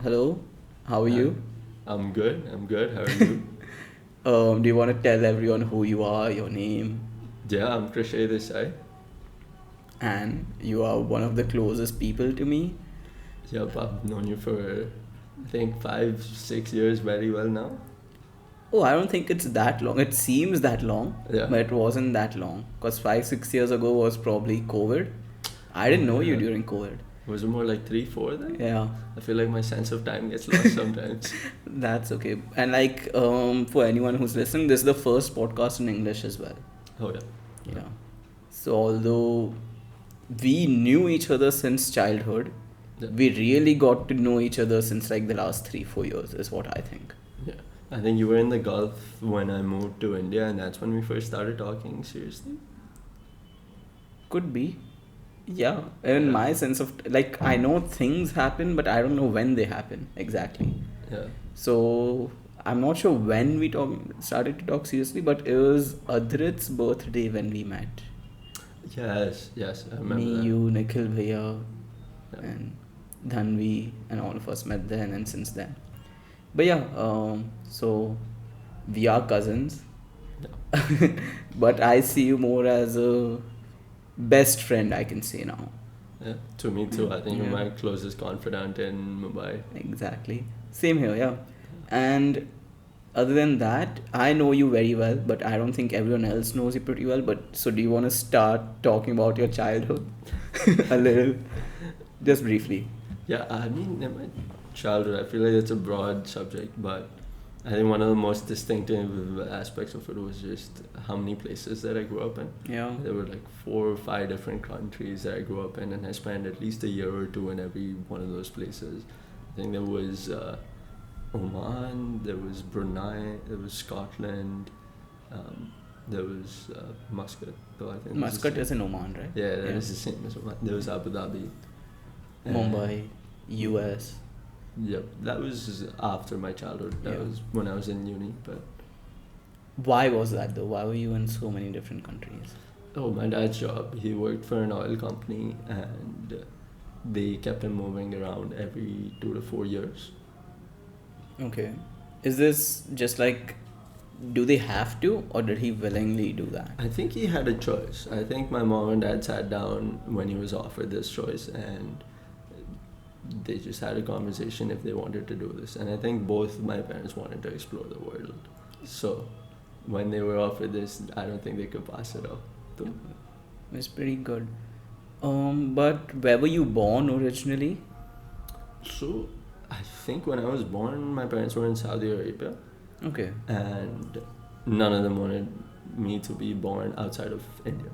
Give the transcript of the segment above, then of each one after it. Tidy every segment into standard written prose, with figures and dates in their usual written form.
Hello, how are Hi, you? I'm good. I'm good. How are you? Do you want to tell everyone who you are, your name, Yeah, I'm Krishay Desai. and you are one of the closest people to me? Yep, I've known you for I think 5, 6 years very well now. Oh, I don't think it's that long. It seems that long, Yeah. but it wasn't that long. Because 5, 6 years ago was probably COVID. I Oh didn't know you yeah. during COVID. Was it more like 3, 4 then? Yeah, I feel like my sense of time gets lost sometimes. that's okay. And for anyone who's listening, this is the first podcast in English as well. Oh yeah. Yeah. Yeah. So although we knew each other since childhood, Yeah. we really got to know each other since like the last 3, 4 years, is what I think. Yeah. I think you were in the Gulf when I moved to India, and that's when we first started talking seriously. Could be. Yeah. In Yeah. my sense of like, I know things happen, but I don't know when they happen exactly. Yeah. So I'm not sure when we started to talk seriously, but it was Adrit's birthday when we met. Yes. Yes. I Me, remember that. you, Nikhil Bhaiya, Yeah. and Dhanvi, and all of us met then and since then. But yeah, so we are cousins, Yeah. but I see you more as a best friend, I can say now. Yeah. To me too. I think you're Yeah, my closest confidant in Mumbai. exactly. Same here, yeah. And other than that, I know you very well, but I don't think everyone else knows you pretty well. But so, do you want to start talking about your childhood a little, just briefly? Yeah, I mean, in my childhood, I feel like it's a broad subject, but I think one of the most distinctive aspects of it was just how many places that I grew up in. Yeah. There were like 4 or 5 different countries that I grew up in, and I spent at least a year or two in every one of those places. I think there was Oman, there was Brunei, there was Scotland, um, there was Muscat, though I think it's the Muscat same. is in Oman, right? Yeah, that is the same as Oman. There was Abu Dhabi. And Mumbai, US. yep, that was after my childhood. That Yeah. was when I was in uni. But Why was that though? Why were you in so many different countries? oh, my dad's job. He worked for an oil company, and they kept him moving around every 2 to 4 years. Okay. Is this just like, do they have to, or did he willingly do that? I think he had a choice. I think my mom and dad sat down when he was offered this choice, and they just had a conversation if they wanted to do this. And I think both my parents wanted to explore the world. So when they were offered this, I don't think they could pass it up. So, It's pretty good. But where were you born originally? so I think when I was born, my parents were in Saudi Arabia, Okay. and none of them wanted me to be born outside of India.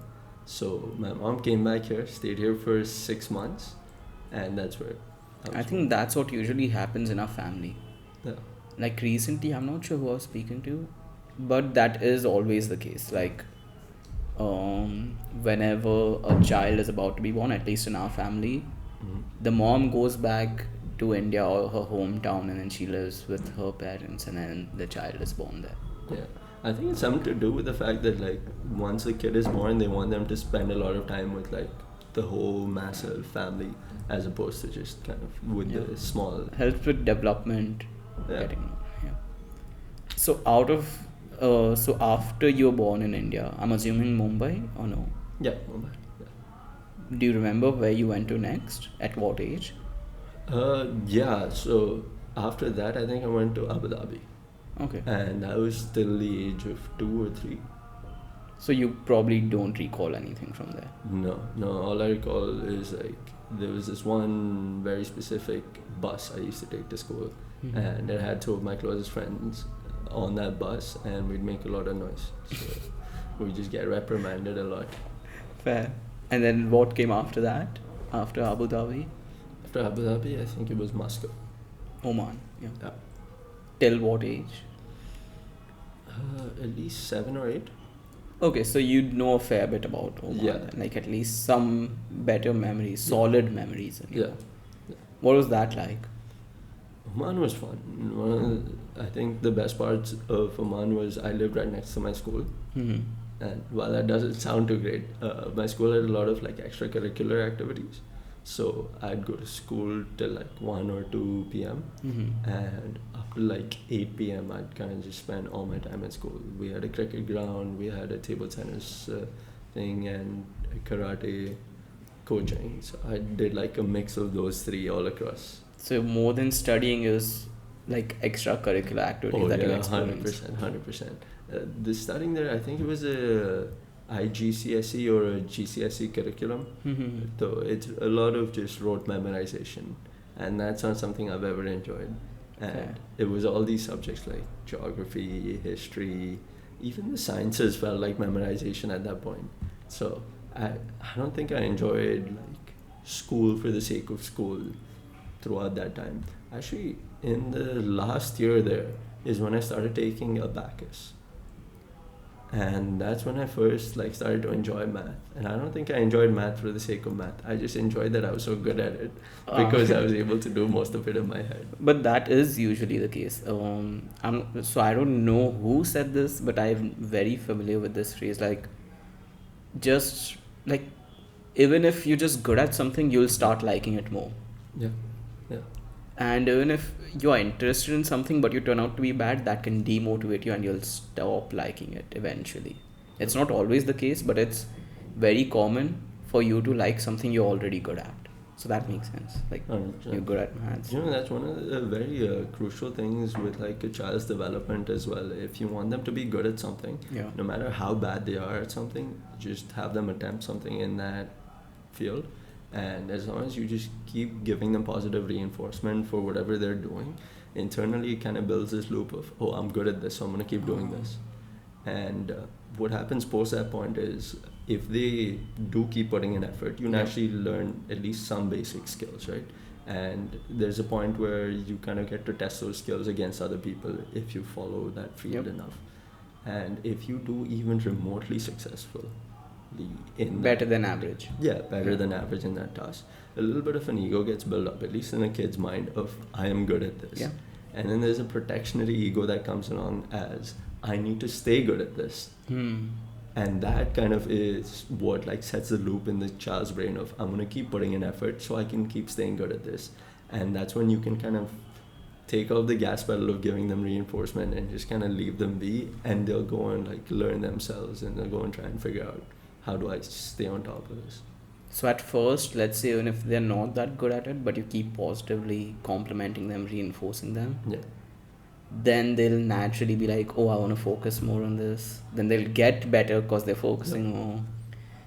So my mom came back here, stayed here for 6 months, and that's where I I was think that's what usually happens in our family. born. Like recently, I'm not sure who I was speaking to, but that is always the case. Like, whenever a child is about to be born, at least in our family, Yeah. the mom goes back to India or her hometown, and then she lives with her parents, and then the child is born there. Yeah, I think it's something to do with the fact that like once a kid is born, they want them to spend a lot of time with like the whole massive family, as opposed to just kind of with Yeah. the small. Helps with development, Yeah. getting, yeah. So so after you were born in India, I'm assuming Mumbai or no? Yeah. Mumbai. Yeah. Do you remember where you went to next? At what age? Yeah. So after that, I think I went to Abu Dhabi, Okay. and I was still the age of 2 or 3. So you probably don't recall anything from there. No, no. All I recall is like there was this one very specific bus I used to take to school, Mhm. and it had 2 of my closest friends on that bus, and we'd make a lot of noise. So we just get reprimanded a lot. Fair. And then what came after that? After Abu Dhabi? After Abu Dhabi, I think it was Moscow. Oman. Yeah. Yeah. Till what age? At least 7 or 8. Okay, so you know a fair bit about Oman. Yeah. Then. Like at least some better memories, solid memories. Yeah. What was that like? Oman was fun. I think the best parts of Oman was I lived right next to my school. Mm-hmm. And while that doesn't sound too great, my school had a lot of like extracurricular activities. So I'd go to school till like 1 or 2 p.m. Mm-hmm. And after like 8 p.m. I'd kind of just spend all my time at school. We had a cricket ground, we had a table tennis thing, and karate coaching. So I did like a mix of those three all across. So more than studying is like extracurricular activities Oh that you yeah, experience. 100%. The studying there, I think it was a IGCSE or a GCSE curriculum. Mm-hmm. So it's a lot of just rote memorization, and that's not something I've ever enjoyed. And Fair. it was all these subjects like geography, history, even the sciences felt like memorization at that point. So I don't think I enjoyed like school for the sake of school throughout that time. Actually, in the last year there is when I started taking abacus, and that's when I first like started to enjoy math. And I don't think I enjoyed math for the sake of math. I just enjoyed that I was so good at it because I was able to do most of it in my head. But that is usually the case. So I don't know who said this, but I'm very familiar with this phrase. Like, just like, even if you're just good at something, you'll start liking it more. Yeah, yeah. And even if you are interested in something, but you turn out to be bad, that can demotivate you, and you'll stop liking it eventually. It's not always the case, but it's very common for you to like something you're already good at. So that makes sense. Like, 100%. you're good at maths. You know, that's one of the very crucial things with like a child's development as well. If you want them to be good at something, Yeah. no matter how bad they are at something, just have them attempt something in that field. And as long as you just keep giving them positive reinforcement for whatever they're doing, internally it kind of builds this loop of, oh, I'm good at this, so I'm going to keep doing this. And what happens post that point is, if they do keep putting in effort, you naturally learn at least some basic skills, right? And there's a point where you kind of get to test those skills against other people if you follow that field enough. And if you do even remotely successful in Better than average. Yeah, better than average in that task, a little bit of an ego gets built up, at least in a kid's mind, of I am good at this. Yeah. And then there's a protectionary ego that comes along as I need to stay good at this. And that kind of is what like sets the loop in the child's brain of I'm gonna keep putting in effort so I can keep staying good at this. And that's when you can kind of take off the gas pedal of giving them reinforcement and just kind of leave them be, and they'll go and like learn themselves, and they'll go and try and figure out how do I stay on top of this. So at first, let's say even if they're not that good at it, but you keep positively complimenting them, reinforcing them, Yeah. then they'll naturally be like, oh, I want to focus more on this. Then they'll get better because they're focusing more.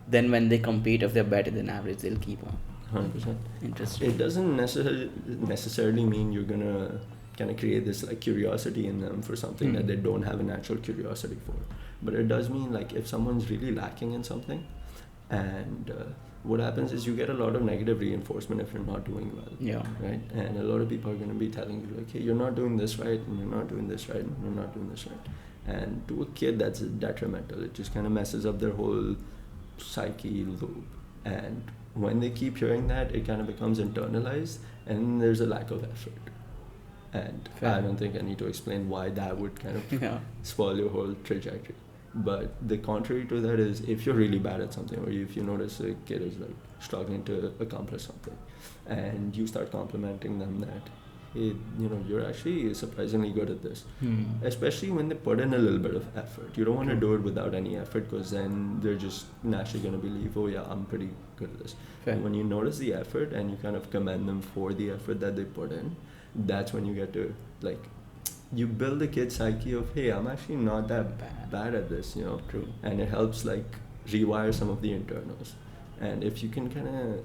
Then when they compete, if they're better than average, they'll keep on. 100%. Interesting. It doesn't necessarily mean you're gonna kind of create this like curiosity in them for something that they don't have a natural curiosity for. But it does mean like if someone's really lacking in something, and what happens is you get a lot of negative reinforcement if you're not doing well. Yeah. Right? And a lot of people are going to be telling you like, hey, you're not doing this right, and you're not doing this right, and you're not doing this right. And to a kid, that's detrimental. It just kind of messes up their whole psyche loop. And when they keep hearing that, it kind of becomes internalized, and there's a lack of effort. And Fair. I don't think I need to explain why that would kind of Yeah. spoil your whole trajectory. But the contrary to that is if you're really bad at something, or if you notice a kid is like struggling to accomplish something, and you start complimenting them that, hey, you know, you're actually surprisingly good at this. Especially when they put in a little bit of effort. You don't want to do it without any effort, because then they're just naturally going to believe, oh yeah, I'm pretty good at this. Fair. And when you notice the effort and you kind of commend them for the effort that they put in, that's when you get to like, you build the kid's psyche of, hey, I'm actually not that bad at this, you know. True. And it helps like rewire some of the internals. And if you can kind of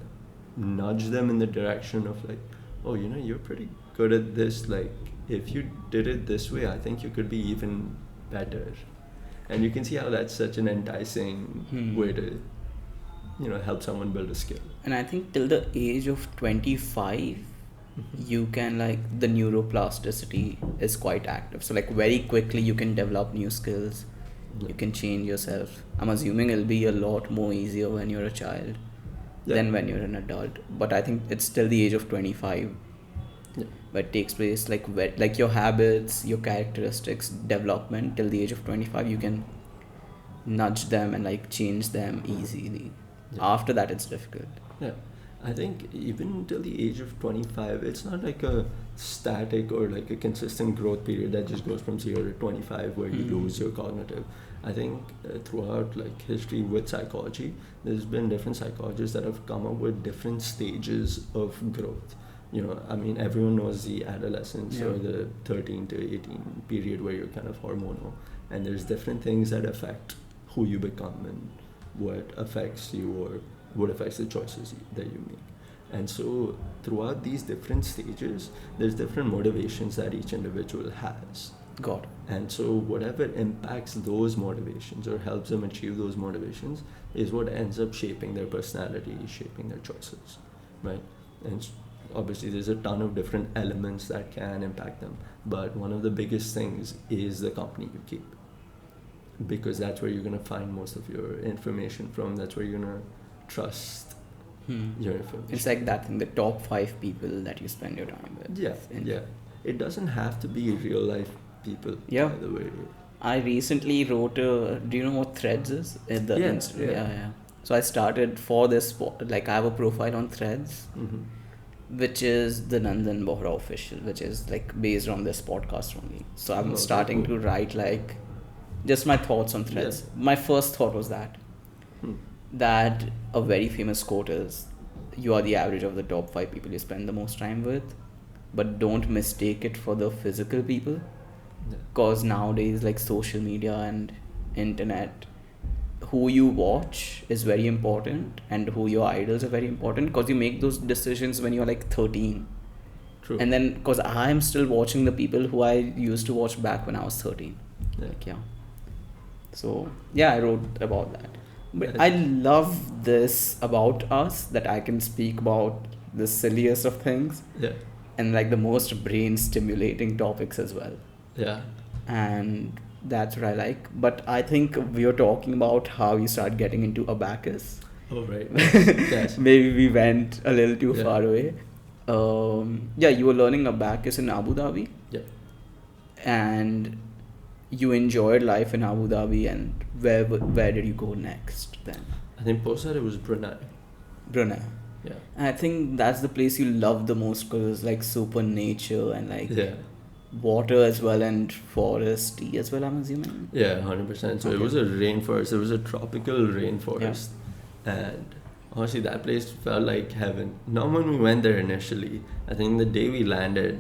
nudge them in the direction of like, oh, you know, you're pretty good at this, like if you did it this way, I think you could be even better. And you can see how that's such an enticing way to, you know, help someone build a skill. And I think till the age of 25, you can like, the neuroplasticity is quite active. So like very quickly you can develop new skills. You can change yourself. I'm assuming it'll be a lot more easier when you're a child than when you're an adult. But I think it's still the age of 25 where it takes place, like where, like your habits, your characteristics, development till the age of 25, you can nudge them and like change them easily. After that, it's difficult. Yeah. I think even until the age of 25, it's not like a static or like a consistent growth period that just goes from 0 to 25 where you lose your cognitive. I think throughout like history with psychology, there's been different psychologists that have come up with different stages of growth. You know, I mean, everyone knows the adolescence or the 13 to 18 period where you're kind of hormonal, and there's different things that affect who you become and what affects you or what affects the choices that you make. And so throughout these different stages, there's different motivations that each individual has. God. And so whatever impacts those motivations or helps them achieve those motivations is what ends up shaping their personality, shaping their choices, right? And obviously there's a ton of different elements that can impact them, but one of the biggest things is the company you keep, because that's where you're going to find most of your information from. That's where you're going to trust your information. It's like that thing, the top 5 people that you spend your time with. Yeah. It doesn't have to be real life people, Yeah. by the way. I recently wrote do you know what Threads is? Yeah. So I started for this, like I have a profile on Threads, which is the Nandan Bohra official, which is like based on this podcast only. So I'm starting to write like just my thoughts on Threads. My first thought was that a very famous quote is, you are the average of the top 5 people you spend the most time with, but don't mistake it for the physical people, because nowadays like social media and internet, who you watch is very important, and who your idols are very important, because you make those decisions when you're like 13. True. And then because I'm still watching the people who I used to watch back when I was 13. So I wrote about that. But I love this about us, that I can speak about the silliest of things and like the most brain stimulating topics as well. And that's what I like. But I think we were talking about how you start getting into abacus. Oh, right. Yes. Maybe we went a little too far away. You were learning abacus in Abu Dhabi. And you enjoyed life in Abu Dhabi, and where did you go next then? I think post that it was Brunei. Brunei. Yeah. And I think that's the place you love the most, because it's like super nature and like water as well, and foresty as well, I'm assuming. Yeah, 100%. So it was a rainforest. It was a tropical rainforest. And honestly, that place felt like heaven. Not when we went there initially. I think the day we landed,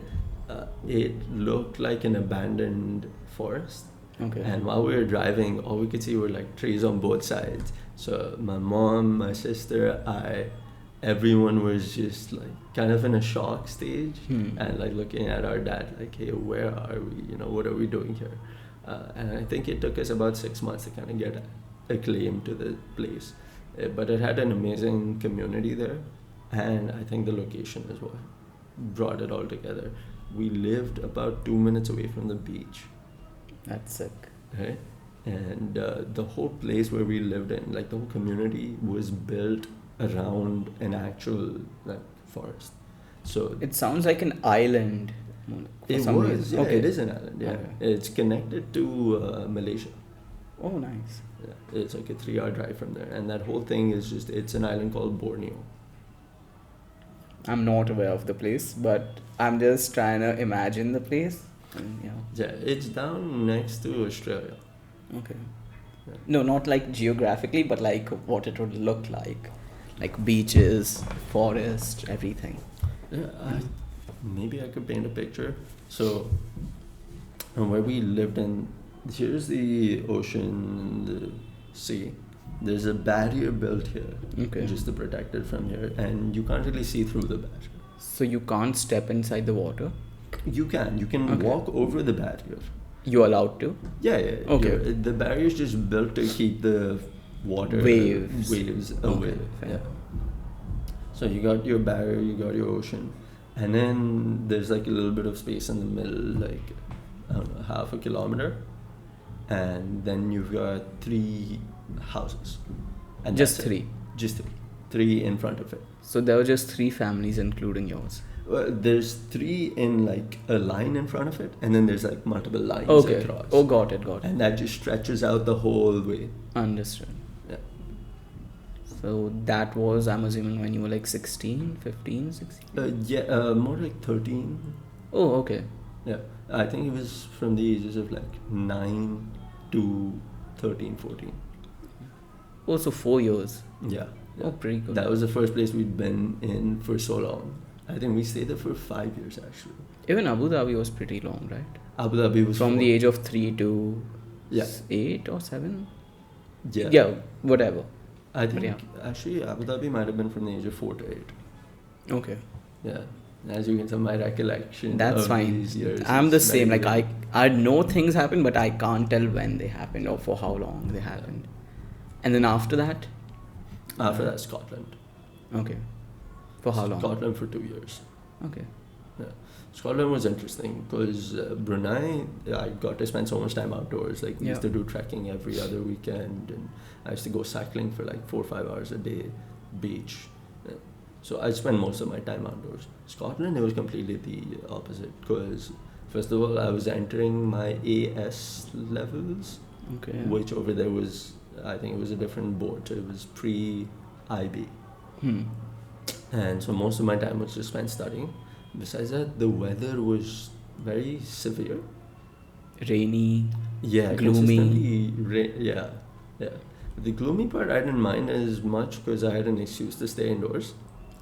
it looked like an abandoned forest. And while we were driving, all we could see were like trees on both sides. So my mom, my sister, everyone was just like kind of in a shock stage and like looking at our dad like, hey, where are we? You know, what are we doing here? And I think it took us about 6 months to kind of get acclaim to the place. But it had an amazing community there. And I think the location is what brought it all together. We lived about 2 minutes away from the beach. That's sick. Right? And the whole place where we lived in, like the whole community was built around an actual like forest. So it sounds like an island. It is an island. It's connected to Malaysia. Oh, nice. It's like a 3-hour drive from there, and that whole thing is it's an island called Borneo. I'm not aware of the place, but I'm just trying to imagine the place. And, it's down next to Australia. No, not like geographically, but like what it would look like beaches, forest, everything. Maybe I could paint a picture. So where we lived in, here's the ocean, the sea. There's a barrier built here just to protect it from here, and you can't really see through the barrier. So you can't step inside the water? You can walk over the barrier. You're allowed to? Yeah. The barrier is just built to keep the water waves away. So you got your barrier, you got your ocean, and then there's like a little bit of space in the middle, like I don't know, half a kilometer, and then you've got 3 houses. And just 3? Just 3 in front of it. So there were just 3 families including yours? There's 3 in like a line in front of it, and then there's like multiple lines across. Oh, got it. And that just stretches out the whole way. Understood. So that was, I'm assuming, when you were like 16, 15, 16? More like 13. Oh, okay. Yeah, I think it was from the ages of like 9 to 13, 14. Oh, so 4 years. Yeah. Oh, pretty good. That was the first place we'd been in for so long. I think we stayed there for 5 years actually. Even Abu Dhabi was pretty long, right? Abu Dhabi was From 4. the age of 3 to Yeah. 8 or 7? Yeah. Yeah, whatever. I think yeah. actually Abu Dhabi might have been from the age of 4 to 8. Okay. Yeah. As you can tell, my recollection That's of fine. these years I'm the is same. very Like good. I know things happen, but I can't tell when they happened or for how long they happened. And then after that? After that, Scotland. Okay. For how long? Scotland for 2 years. Okay. Yeah. Scotland was interesting because Brunei, I got to spend so much time outdoors. Like we used to do trekking every other weekend, and I used to go cycling for like 4 or 5 hours a day, beach. Yeah. So I spent most of my time outdoors. Scotland, it was completely the opposite because first of all, I was entering my AS levels, Okay. which over there was, I think it was a different board. So it was pre-IB. And so most of my time was just spent studying. Besides that, the weather was very severe. Rainy. Yeah, Gloomy. consistently yeah. The gloomy part I didn't mind as much because I had an excuse to stay indoors.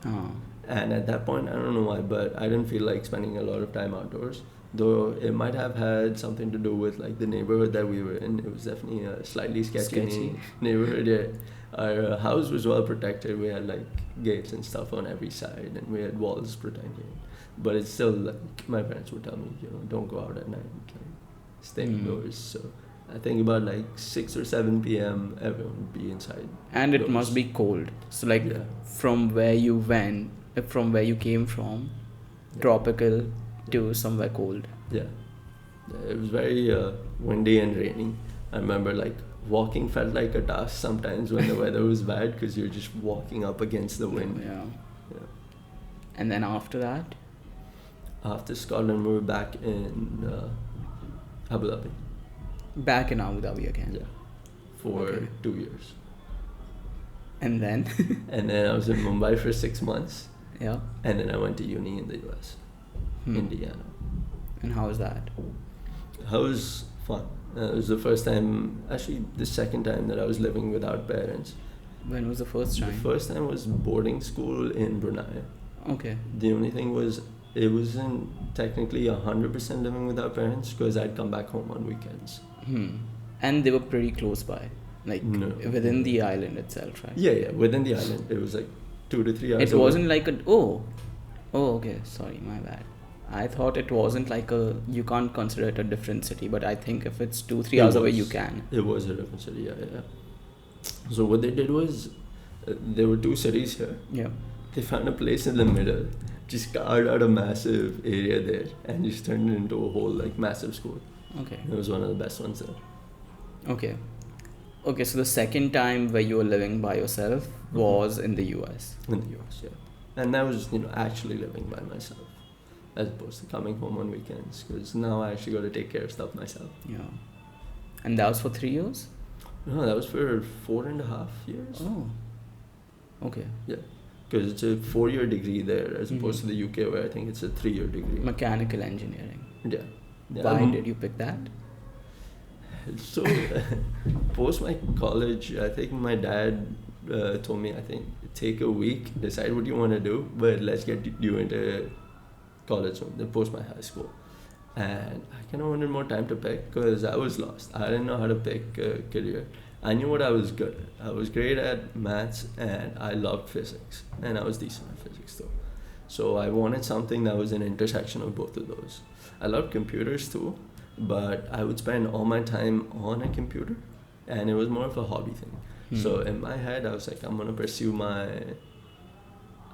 Oh. And at that point, I don't know why, but I didn't feel like spending a lot of time outdoors. Though it might have had something to do with like the neighborhood that we were in. It was definitely a slightly sketchy. Neighborhood. Yeah, our house was well protected. We had like gates and stuff on every side, and we had walls protecting. But it's still like my parents would tell me, don't go out at night, like stay indoors. So I think about like 6 or 7 p.m. everyone would be inside. And it must be cold. So like from where you came from, tropical to somewhere cold. Yeah, it was very windy and rainy. I remember like walking felt like a task sometimes when the weather was bad because you're just walking up against the wind. Yeah. Yeah. And then after that? After Scotland, we were back in Abu Dhabi. Back in Abu Dhabi again. Yeah, for 2 years. And then? And then I was in Mumbai for 6 months. Yeah. And then I went to uni in the US, Indiana. And how was that? That was fun. It was the first time, actually the second time that I was living without parents. When was the first time? The first time was boarding school in Brunei. Okay. The only thing was, it wasn't technically 100% living without parents because I'd come back home on weekends. And they were pretty close by, like within the island itself, right? Yeah, within the island. It was like 2 to 3 hours. It wasn't like okay, sorry, my bad. I thought it wasn't like you can't consider it a different city, but I think if it's 2-3 hours away, you can. It was a different city, yeah. So what they did was, there were 2 cities here. Yeah. They found a place in the middle, just carved out a massive area there, and just turned it into a whole like massive school. Okay. It was one of the best ones there. Okay, so the second time where you were living by yourself was in the US. In the US, yeah. And that was, actually living by myself, as opposed to coming home on weekends, because now I actually got to take care of stuff myself. Yeah. And that was for 3 years? No, that was for 4.5 years. Oh. Okay. Yeah. Because it's a 4-year degree there, as opposed to the UK, where I think it's a 3-year degree. Mechanical engineering. Yeah. Why did you pick that? So, post my college, I think my dad told me, I think, take a week, decide what you want to do, but let's get you into college, post my high school. And I kind of wanted more time to pick because I was lost. I didn't know how to pick a career. I knew what I was good at. I was great at maths and I loved physics. And I was decent at physics too. So I wanted something that was an intersection of both of those. I loved computers too, but I would spend all my time on a computer and it was more of a hobby thing. So in my head, I was like, I'm going to pursue my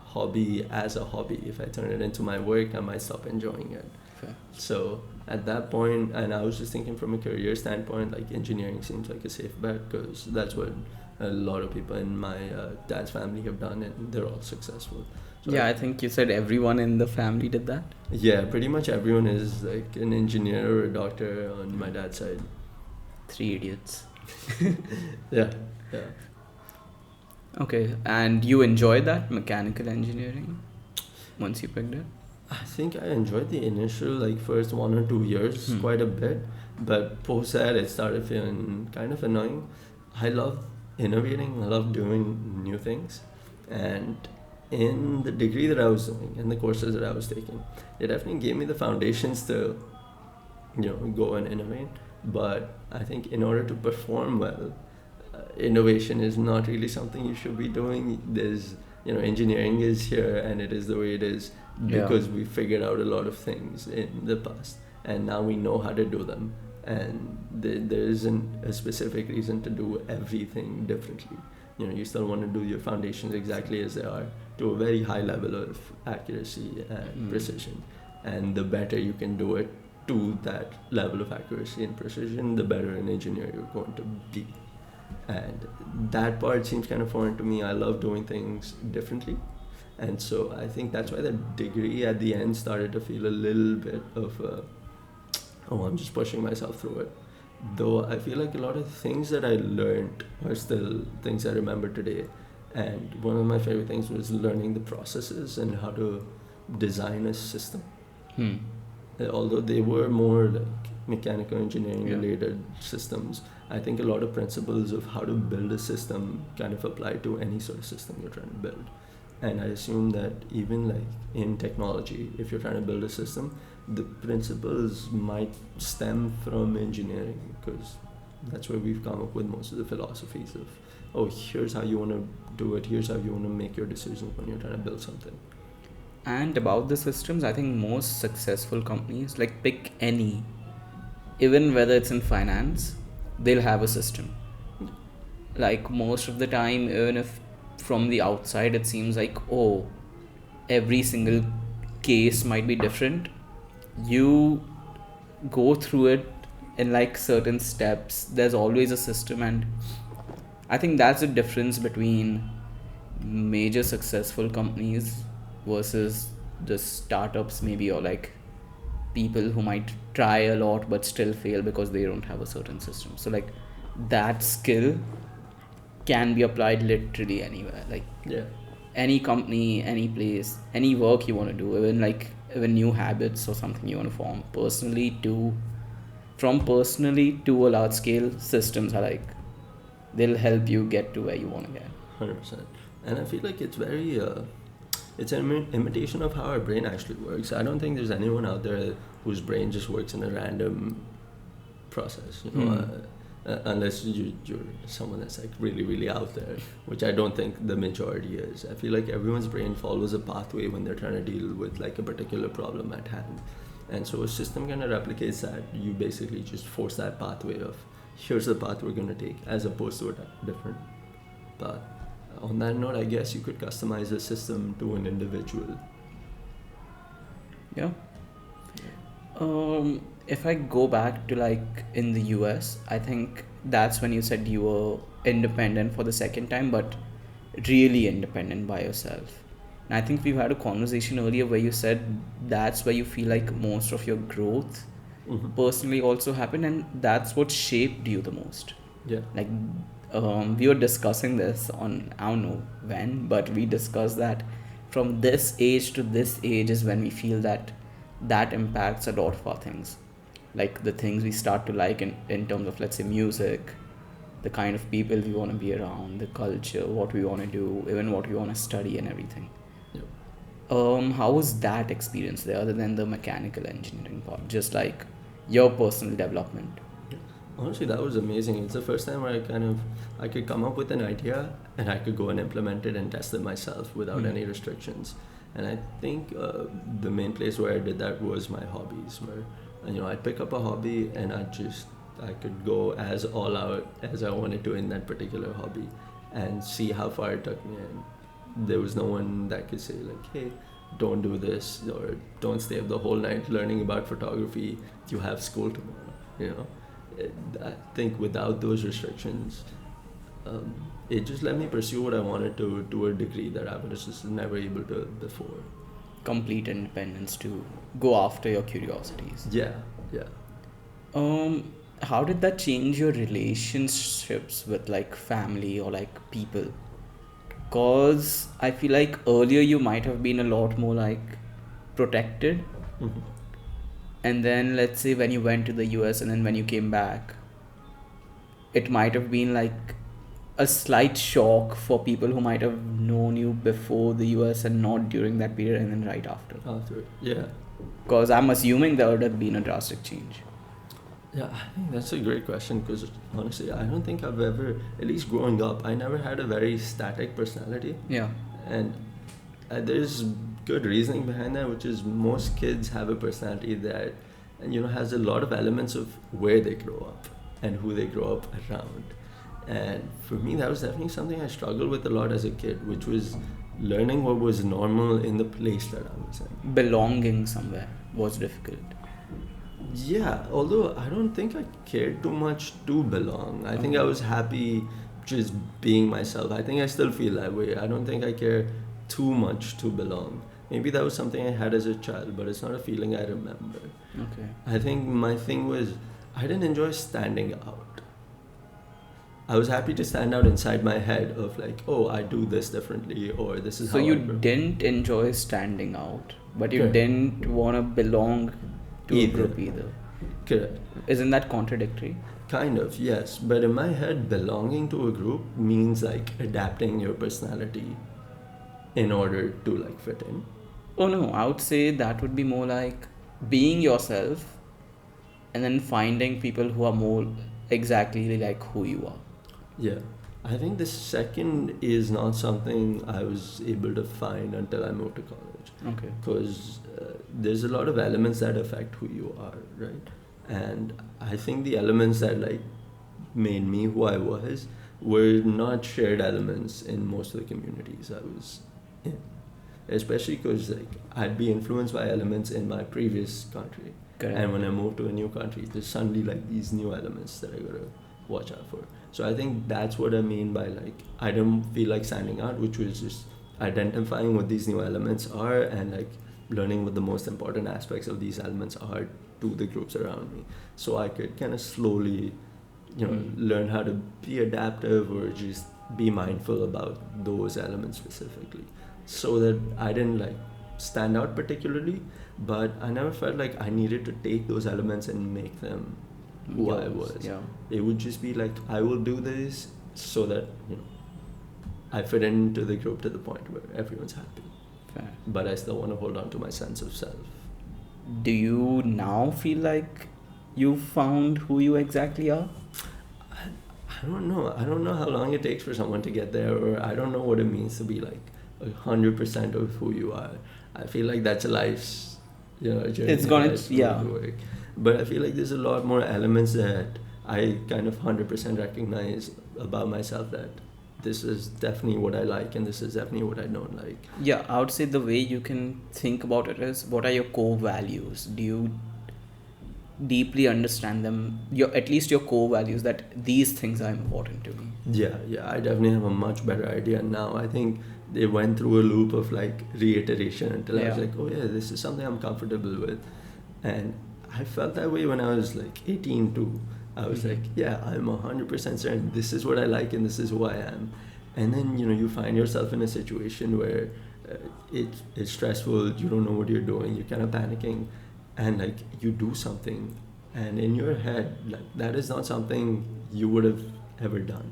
hobby as a hobby. If I turn it into my work, I might stop enjoying it. Okay. So at that point, and I was just thinking from a career standpoint, like engineering seems like a safe bet because that's what a lot of people in my dad's family have done and they're all successful. So I think you said everyone in the family did that? Yeah, pretty much everyone is like an engineer or a doctor on my dad's side. 3 idiots. Yeah. Okay, and you enjoyed that mechanical engineering once you picked it? I think I enjoyed the initial, like, first 1 or 2 years Hmm. quite a bit, but post that it started feeling kind of annoying. I love innovating, I love doing new things, and in the degree that I was doing, in the courses that I was taking, it definitely gave me the foundations to, go and innovate. But I think in order to perform well, innovation is not really something you should be doing. Engineering is here and it is the way it is Yeah. because we figured out a lot of things in the past and now we know how to do them. And there isn't a specific reason to do everything differently. You still want to do your foundations exactly as they are to a very high level of accuracy and precision. And the better you can do it to that level of accuracy and precision, the better an engineer you're going to be. And that part seems kind of foreign to me. I love doing things differently, and so I think that's why the degree at the end started to feel a little bit of I'm just pushing myself through it. Though I feel like a lot of things that I learned are still things I remember today. And one of my favorite things was learning the processes and how to design a system. Hmm. Although they were more like mechanical engineering Yeah. related systems, I think a lot of principles of how to build a system kind of apply to any sort of system you're trying to build. And I assume that even like in technology, if you're trying to build a system, the principles might stem from engineering because that's where we've come up with most of the philosophies of, oh, here's how you want to do it, here's how you want to make your decisions when you're trying to build something. And about the systems, I think most successful companies, like pick any, even whether it's in finance, they'll have a system. Like most of the time, even if from the outside it seems like, oh, every single case might be different, you go through it in like certain steps. There's always a system, and I think that's the difference between major successful companies versus the startups, maybe, or like people who might try a lot but still fail because they don't have a certain system. So like that skill can be applied literally anywhere, like Yeah. any company, any place, any work you want to do, even new habits or something you want to form personally to from personally to a large scale. Systems are like, they'll help you get to where you want to get. 100%. And I feel like it's very it's an imitation of how our brain actually works. I don't think there's anyone out there whose brain just works in a random process, unless you're someone that's like really, really out there, which I don't think the majority is. I feel like everyone's brain follows a pathway when they're trying to deal with like a particular problem at hand. And so a system kind of replicates that. You basically just force that pathway of, here's the path we're going to take, as opposed to a different path. On that note, I guess you could customize a system to an individual. Yeah. If I go back to like in the US, I think that's when you said you were independent for the second time, but really independent by yourself. And I think we've had a conversation earlier where you said that's where you feel like most of your growth Mm-hmm. personally also happened, and that's what shaped you the most. Yeah. Like, we were discussing this on, I don't know when, but we discussed that from this age to this age is when we feel that that impacts a lot of our things, like the things we start to like in terms of, let's say, music, the kind of people we want to be around, the culture, what we want to do, even what we want to study and everything. Yeah. How was that experience there, other than the mechanical engineering part, just like your personal development? Honestly, that was amazing. It's the first time where I could come up with an idea and I could go and implement it and test it myself without any restrictions. And I think the main place where I did that was my hobbies, where I'd pick up a hobby and I could go as all out as I wanted to in that particular hobby and see how far it took me. And there was no one that could say like, hey, don't do this or don't stay up the whole night learning about photography. You have school tomorrow. I think without those restrictions, it just let me pursue what I wanted to a degree that I was just never able to before. Complete independence to go after your curiosities. Yeah, yeah. How did that change your relationships with like family or like people? Cause I feel like earlier you might have been a lot more like protected, Mhm. and then let's say when you went to the US and then when you came back, it might have been like a slight shock for people who might have known you before the US and not during that period and then right after. After, yeah. Because I'm assuming there would have been a drastic change. Yeah, I think that's a great question because honestly, I don't think I've ever, at least growing up, I never had a very static personality. Yeah. And there's good reasoning behind that, which is most kids have a personality that, and has a lot of elements of where they grow up and who they grow up around. And for me, that was definitely something I struggled with a lot as a kid, which was learning what was normal in the place that I was in. Belonging somewhere was difficult. Yeah, although I don't think I cared too much to belong. I think I was happy just being myself. I think I still feel that way. I don't think I care too much to belong. Maybe that was something I had as a child, but it's not a feeling I remember. Okay. I think my thing was I didn't enjoy standing out. I was happy to stand out inside my head of like, oh, I do this differently, or this is So how you I grow. didn't enjoy standing out, but you Correct. didn't want to belong to a Either. group either. Correct. Isn't that contradictory? Kind of, yes. But in my head, belonging to a group means like adapting your personality in order to like fit in. Oh no, I would say that would be more like being yourself and then finding people who are more exactly like who you are. Yeah. I think the second is not something I was able to find until I moved to college. Okay. Because there's a lot of elements that affect who you are, right? And I think the elements that like made me who I was were not shared elements in most of the communities I was in. Especially because like I'd be influenced by elements in my previous country. Correct. And when I moved to a new country, there's suddenly like these new elements that I gotta watch out for. So I think that's what I mean by like I don't feel like standing out, which was just identifying what these new elements are and like learning what the most important aspects of these elements are to the groups around me. So I could kind of slowly, learn how to be adaptive or just be mindful about those elements specifically. So that I didn't like stand out particularly, but I never felt like I needed to take those elements and make them who I was. Yeah. It would just be like I will do this so that I fit into the group to the point where everyone's happy. Fair. But I still want to hold on to my sense of self. Do you now feel like you found who you exactly are? I don't know. I don't know how long it takes for someone to get there, or I don't know what it means to be like 100% of who you are. I feel like that's a life's, journey. It's gonna- life's yeah. work. But I feel like there's a lot more elements that I kind of 100% recognize about myself that this is definitely what I like and this is definitely what I don't like. Yeah, I would say the way you can think about it is what are your core values? Do you deeply understand them? At least your core values that these things are important to me. Yeah, I definitely have a much better idea now. I think they went through a loop of like reiteration until I was Yeah. like, oh yeah, this is something I'm comfortable with. And I felt that way when I was like 18 too. I was Mhm. like, yeah, I'm 100% certain this is what I like and this is who I am. And then, you find yourself in a situation where it's stressful, you don't know what you're doing, you're kind of panicking, and like you do something, and in your head, like that is not something you would have ever done,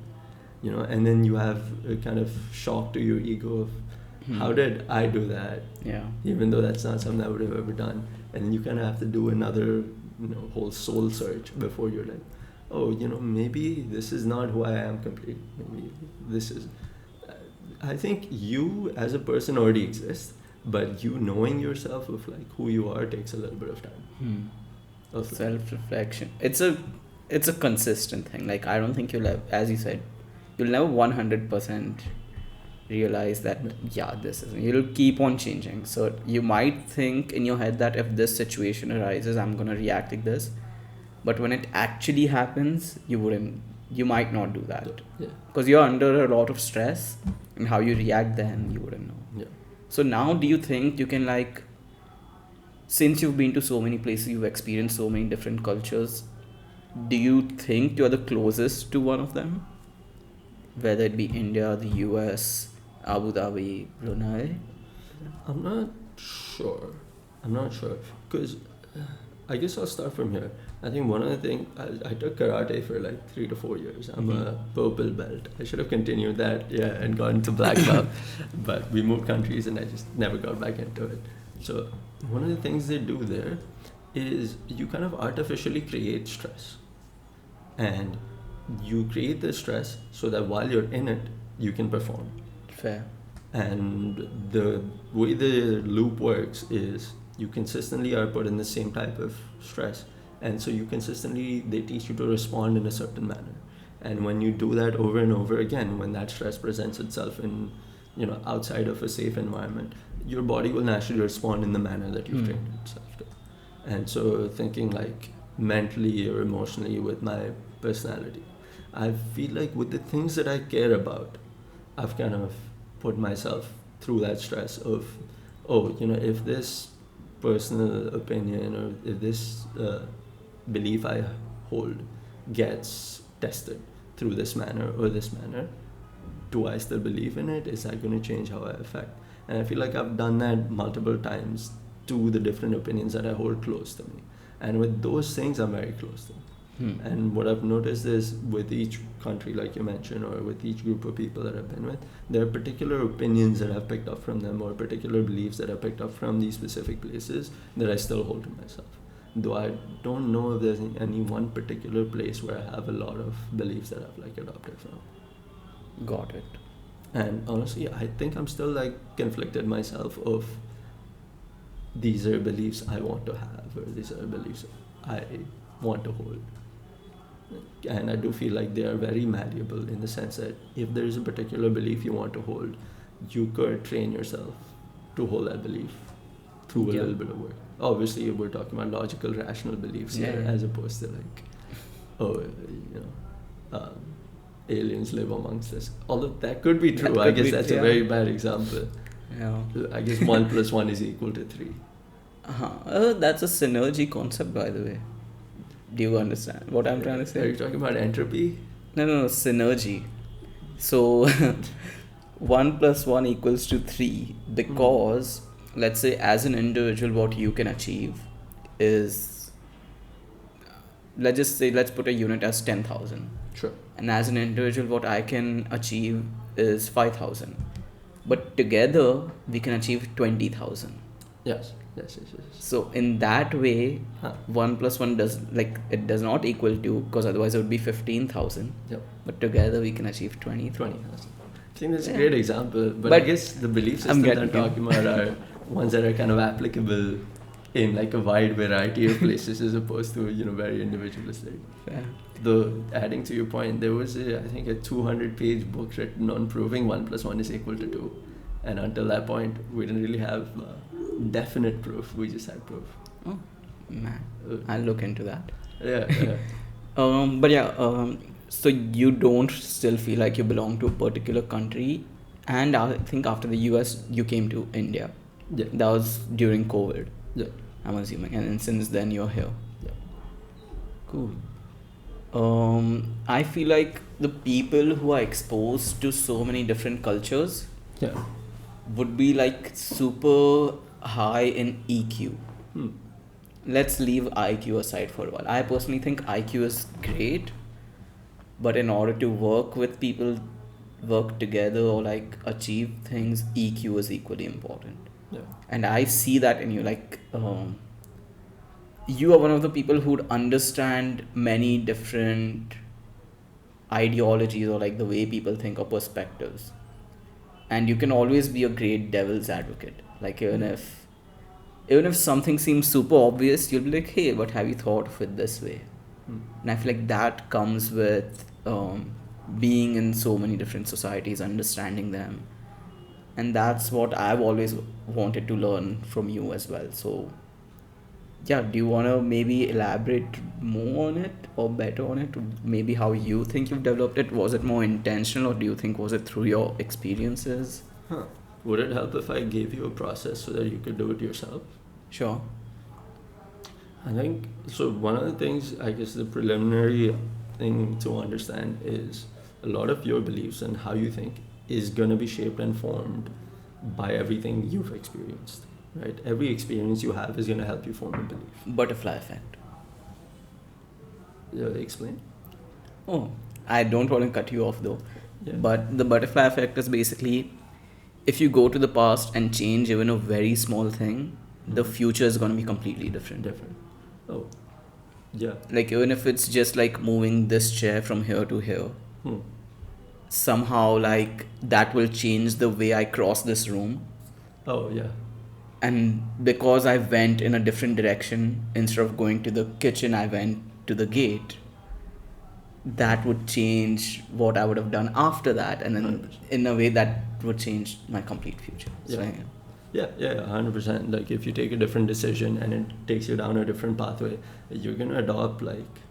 and then you have a kind of shock to your ego of how did I do that, Yeah. even though that's not something I would have ever done. And then you kind of have to do another whole soul search before you're like, oh, maybe this is not who I am completely. Maybe this is. I think you as a person already exist, but you knowing yourself of like who you are takes a little bit of time. Of like- Self-reflection. It's a consistent thing. Like I don't think you'll have, as you said, you'll never 100% realize that this is. You'll keep on changing. So you might think in your head that if this situation arises, I'm gonna react like this, but when it actually happens, you might not do that Yeah. because you're under a lot of stress, and how you react then you wouldn't know. Yeah. So now do you think you can since you've been to so many places, you've experienced so many different cultures, do you think you're the closest to one of them? Whether it be India, the US, Abu Dhabi, Brunei. I'm not sure. I'm not sure because I guess I'll start from here. I think one of the things I took karate for like 3 to 4 years. I'm a purple belt. I should have continued that, and gone to black belt, but we moved countries and I just never got back into it. So one of the things they do there is you kind of artificially create stress, and you create the stress so that while you're in it, you can perform. Fair. And the way the loop works is you consistently are put in the same type of stress, and so you consistently, they teach you to respond in a certain manner. And when you do that over and over again, when that stress presents itself in, outside of a safe environment, your body will naturally respond in the manner that you've trained itself to. And so thinking like mentally or emotionally with my personality, I feel like with the things that I care about, I've kind of put myself through that stress of, if this personal opinion or if this belief I hold gets tested through this manner or this manner, do I still believe in it? Is that going to change how I affect? And I feel like I've done that multiple times to the different opinions that I hold close to me. And with those things, I'm very close to. And what I've noticed is with each country, like you mentioned, or with each group of people that I've been with, there are particular opinions that I've picked up from them or particular beliefs that I've picked up from these specific places that I still hold to myself. Though I don't know if there's any one particular place where I have a lot of beliefs that I've like adopted from. Got it. And honestly, I think I'm still like conflicted myself of these are beliefs I want to have or these are beliefs I want to hold. And I do feel like they are very malleable in the sense that if there is a particular belief you want to hold, you could train yourself to hold that belief through a little bit of work. Obviously, we're talking about logical, rational beliefs here, as opposed to like, aliens live amongst us. Although that could be true. I guess that's a very bad example. Yeah. I guess 1 + 1 is equal to 3. That's a synergy concept, by the way. Do you understand what I'm trying to say? Are you talking about entropy? No, synergy. So 1 + 1 equals to 3 because let's say as an individual what you can achieve is, let's put a unit as 10,000. Sure. And as an individual what I can achieve is 5,000. But together we can achieve 20,000. Yes. So in that way, 1 + 1 does not equal to, because otherwise it would be 15,000. Yep. But together we can achieve 20,000. I think that's a great example. But I guess the belief systems I'm talking about are ones that are kind of applicable in like a wide variety of places as opposed to very individualistic. Yeah. Though adding to your point, there was I think a 200-page book written on proving 1 + 1 is equal to 2, and until that point we didn't really have definite proof. We just had proof. Oh man, I'll look into that. Yeah. So you don't still feel like you belong to a particular country, and I think after the US you came to India. Yeah. That was during COVID. Yeah. I'm assuming, and since then you're here. Yeah. Cool. I feel like the people who are exposed to so many different cultures would be like super high in EQ. Let's leave IQ aside for a while. I personally think IQ is great, but in order to work with people, work together or like achieve things, EQ is equally important. Yeah. And I see that in you, like you are one of the people who would understand many different ideologies or like the way people think or perspectives, and you can always be a great devil's advocate. Like even if something seems super obvious, you'll be like, hey, but have you thought of it this way? And I feel like that comes with being in so many different societies, understanding them, and that's what I've always wanted to learn from you as well. So yeah, do you want to maybe elaborate more on it or better on it? Maybe how you think you've developed it? Was it more intentional, or do you think was it through your experiences? Would it help if I gave you a process so that you could do it yourself? Sure. I think so. One of the things, I guess, the preliminary thing to understand is a lot of your beliefs and how you think is going to be shaped and formed by everything you've experienced, right? Every experience you have is going to help you form a belief. Butterfly effect. Explain. Oh, I don't want to cut you off though. Yeah. But the butterfly effect is basically if you go to the past and change even a very small thing, the future is going to be completely different. Different. Oh, yeah. Like even if it's just like moving this chair from here to here, Hmm. somehow like that will change the way I cross this room. Oh, yeah. And because I went in a different direction, instead of going to the kitchen, I went to the gate. That would change what I would have done after that, and then 100%. in a way that would change my complete future. So, Yeah. Yeah, 100%. Like if you take a different decision and it takes you down a different pathway, you're gonna adopt like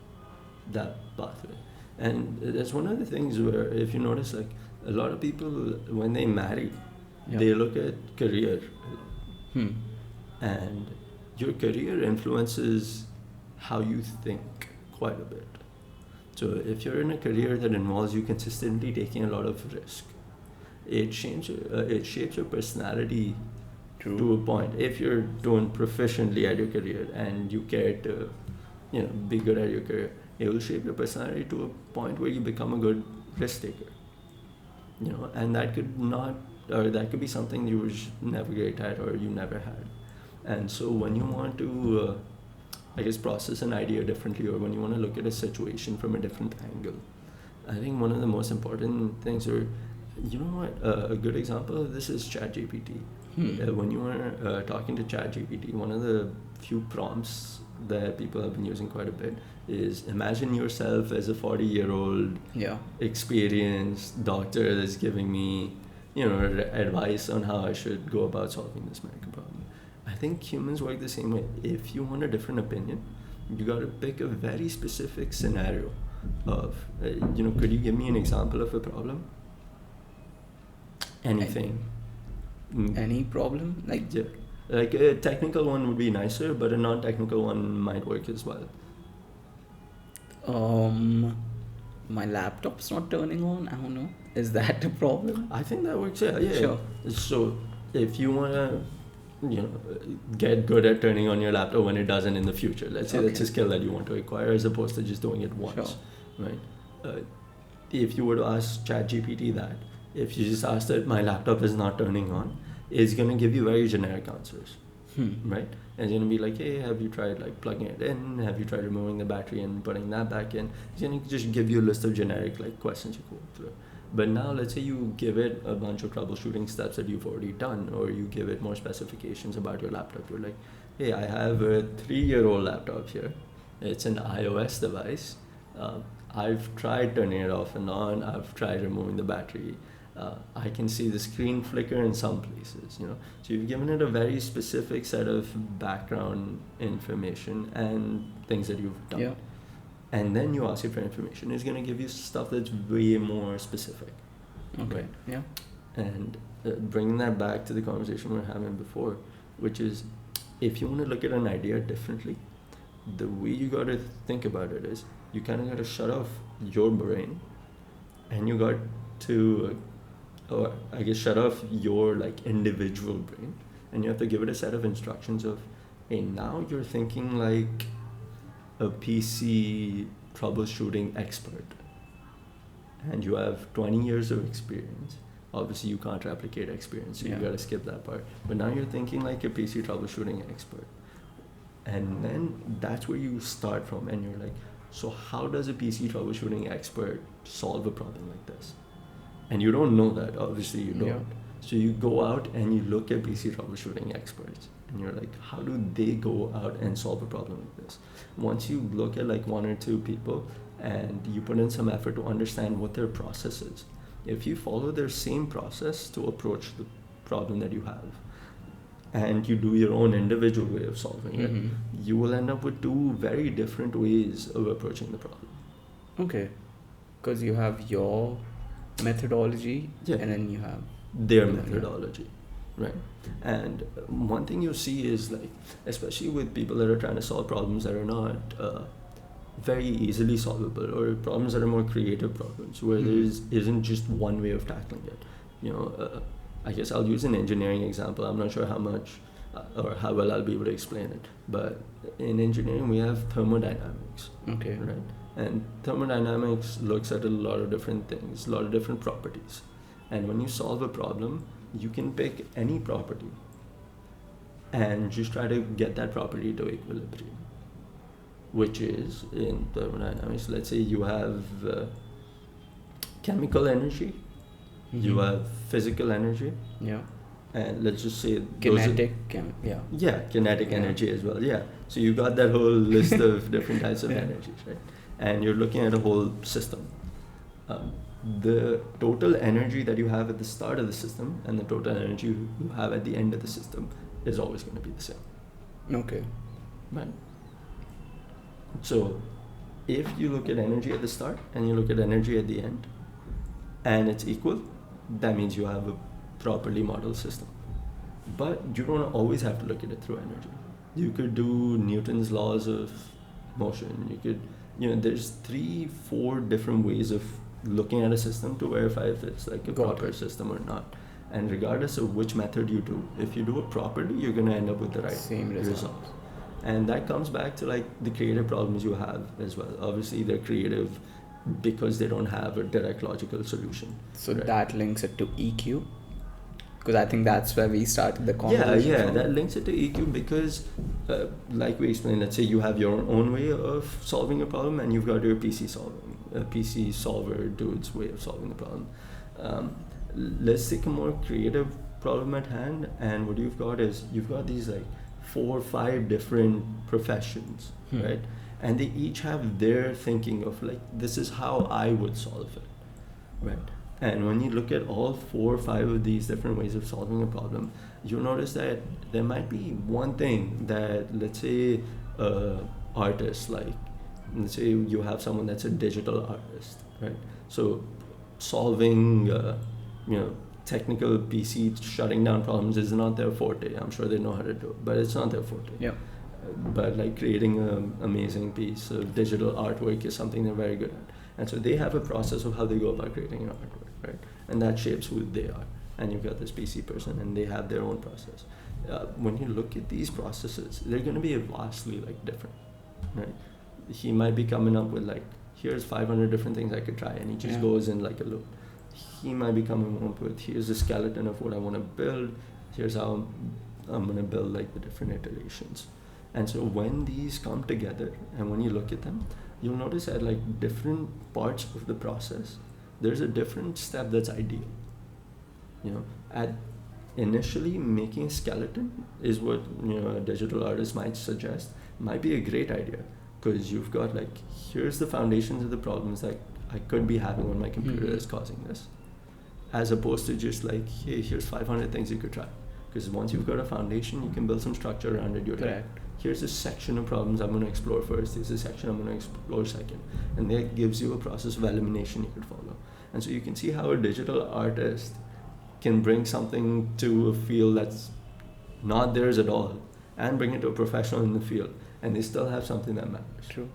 that pathway. And that's one of the things where, if you notice, like a lot of people when they marry, Yeah. they look at career, Hmm. and your career influences how you think quite a bit. So if you're in a career that involves you consistently taking a lot of risk, it shapes your personality True. to a point. If you're doing proficiently at your career and you care to, be good at your career, it will shape your personality to a point where you become a good risk taker. And that could be something you were never great at or you never had. And so when you want to, process an idea differently, or when you want to look at a situation from a different angle, I think one of the most important things, or a good example of this is ChatGPT. When you are talking to ChatGPT, one of the few prompts that people have been using quite a bit is imagine yourself as a 40-year-old experienced doctor that's giving me, advice on how I should go about solving this medical problem. I think humans work the same way. If you want a different opinion, you got to pick a very specific scenario of, could you give me an example of a problem? Anything. Any problem? Like, Yeah. Like a technical one would be nicer, but a non-technical one might work as well. my laptop's not turning on. I don't know. Is that a problem? I think that works. Yeah. Sure. So if you want to, get good at turning on your laptop when it doesn't in the future, let's say that's a skill that you want to acquire as opposed to just doing it once, right? If you were to ask ChatGPT that, if you just asked it, my laptop is not turning on, it's going to give you very generic answers, right? And it's going to be like, hey, have you tried like plugging it in? Have you tried removing the battery and putting that back in? It's going to just give you a list of generic like questions you go through. But now let's say you give it a bunch of troubleshooting steps that you've already done, or you give it more specifications about your laptop. You're like, hey, I have a 3-year-old laptop here. It's an iOS device. I've tried turning it off and on. I've tried removing the battery. I can see the screen flicker in some places, So you've given it a very specific set of background information and things that you've done. Yeah. And then you ask it for information. It's going to give you stuff that's way more specific. Okay. Right? Yeah. And bringing that back to the conversation we were having before, which is, if you want to look at an idea differently, the way you got to think about it is you kind of got to shut off your brain, and you got to, shut off your like individual brain, and you have to give it a set of instructions of, hey, now you're thinking like a PC troubleshooting expert, and you have 20 years of experience. Obviously you can't replicate experience, so you gotta skip that part. But now you're thinking like a PC troubleshooting expert, and then that's where you start from, and you're like, so how does a PC troubleshooting expert solve a problem like this? And you don't know that, obviously you don't. So you go out and you look at PC troubleshooting experts, and you're like, how do they go out and solve a problem like this? Once you look at like 1 or 2 people and you put in some effort to understand what their process is, if you follow their same process to approach the problem that you have, and you do your own individual way of solving it, you will end up with 2 very different ways of approaching the problem. Okay. Because you have your methodology, and then you have their methodology, right? And one thing you see is like, especially with people that are trying to solve problems that are not very easily solvable, or problems that are more creative problems where there isn't just one way of tackling it. I guess I'll use an engineering example. I'm not sure how much or how well I'll be able to explain it, but in engineering we have thermodynamics. Okay. Right? And thermodynamics looks at a lot of different things, a lot of different properties. And when you solve a problem, you can pick any property and just try to get that property to equilibrium, which is in thermodynamics. Let's say you have chemical energy, you have physical energy, Yeah. and let's just say Kinetic. kinetic Yeah. energy as well. Yeah. So you got that whole list of different types of Yeah. energies, right? And you're looking at a whole system. The total energy that you have at the start of the system and the total energy you have at the end of the system is always going to be the same. Okay. Right. So if you look at energy at the start and you look at energy at the end and it's equal, that means you have a properly modeled system. But you don't always have to look at it through energy. You could do Newton's laws of motion. You could, there's 3-4 different ways of looking at a system to verify if it's like a Got proper it. system or not. And regardless of which method you do, if you do it properly, you're going to end up with the right Same result. And that comes back to like the creative problems you have as well. Obviously, they're creative because they don't have a direct logical solution. So right? that links it to EQ, because I think that's where we started the conversation. Yeah, from. that links it to EQ because, like we explained, let's say you have your own way of solving a problem and you've got your PC solver dude's way of solving the problem. Let's take a more creative problem at hand, and what you've got is you've got these like 4 or 5 different professions, right? And they each have their thinking of like, this is how I would solve it, right? And when you look at all 4 or 5 of these different ways of solving a problem, you'll notice that there might be one thing that, let's say, artists, like, let's say you have someone that's a digital artist, right? So solving, technical PC shutting down problems is not their forte. I'm sure they know how to do it, but it's not their forte. Yeah. But like creating an amazing piece of digital artwork is something they're very good at. And so they have a process of how they go about creating an artwork, right? And that shapes who they are. And you've got this PC person, and they have their own process. When you look at these processes, they're going to be vastly like different, right? He might be coming up with like, here's 500 different things I could try, and he just goes in like a loop. He might be coming up with, here's the skeleton of what I want to build. Here's how I'm going to build like the different iterations. And so when these come together and when you look at them, you'll notice at like different parts of the process, there's a different step that's ideal. At initially making a skeleton is what a digital artist might suggest, might be a great idea, because you've got like, here's the foundations of the problems that I could be having on my computer that's causing this, as opposed to just like, hey, here's 500 things you could try. Because once you've got a foundation, you can build some structure around it. Correct. Here's a section of problems I'm going to explore first. Here's a section I'm going to explore second. And that gives you a process of elimination you could follow. And so you can see how a digital artist can bring something to a field that's not theirs at all and bring it to a professional in the field. And they still have something that matters. True.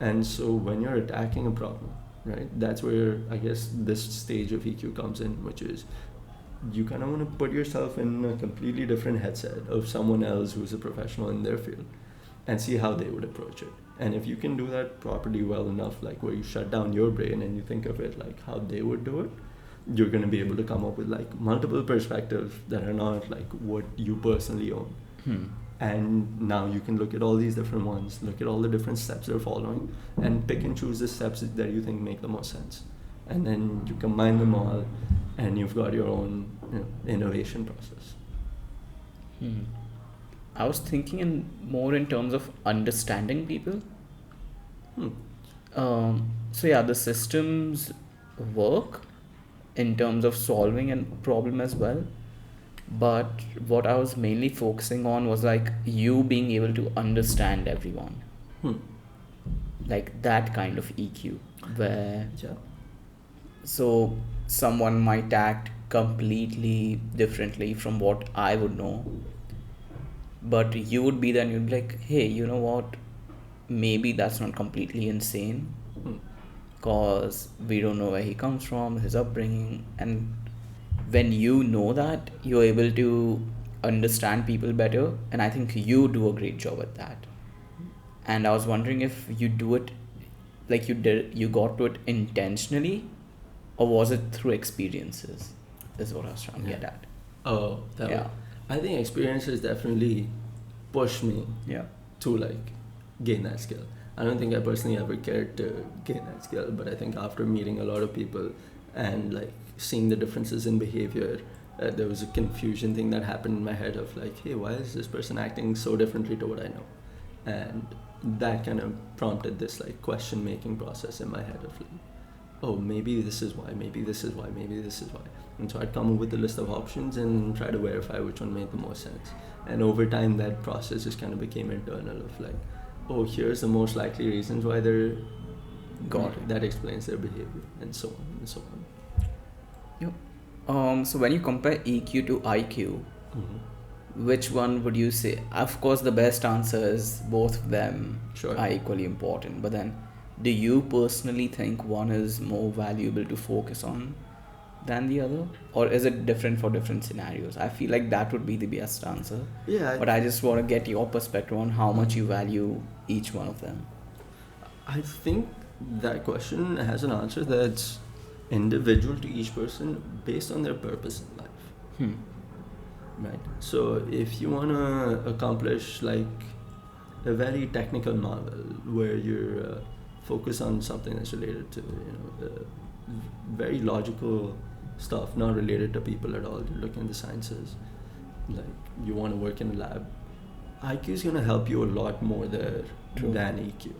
And so when you're attacking a problem, right, that's where I guess this stage of EQ comes in, which is you kind of want to put yourself in a completely different headset of someone else who's a professional in their field and see how they would approach it. And if you can do that properly well enough, like where you shut down your brain and you think of it like how they would do it, you're going to be able to come up with like multiple perspectives that are not like what you personally own. And now you can look at all these different ones, look at all the different steps they're following, and pick and choose the steps that you think make the most sense. And then you combine them all, and you've got your own innovation process. I was thinking more in terms of understanding people. So yeah, the systems work in terms of solving a problem as well. But what I was mainly focusing on was like you being able to understand everyone. Like that kind of EQ where so someone might act completely differently from what I would know, but you would be then you'd be like, hey, you know what, maybe that's not completely insane, because we don't know where he comes from, his upbringing, and when you know that, you're able to understand people better, and I think you do a great job at that. And I was wondering if you do it like you got to it intentionally, or was it through experiences, is what I was trying to Yeah. get at. Oh, that Yeah. way. I think experiences definitely push me Yeah. to like gain that skill. I don't think I personally ever cared to gain that skill, but I think after meeting a lot of people and like seeing the differences in behavior, there was a confusion thing that happened in my head of like, hey, why is this person acting so differently to what I know? And that kind of prompted this like question making process in my head of like, oh, maybe this is why, maybe this is why, maybe this is why. And so I'd come up with a list of options and try to verify which one made the most sense. And over time, that process just kind of became internal of like, oh, here's the most likely reasons why they're Got it. that explains their behavior, and so on and so on. Yep. So when you compare EQ to IQ, which one would you say? Of course, the best answer is both of them Sure. are equally important. But then, do you personally think one is more valuable to focus on than the other, or is it different for different scenarios? I feel like that would be the best answer. Yeah, But I just want to get your perspective on how much you value each one of them. I think that question has an answer that's individual to each person based on their purpose in life. Right. So if you want to accomplish like a very technical marvel where you're focused on something that's related to very logical stuff, not related to people at all, you're looking at the sciences, like you want to work in a lab, IQ is going to help you a lot more there True. than EQ.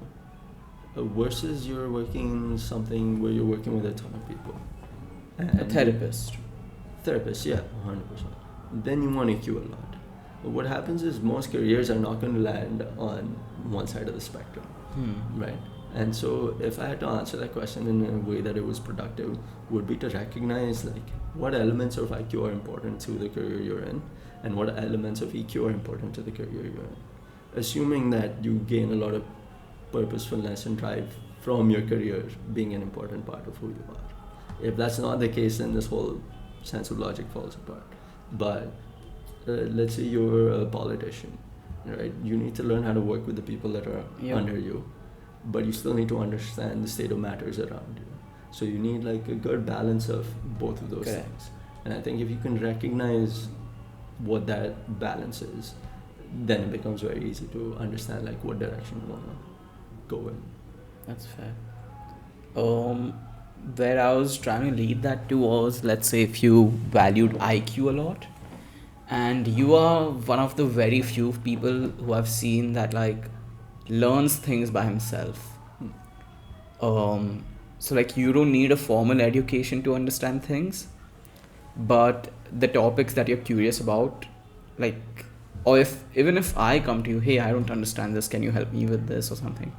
Versus you're working something where you're working with a ton of people. A therapist. Therapist, yeah, 100%. Then you want EQ a lot. But what happens is most careers are not going to land on one side of the spectrum, right? And so if I had to answer that question in a way that it was productive, would be to recognize like what elements of IQ are important to the career you're in and what elements of EQ are important to the career you're in. Assuming that you gain a lot of purposefulness and drive from your career being an important part of who you are. If that's not the case, then this whole sense of logic falls apart. But let's say you're a politician, right? You need to learn how to work with the people that are under you, but you still need to understand the state of matters around you. So you need like a good balance of both of those things. And I think if you can recognize what that balance is, then it becomes very easy to understand like what direction you want to go in. That's fair. Where I was trying to lead that to was, let's say if you valued IQ a lot, and you are one of the very few people who I've seen that like learns things by himself. So like you don't need a formal education to understand things, but the topics that you're curious about, like, or even if I come to you, hey, I don't understand this, can you help me with this or something,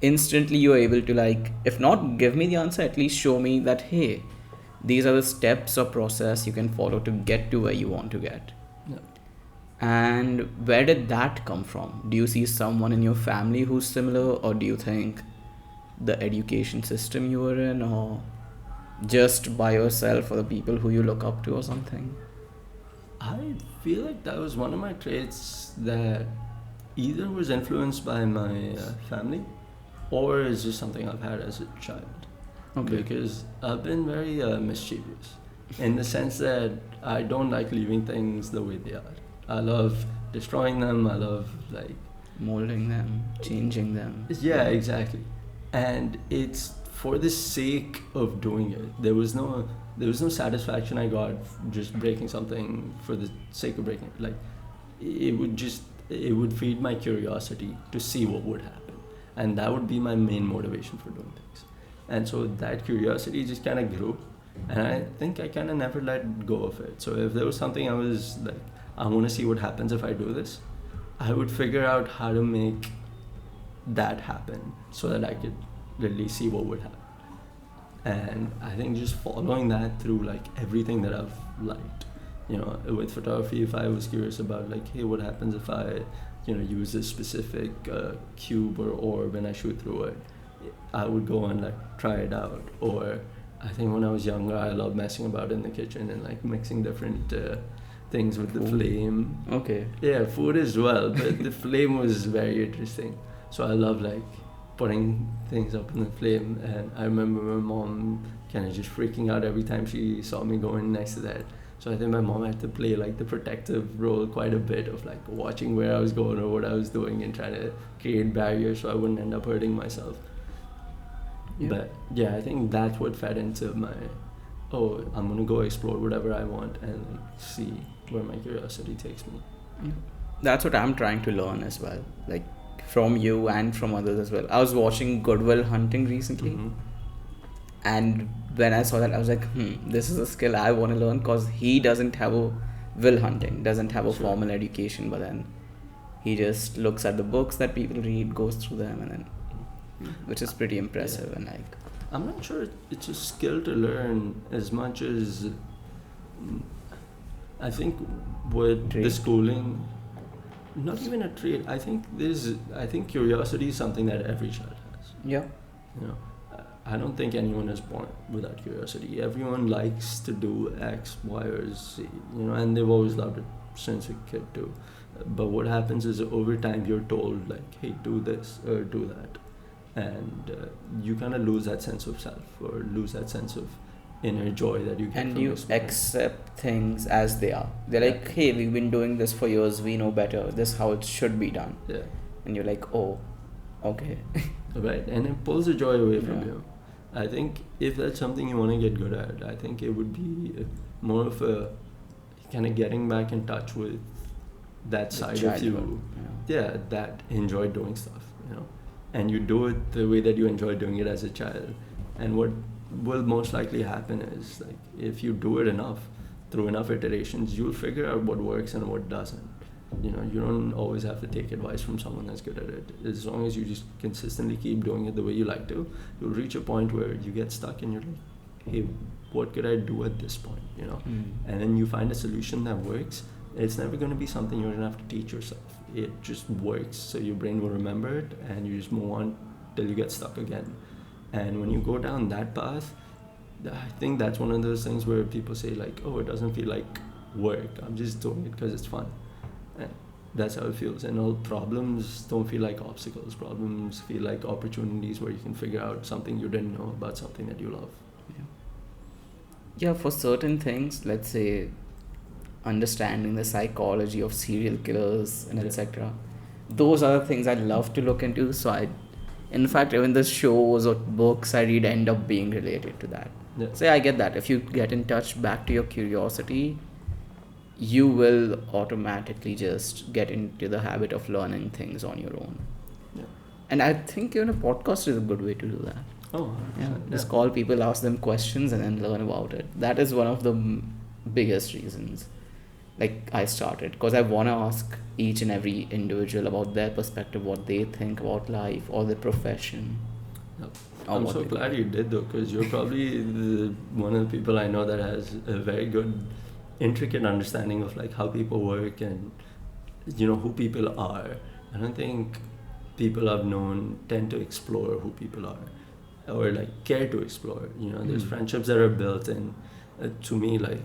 instantly you're able to like, if not give me the answer, at least show me that, hey, these are the steps or process you can follow to get to where you want to get. And where did that come from? Do you see someone in your family who's similar, or do you think the education system you were in, or just by yourself or the people who you look up to or something? I feel like that was one of my traits that either was influenced by my family or is just something I've had as a child. Okay. Because I've been very mischievous in the sense that I don't like leaving things the way they are. I love destroying them. I love like Molding them, changing them. yeah, exactly. And it's for the sake of doing it. There was no satisfaction I got just breaking something for the sake of breaking it. Like it would feed my curiosity to see what would happen, and that would be my main motivation for doing things. And so that curiosity just kind of grew, and I think I kind of never let go of it. So if there was something I was like, I want to see what happens if I do this, I would figure out how to make that happen so that I could really see what would happen. And I think just following that through like everything that I've liked, with photography, if I was curious about like, hey, what happens if I, use this specific cube or orb and I shoot through it, I would go and like try it out. Or I think when I was younger, I loved messing about in the kitchen and like mixing different things with the Food. flame. Okay. Yeah, food as well, but the flame was very interesting. So I love like putting things up in the flame, and I remember my mom kind of just freaking out every time she saw me going next to that. So I think my mom had to play like the protective role quite a bit of like watching where I was going or what I was doing and trying to create barriers so I wouldn't end up hurting myself. Yeah. But yeah, I think that's what fed into my, oh, I'm gonna go explore whatever I want and like see where my curiosity takes me. Yeah. That's what I'm trying to learn as well. Like from you and from others as well. I was watching Good Will Hunting recently, Mhm. and when I saw that, I was like, this is a skill I want to learn, because he doesn't have a will hunting, doesn't have a Sure. formal education, but then he just looks at the books that people read, goes through them, and then, which is pretty impressive. And like, I'm not sure it's a skill to learn as much as I think with the Trait. schooling, not even a trait. I think curiosity is something that every child has. yeah, You know, I don't think anyone is born without curiosity. Everyone likes to do X, Y, or Z. You know, and they've always loved it since a kid too. But what happens is over time you're told like, hey, do this or do that, and you kind of lose that sense of self or lose that sense of inner joy that you get and from you experience. accept things as they are. They're Yeah. like, hey, we've been doing this for years, we know better, this is how it should be done. Yeah. And you're like, oh, okay. Right, and it pulls the joy away from Yeah. you. I think if that's something you want to get good at, I think it would be more of a kind of getting back in touch with that The side of childhood, you, yeah. yeah, that enjoyed doing stuff, you know, and you do it the way that you enjoyed doing it as a child. And what will most likely happen is like if you do it enough, through enough iterations, you'll figure out what works and what doesn't. You know, you don't always have to take advice from someone that's good at it. As long as you just consistently keep doing it the way you like to, you'll reach a point where you get stuck and you're like, hey, what could I do at this point, you know? And then you find a solution that works. It's never going to be something you're going to have to teach yourself. It just works, so your brain will remember it, and you just move on till you get stuck again. And when you go down that path, I think that's one of those things where people say like, oh, it doesn't feel like work. I'm just doing it because it's fun. And that's how it feels. And all problems don't feel like obstacles. Problems feel like opportunities where you can figure out something you didn't know about something that you love. Yeah, for certain things, let's say understanding the psychology of serial killers and Yeah. etc. Those are the things I love to look into. So in fact, even the shows or books I read end up being related to that. Yeah. So I get that. If you get in touch back to your curiosity, you will automatically just get into the habit of learning things on your own. Yeah. And I think even a podcast is a good way to do that. Oh, 100%. Yeah, just call people, ask them questions, and then learn about it. That is one of the biggest reasons. Like I started because I want to ask each and every individual about their perspective, what they think about life or their profession. Yep. or I'm what so they glad do. you did though, because you're probably one of the people I know that has a very good, intricate understanding of like how people work and you know who people are. I don't think people I've known tend to explore who people are, or like care to explore. You know, there's friendships that are built, and to me, like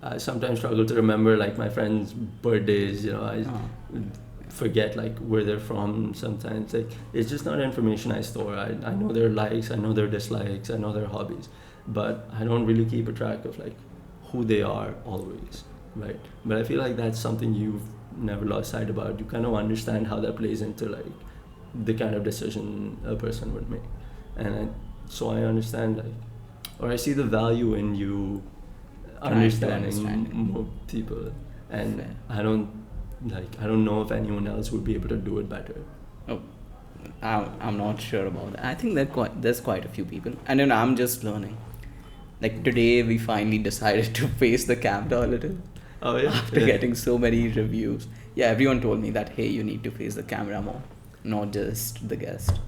I sometimes struggle to remember like my friends' birthdays. You know, I forget like where they're from sometimes. Like it's just not information I store. I know their likes, I know their dislikes, I know their hobbies, but I don't really keep a track of like who they are always, right? But I feel like that's something you've never lost sight about. You kind of understand how that plays into like the kind of decision a person would make, and so I understand like, or I see the value in you Trying to understanding understand. more people, and Fair. I don't know if anyone else would be able to do it better. Oh, I'm not sure about that. I think there's quite a few people, and then I'm just learning. Like today, we finally decided to face the camera a little Oh yeah. after Yeah. getting so many reviews. Yeah, everyone told me that hey, you need to face the camera more, not just the guest.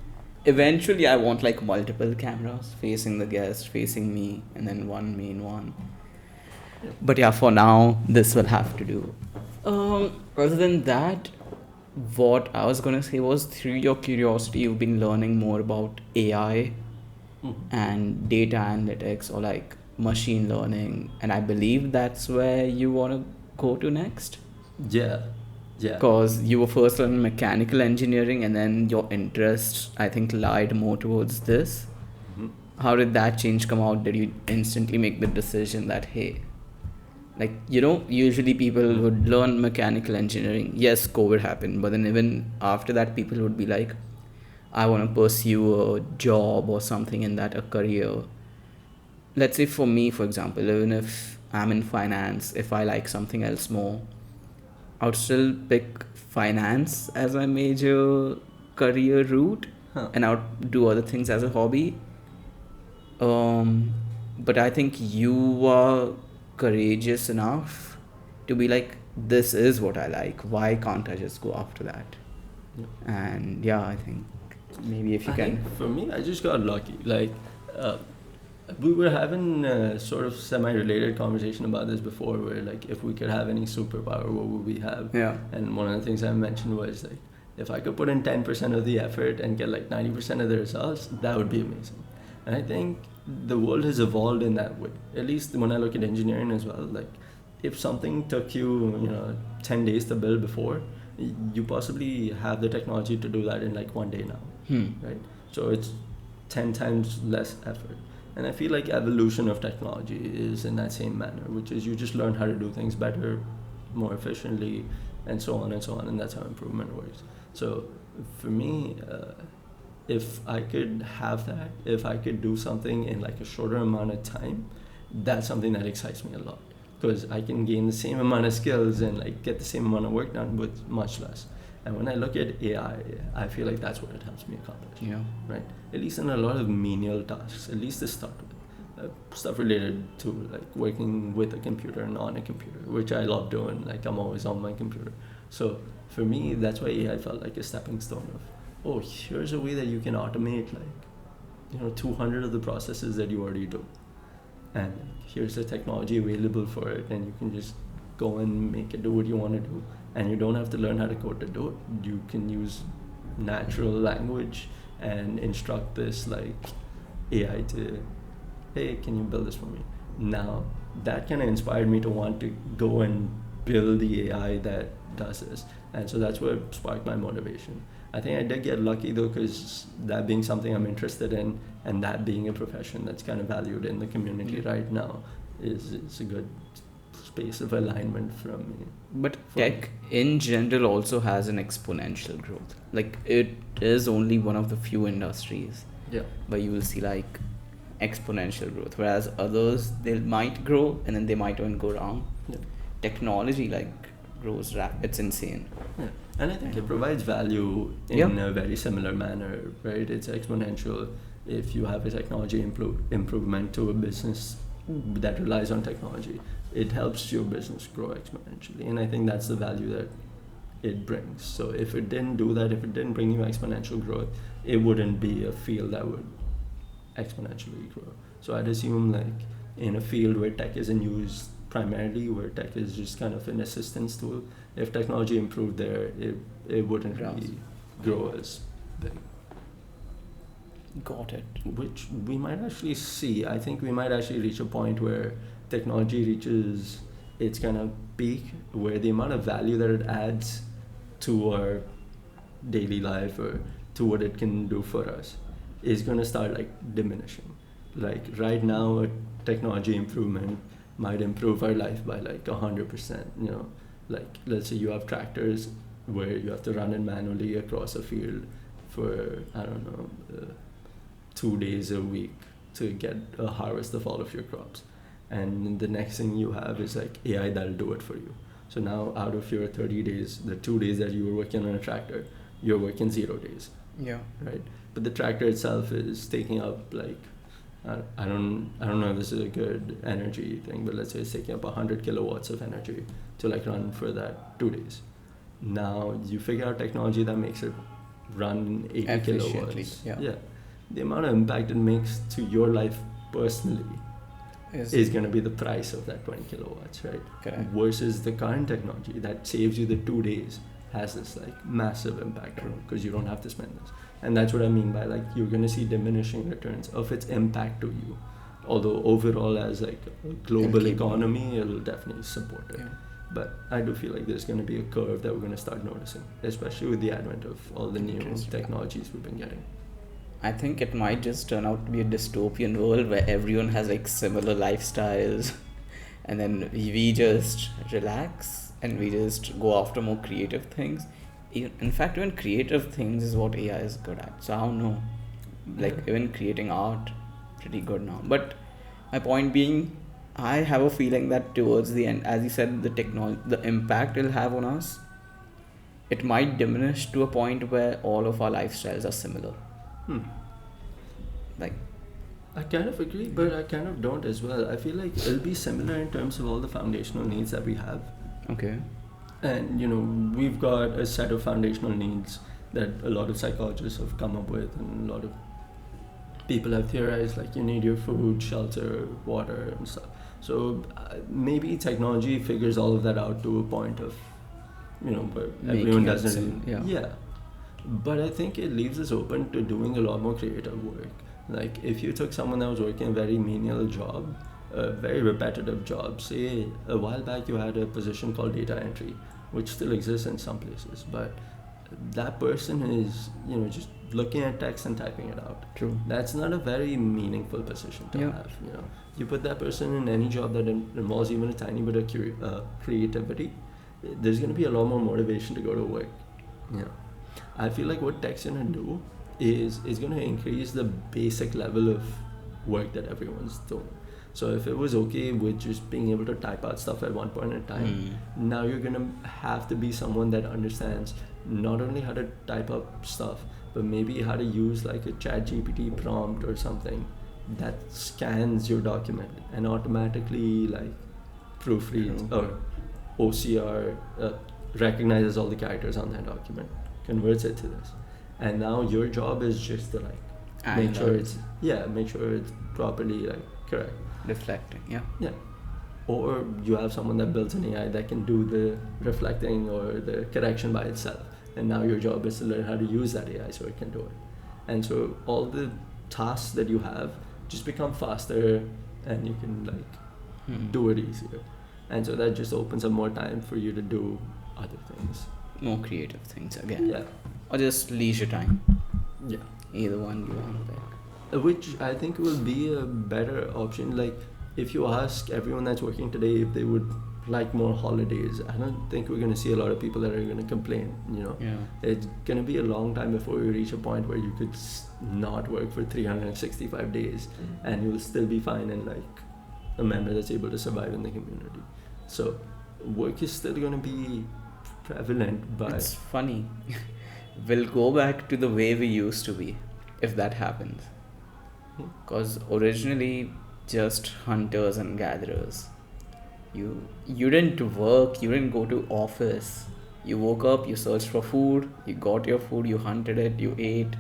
Eventually, I want like multiple cameras facing the guest, facing me, and then one main one. But yeah, for now, this will have to do. Other than that, what I was gonna say was through your curiosity, you've been learning more about AI and data analytics or like machine learning, and I believe that's where you want to go to next. Yeah, yeah. Because you were first learning mechanical engineering and then your interest, I think, lied more towards this. Mhm. How did that change come out? Did you instantly make the decision that, hey, like, usually people would learn mechanical engineering? Yes, COVID happened, but then even after that, people would be like, I want to pursue a job or something in that, a career. Let's say for me, for example, even if I'm in finance, if I like something else more, I would still pick finance as my major career route, Huh. and I would do other things as a hobby. But I think you are courageous enough to be like, this is what I like. Why can't I just go after that? Yeah. And yeah, I think maybe if you I can. think for me, I just got lucky. Like, we were having a sort of semi-related conversation about this before, where like, if we could have any superpower, what would we have? Yeah. And one of the things I mentioned was like, if I could put in 10% of the effort and get like 90% of the results, that would be amazing. And I think the world has evolved in that way. At least when I look at engineering as well, like, if something took you 10 days to build before, you possibly have the technology to do that in like 1 day now, right? So it's 10 times less effort. And I feel like evolution of technology is in that same manner, which is you just learn how to do things better, more efficiently, and so on and so on, and that's how improvement works. So for me, if I could have that, if I could do something in like a shorter amount of time, that's something that excites me a lot, because I can gain the same amount of skills and like get the same amount of work done with much less. And when I look at AI, I feel like that's what it helps me accomplish. Yeah. Right? At least in a lot of menial tasks, at least to start with. Stuff related to like working with a computer and on a computer, which I love doing. Like, I'm always on my computer. So for me, that's why AI felt like a stepping stone of, oh, here's a way that you can automate like 200 of the processes that you already do, and here's the technology available for it, and you can just go and make it do what you want to do, and you don't have to learn how to code to do it. You can use natural language and instruct this like AI to, hey, can you build this for me? Now that kind of inspired me to want to go and build the AI that does this, and so that's what sparked my motivation. I think I did get lucky though, because that being something I'm interested in, and that being a profession that's kind of valued in the community right now, is a good space of alignment from me. But tech in general also has an exponential growth. Like, it is only one of the few industries Yeah. where you will see like exponential growth, whereas others, they might grow and then they might even go down. Yeah. Technology like grows it's insane. Yeah. And I think it provides value in a very similar manner, right? It's exponential. If you have a technology improvement to a business that relies on technology, it helps your business grow exponentially. And I think that's the value that it brings. So if it didn't do that, if it didn't bring you exponential growth, it wouldn't be a field that would exponentially grow. So I'd assume like in a field where tech isn't used primarily, where tech is just kind of an assistance tool, if technology improved there, it wouldn't really grow as big. Got it. Which we might actually see. I think we might actually reach a point where technology reaches its kind of peak, where the amount of value that it adds to our daily life or to what it can do for us is going to start like diminishing. Like right now, a technology improvement might improve our life by like 100%. Like let's say you have tractors where you have to run it manually across a field for 2 days a week to get a harvest of all of your crops, and the next thing you have is like AI that'll do it for you. So now out of your 30 days, the 2 days that you were working on a tractor, you're working 0 days. Yeah. Right. But the tractor itself is taking up like I don't know if this is a good energy thing, but let's say it's taking up 100 kilowatts of energy to like run for that 2 days. Now you figure out technology that makes it run 80 kilowatts. Yeah. The amount of impact it makes to your life personally is going to be the price of that 20 kilowatts, right? Correct. Versus the current technology that saves you the 2 days has this like massive impact on you because you don't have to spend this. And that's what I mean by like you're going to see diminishing returns of its impact to you. Although overall, as like a global economy, it'll definitely support it. Yeah. But I do feel like there's going to be a curve that we're going to start noticing, especially with the advent of all the new technologies we've been getting. I think it might just turn out to be a dystopian world where everyone has like similar lifestyles and then we just relax and we just go after more creative things. In fact, even creative things is what AI is good at. So I don't know. Like even creating art, pretty good now. But my point being, I have a feeling that towards the end, as you said, the impact it'll have on us, it might diminish to a point where all of our lifestyles are similar. Like, I kind of agree, but I kind of don't as well. I feel like it'll be similar in terms of all the foundational needs that we have. okay. And, you know, we've got a set of foundational needs that a lot of psychologists have come up with, and a lot of people have theorized, like you need your food, shelter, water, and stuff. So maybe technology figures all of that out to a point of, you know, where everyone doesn't. Yeah. But I think it leaves us open to doing a lot more creative work. Like if you took someone that was working a very menial job, a very repetitive job, say a while back you had a position called data entry, which still exists in some places, but that person is, you know, just looking at text and typing it out. True. That's not a very meaningful position to have. You know, you put that person in any job that involves even a tiny bit of creativity, there's going to be a lot more motivation to go to work. You know, I feel like what tech's going to do is going to increase the basic level of work that everyone's doing. So if it was okay with just being able to type out stuff at one point in time, now you're going to have to be someone that understands not only how to type up stuff, but maybe how to use like a ChatGPT prompt or something that scans your document and automatically like proofreads or OCR recognizes all the characters on that document, converts it to this. And now your job is just to like make sure it's properly like correct. Reflecting, Yeah. Or you have someone that builds an AI that can do the reflecting or the correction by itself. And now your job is to learn how to use that AI so it can do it. And so all the tasks that you have just become faster and you can like do it easier. And so that just opens up more time for you to do other things. More creative things again. Yeah. Or just leisure time. Yeah. Either one you want to pick. Which I think will be a better option. Like if you ask everyone that's working today if they would like more holidays, I don't think we're going to see a lot of people that are going to complain, you know. It's going to be a long time before we reach a point where you could not work for 365 days and you'll still be fine and like a member that's able to survive in the community. So work is still going to be prevalent, but it's funny. We'll go back to the way we used to be if that happens. Because originally just hunters and gatherers. You didn't work, you didn't go to office. You woke up, you searched for food, you got your food, you hunted it, you ate,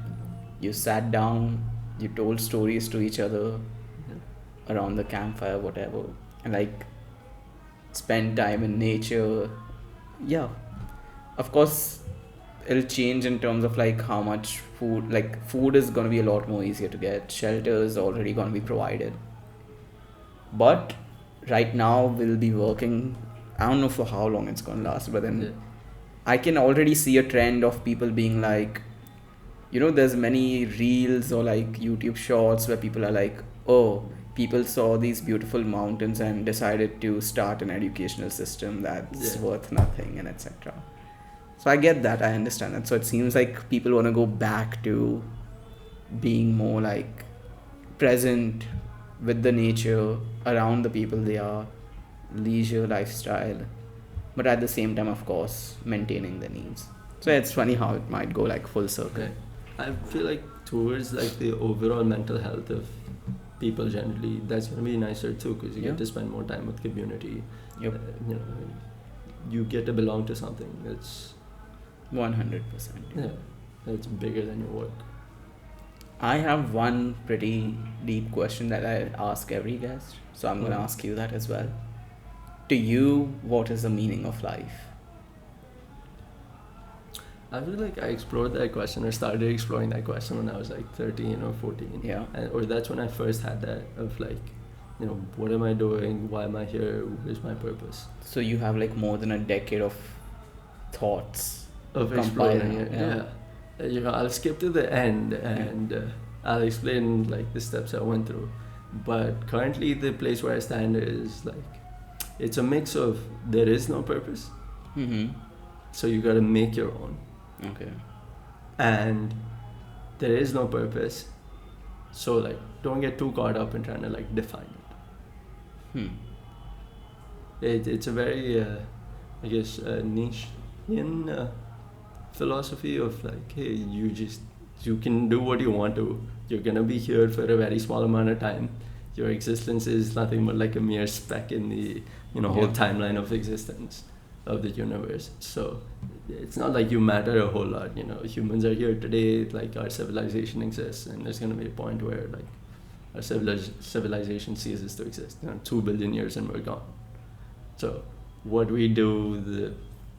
you sat down, you told stories to each other around the campfire, whatever. And like spend time in nature. Yeah. Of course it'll change in terms of like how much food, like food is going to be a lot more easier to get, shelter is already going to be provided, but right now we'll be working, I don't know for how long it's going to last, but then I can already see a trend of people being like, you know, there's many reels or like YouTube shorts where people are like, oh, people saw these beautiful mountains and decided to start an educational system that's worth nothing and etc. So I get that, I understand that. So it seems like people want to go back to being more like present with the nature, around the people they are, leisure lifestyle, but at the same time, of course, maintaining the needs. So it's funny how it might go like full circle. I feel like towards like the overall mental health of people generally, that's going to be nicer too, because you get to spend more time with community. You know, you get to belong to something that's 100%. It's bigger than your work. I have one pretty deep question that I ask every guest, so I'm going to ask you that as well. To you, what is the meaning of life? I feel like I explored that question or started exploring that question when I was like 13 or 14. Yeah. Or that's when I first had that of like, what am I doing? Why am I here? What is my purpose? So you have like more than a decade of thoughts Of compiled. exploring it, yeah. I'll skip to the end and I'll explain like the steps I went through. But currently, the place where I stand is like, it's a mix of there is no purpose, Mm-hmm. so you gotta make your own, Okay. and there is no purpose, so like don't get too caught up in trying to like define it. Hmm. It's a very, I guess, niche in philosophy of like, hey, you can do what you want to. You're gonna be here for a very small amount of time. Your existence is nothing but like a mere speck in the whole timeline of existence of the universe. So it's not like you matter a whole lot. Humans are here today. Like our civilization exists, and there's gonna be a point where like our civilization ceases to exist. 2 billion years and we're gone. So what we do, the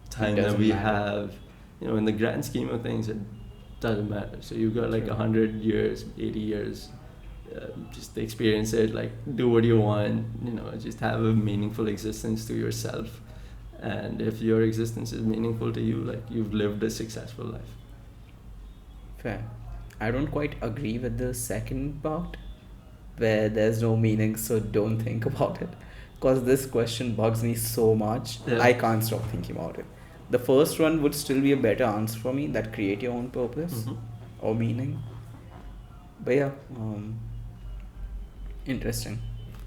time that we have, in the grand scheme of things, it doesn't matter. So you got like 100 years, 80 years, just experience it, like do what you want, just have a meaningful existence to yourself. And if your existence is meaningful to you, like you've lived a successful life. Fair. I don't quite agree with the second part, where there's no meaning, so don't think about it. Because this question bugs me so much, I can't stop thinking about it. The first one would still be a better answer for me, that create your own purpose or meaning. But yeah, interesting.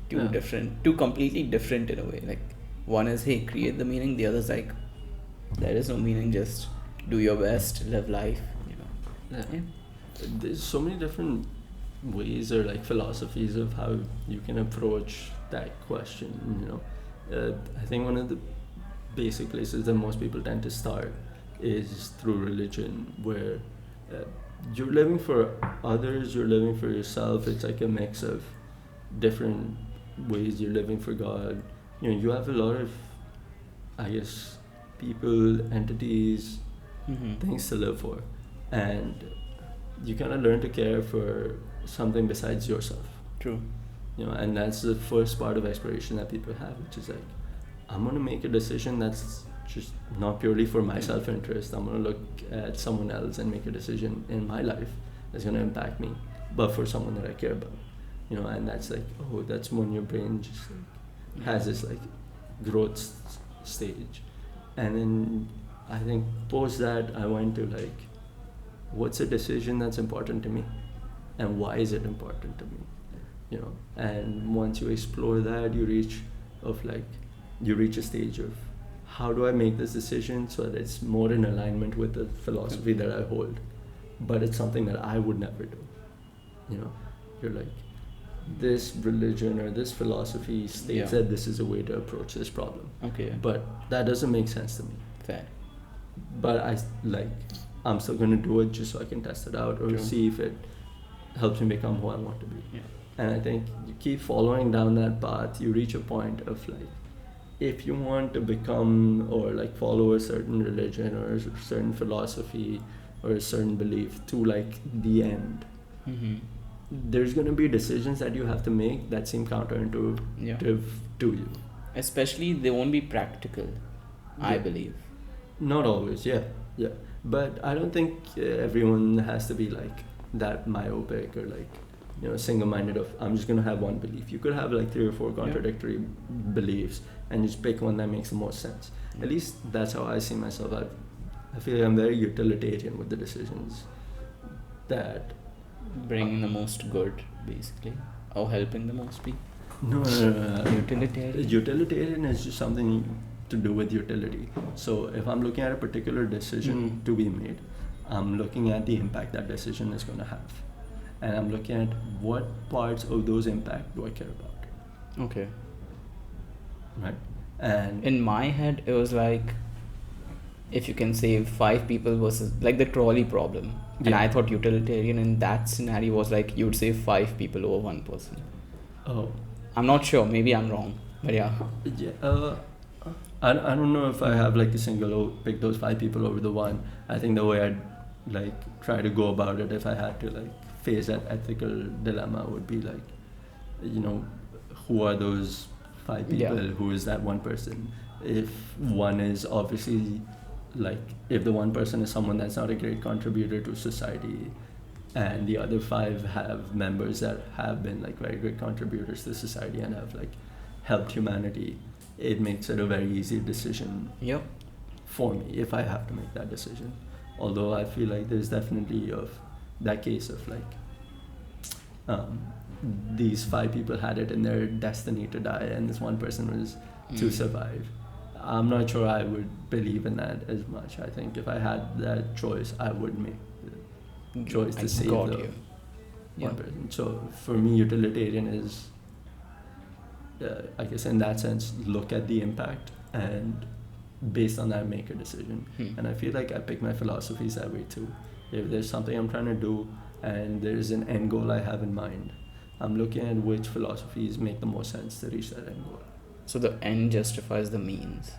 Two completely different in a way. Like one is, hey, create the meaning. The other is like, there is no meaning, just do your best, live life. There's so many different ways or like philosophies of how you can approach that question. I think one of the basic places that most people tend to start is through religion, where you're living for others, you're living for yourself. It's like a mix of different ways you're living for God. You have a lot of, I guess, people, entities, things to live for, and you kind of learn to care for something besides yourself. True. And that's the first part of exploration that people have, which is like, I'm gonna make a decision that's just not purely for my self-interest. I'm gonna look at someone else and make a decision in my life that's gonna impact me, but for someone that I care about. And that's like, that's when your brain just like has this like growth stage. And then I think post that I went to like, what's a decision that's important to me, and why is it important to me? And once you explore that, you reach a stage of, how do I make this decision so that it's more in alignment with the philosophy that I hold, but it's something that I would never do. You're like, this religion or this philosophy states that this is a way to approach this problem. Okay. But that doesn't make sense to me. Fair. But I'm still gonna do it just so I can test it out or see if it helps me become who I want to be. Yeah. And I think you keep following down that path, you reach a point of like, if you want to become or like follow a certain religion or a certain philosophy or a certain belief to like the end, there's going to be decisions that you have to make that seem counterintuitive to you. Especially they won't be practical, I believe. Not always, yeah. But I don't think everyone has to be like that myopic or like, single-minded of, I'm just going to have one belief. You could have like 3 or 4 contradictory beliefs and just pick one that makes the most sense. At least that's how I see myself. I feel like I'm very utilitarian with the decisions that bringing the most good, basically, or helping the most people. No. Utilitarian. Utilitarian is just something to do with utility. So if I'm looking at a particular decision to be made, I'm looking at the impact that decision is going to have, and I'm looking at what parts of those impact do I care about. Okay. Right. And in my head, it was like, if you can save 5 people versus like the trolley problem. And I thought utilitarian in that scenario was like, you'd save 5 people over 1 person. Oh. I'm not sure. Maybe I'm wrong. But yeah. Yeah. I don't know if I have like a single pick those 5 people over the one. I think the way I'd like try to go about it if I had to like face that ethical dilemma would be like, you know, who are those 5 people? Yeah. Who is that one person? If one is obviously like, if the one person is someone that's not a great contributor to society, and the other 5 have members that have been like very great contributors to society and have like helped humanity, it makes it a very easy decision Yep. for me if I have to make that decision. Although I feel like there's definitely of that case of like, these 5 people had it in their destiny to die and this one person was to survive. I'm not sure I would believe in that as much. I think if I had that choice, I would make the choice to save got the you. one person. So for me, utilitarian is, I guess in that sense, look at the impact and based on that make a decision. And I feel like I pick my philosophies that way too. If there's something I'm trying to do and there's an end goal I have in mind, I'm looking at which philosophies make the most sense to reach that end goal. So the end justifies the means,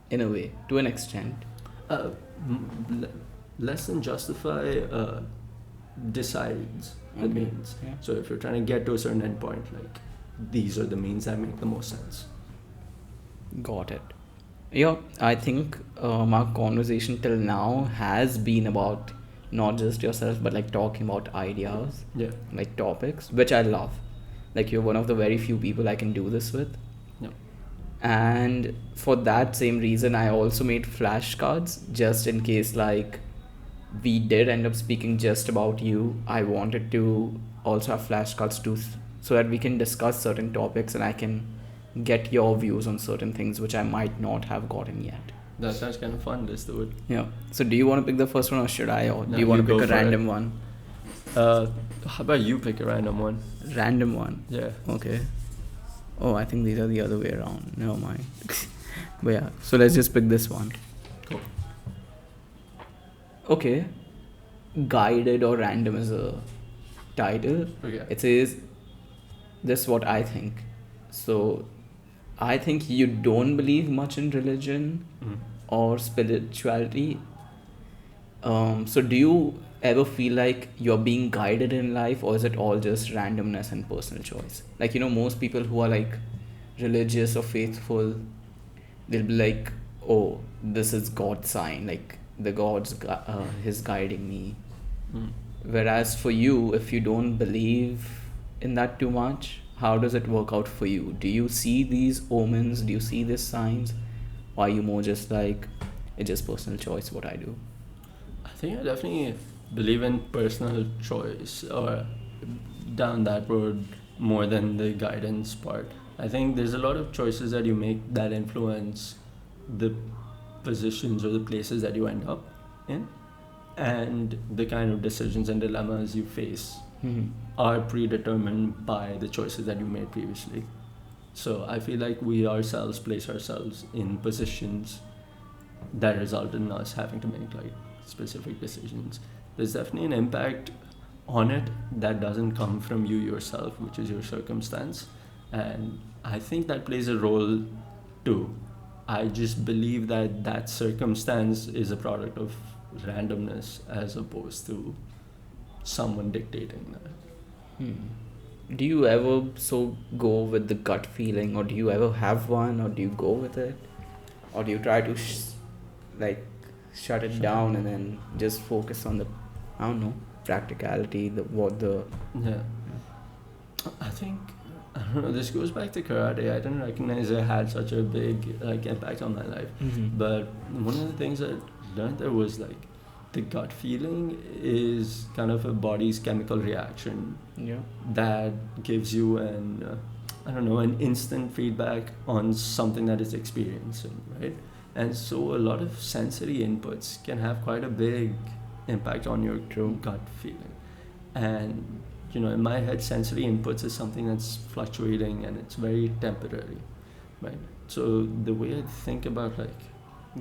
in a way, to an extent. Less than justify, decides the Okay. means. Yeah. So if you're trying to get to a certain endpoint, like these are the means that make the most sense. Got it. Yeah, I think our conversation till now has been about not just yourself, but like talking about ideas, Yeah. like topics, which I love. Like you're one of the very few people I can do this with. Yeah. And for that same reason, I also made flashcards just in case like we did end up speaking just about you. I wanted to also have flashcards too, so that we can discuss certain topics and I can get your views on certain things which I might not have gotten yet. That sounds kind of fun. Let's do it. Yeah. So do you want to pick the first one or should I? Or No, do you want you to go pick a for it. random one? How about you pick a random one? Random one. Yeah. Okay. Oh, I think these are the other way around. Never mind. But yeah, so let's just pick this one. Cool. Okay. Guided or random is a title. Okay. It says, this is what I think. So I think you don't believe much in religion or spirituality. So do you ever feel like you're being guided in life, or is it all just randomness and personal choice? Like, you know, most people who are like religious or faithful, they'll be like, oh, this is God's sign, like the God's is guiding me. Whereas for you, if you don't believe in that too much, how does it work out for you? Do you see these omens? Do you see these signs? Or are you more just like, it's just personal choice what I do? I think I definitely believe in personal choice or down that road more than the guidance part. I think there's a lot of choices that you make that influence the positions or the places that you end up in, and the kind of decisions and dilemmas you face are predetermined by the choices that you made previously. So I feel like we ourselves place ourselves in positions that result in us having to make like specific decisions. There's definitely an impact on it that doesn't come from you yourself, which is your circumstance, and I think that plays a role too. I just believe that that circumstance is a product of randomness as opposed to someone dictating that. Do you ever so go with the gut feeling, or do you ever have one, or do you go with it, or do you try to shut it down and then just focus on the, I don't know, practicality, Yeah. I think, I don't know, this goes back to karate. I didn't recognize it had such a big like impact on my life. But one of the things I learned there was like the gut feeling is kind of a body's chemical reaction yeah. that gives you an instant feedback on something that is experiencing, right? And so a lot of sensory inputs can have quite a big impact on your gut feeling. And in my head, sensory inputs is something that's fluctuating and it's very temporary, right? So the way I think about like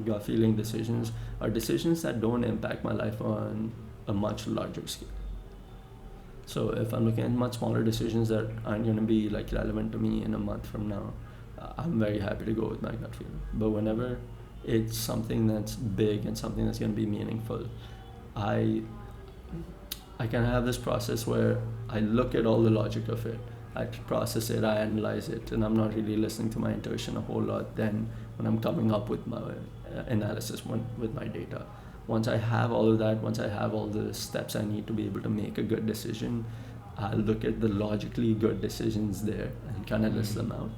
gut feeling decisions are decisions that don't impact my life on a much larger scale. So if I'm looking at much smaller decisions that aren't going to be like relevant to me in a month from now, I'm very happy to go with my gut feeling. But whenever it's something that's big and something that's going to be meaningful, I can have this process where I look at all the logic of it, I process it, I analyze it, and I'm not really listening to my intuition a whole lot then when I'm coming up with my analysis with my data. Once I have all of that, once I have all the steps I need to be able to make a good decision, I'll look at the logically good decisions there and kind of list them out.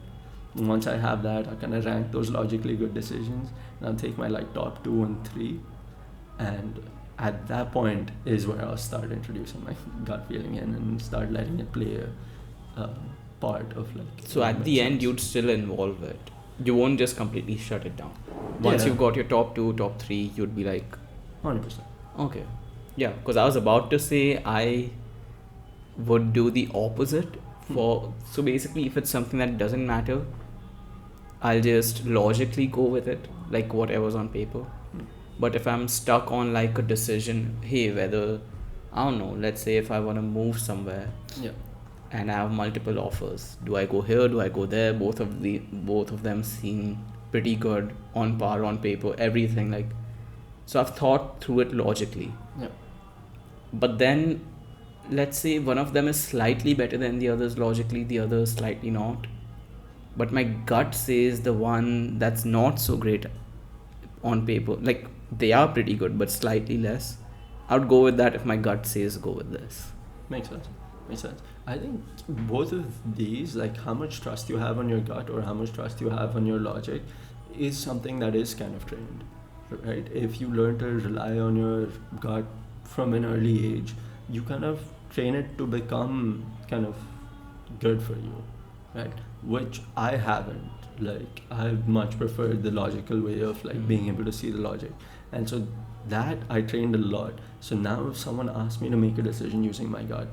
And once I have that, I kind of rank those logically good decisions, and I'll take my like top 2 and 3, and at that point is where I'll start introducing my gut feeling in and start letting it play a part of like. So at the end, you'd still involve it. You won't just completely shut it down. Once Yeah. you've got your top 2, top 3, you'd be like, 100%. okay. Yeah, because I was about to say I would do the opposite. So basically, if it's something that doesn't matter, I'll just logically go with it, like whatever's on paper. But if I'm stuck on like a decision, hey, whether, I don't know, let's say if I want to move somewhere Yeah. and I have multiple offers, do I go here, do I go there? Both of them seem pretty good on par, on paper, everything like. So I've thought through it logically. Yeah. But then, let's say one of them is slightly better than the others logically, the other is slightly not. But my gut says the one that's not so great on paper, like they are pretty good, but slightly less. I would go with that if my gut says go with this. Makes sense. Makes sense. I think both of these, like how much trust you have on your gut or how much trust you have on your logic, is something that is kind of trained, right? If you learn to rely on your gut from an early age, you kind of train it to become kind of good for you, right? Which I haven't. Like I much preferred the logical way of like being able to see the logic, and so that I trained a lot. So now if someone asks me to make a decision using my gut,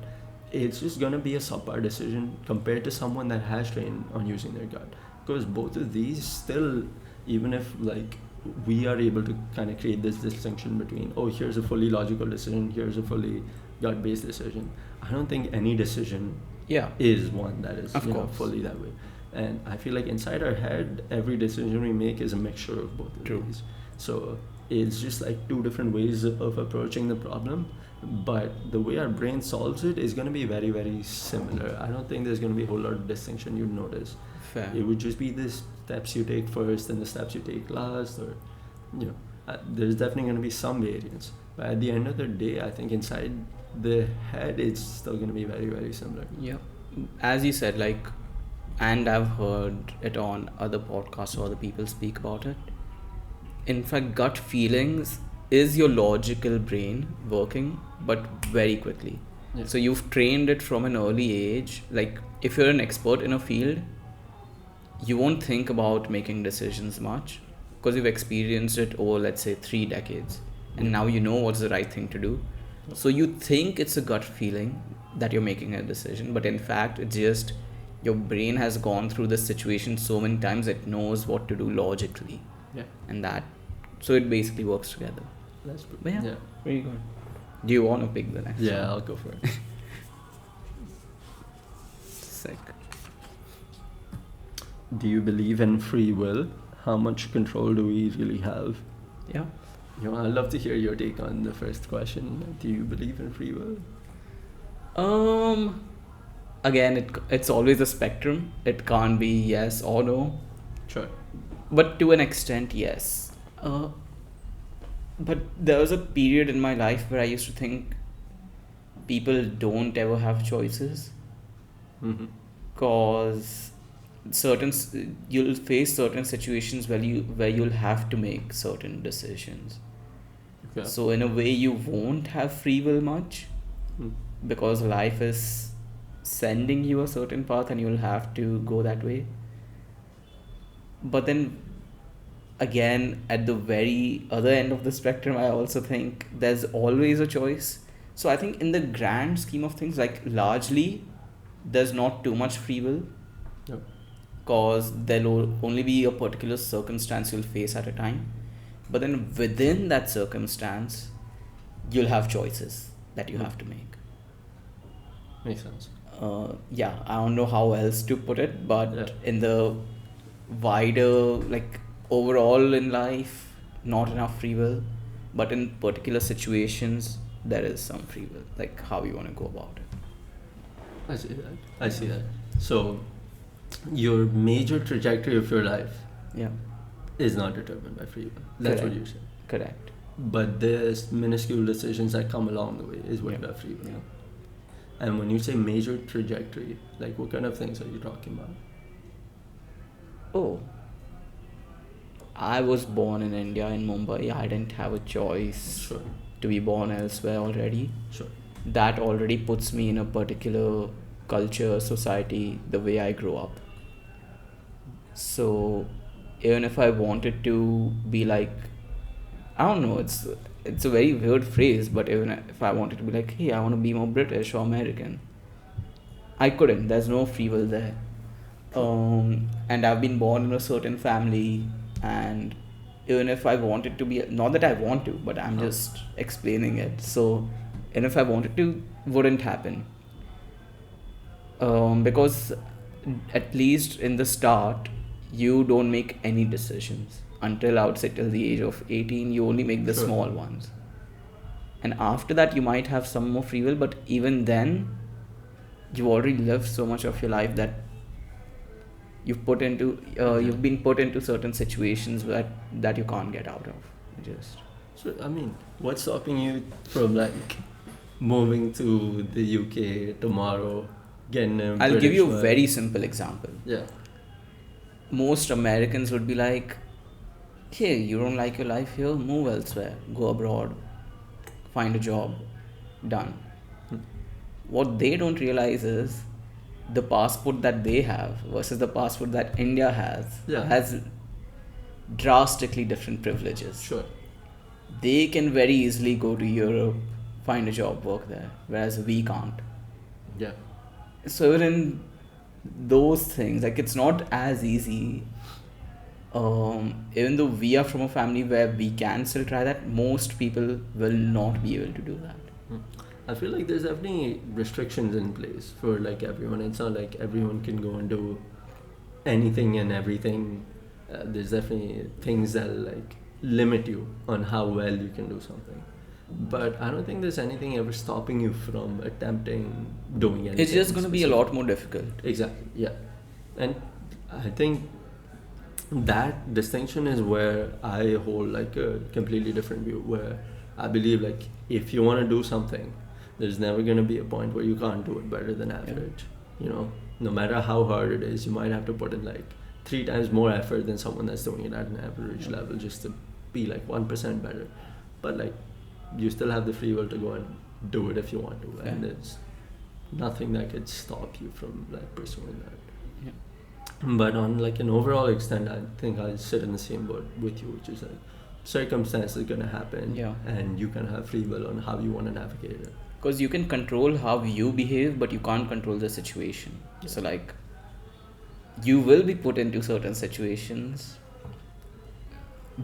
it's just gonna be a subpar decision compared to someone that has trained on using their gut. Because both of these still, even if like we are able to kind of create this distinction between, oh, here's a fully logical decision, here's a fully gut-based decision, I don't think any decision is one that is fully that way. And I feel like inside our head, every decision we make is a mixture of both of these. So it's just like two different ways of approaching the problem, but the way our brain solves it is going to be very, very similar. I don't think there's going to be a whole lot of distinction you'd notice. Fair. It would just be the steps you take first and the steps you take last, or there's definitely going to be some variance. But at the end of the day, I think inside the head, it's still going to be very, very similar. Yeah. As you said, like, and I've heard it on other podcasts or other people speak about it. In fact, gut feelings is your logical brain working, but very quickly. Yeah. So you've trained it from an early age. Like, if you're an expert in a field, you won't think about making decisions much because you've experienced it over, let's say, 3 decades. And now you know what's the right thing to do. So you think it's a gut feeling that you're making a decision, but in fact, it's just your brain has gone through this situation so many times it knows what to do logically. Yeah. And so it basically works together. That's good. But yeah, very good. Do you want to pick the next one? Yeah, I'll go for it. Sick. Do you believe in free will? How much control do we really have? Yeah. I'd love to hear your take on the first question. Do you believe in free will? Again, it's always a spectrum. It can't be yes or no. Sure. But to an extent, yes. But there was a period in my life where I used to think people don't ever have choices. Mm-hmm. Because you'll face certain situations where you'll have to make certain decisions. Okay. So in a way, you won't have free will much because life is sending you a certain path and you'll have to go that way. But then again, at the very other end of the spectrum, I also think there's always a choice. So I think in the grand scheme of things, like largely, there's not too much free will. Yep. Because there'll only be a particular circumstance you'll face at a time. But then within that circumstance, you'll have choices that you have to make. Makes sense. I don't know how else to put it, but in the wider, like overall in life, not enough free will, but in particular situations, there is some free will, like how you want to go about it. I see that. I see that. So, your major trajectory of your life Yeah, is not determined by free will. That's what Correct. you're saying. correct. But there's minuscule decisions that come along the way is what Yeah. you have free will. Yeah. And when you say major trajectory, like what kind of things are you talking about? Oh, I was born in India, in Mumbai. I didn't have a choice Sure, to be born elsewhere already. sure. That already puts me in a particular culture, society, the way I grew up. So even if I wanted to be like, I don't know, it's a very weird phrase, but even if I wanted to be like, hey, I want to be more British or American, I couldn't. There's no free will there. And I've been born in a certain family, and even if I wanted to be, not that I want to, but I'm just explaining it. So, and if I wanted to, wouldn't happen. Because at least in the start, you don't make any decisions until I would say till the age of 18. You only make the Sure. small ones, and after that, you might have some more free will. But even then, you already lived so much of your life that you've been put into certain situations that you can't get out of. Just So, I mean, what's stopping you from like moving to the UK tomorrow, getting a I'll give you a British very simple example. Yeah. Most Americans would be like, hey, you don't like your life here, move elsewhere, go abroad, find a job, done. What they don't realize is the passport that they have versus the passport that India Yeah. has drastically different privileges. Sure. They can very easily go to Europe, find a job, work there, whereas we can't. Yeah. So even in those things, like it's not as easy. Even though we are from a family where we can still try that, most people will not be able to do that. I feel like there's definitely restrictions in place for like everyone. It's not like everyone can go and do anything and everything. There's definitely things that like limit you on how well you can do something. But I don't think there's anything ever stopping you from attempting doing anything. It's just going to be a specific. lot more difficult. Exactly, yeah. And I think that distinction is where I hold like a completely different view, where I believe like if you want to do something, there's never going to be a point where you can't do it better than average. You know, no matter how hard it is, you might have to put in like 3 times more effort than someone that's doing it at an average level just to be like 1% better. But like you still have the free will to go and do it if you want to, and there's nothing that could stop you from like pursuing that. Yeah. But on like an overall extent, I think I'll sit in the same boat with you, which is like circumstances gonna happen, Yeah. and you can have free will on how you want to navigate it. Because you can control how you behave, but you can't control the situation. So like, you will be put into certain situations.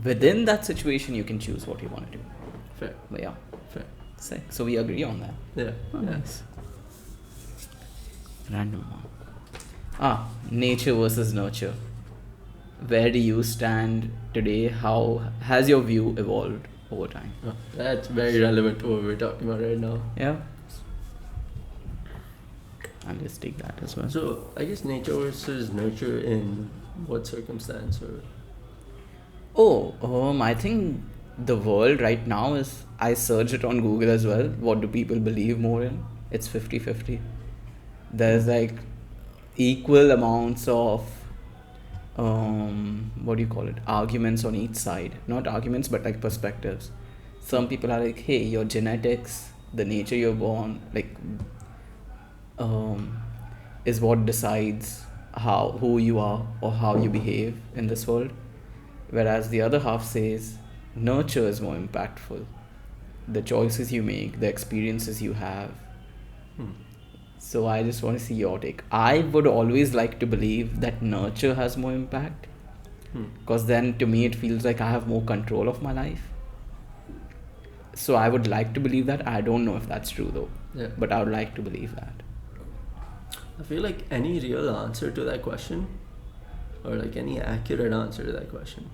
Within that situation, you can choose what you want to do. Fair, But yeah, fair. sick. So we agree on that. Yeah, Oh, yeah. nice. Random one. Nature versus nurture. Where do you stand today? How has your view evolved over time? Oh, that's very relevant to what we're talking about right now. Yeah. I'll just take that as well. So I guess nature versus nurture in what circumstance or I think the world right now is, I searched it on Google as well. What do people believe more in? It's 50-50. There's like equal amounts of, what do you call it? Arguments on each side. Not arguments, but like perspectives. Some people are like, hey, your genetics, the nature you're born, like, is what decides who you are or how you behave in this world. Whereas the other half says nurture is more impactful. The choices you make, the experiences you have. So I just want to see your take. I would always like to believe that nurture has more impact, because then to me it feels like I have more control of my life. So I would like to believe that. I don't know if that's true though, yeah. but I would like to believe that. I feel like any real answer to that question or like any accurate answer to that question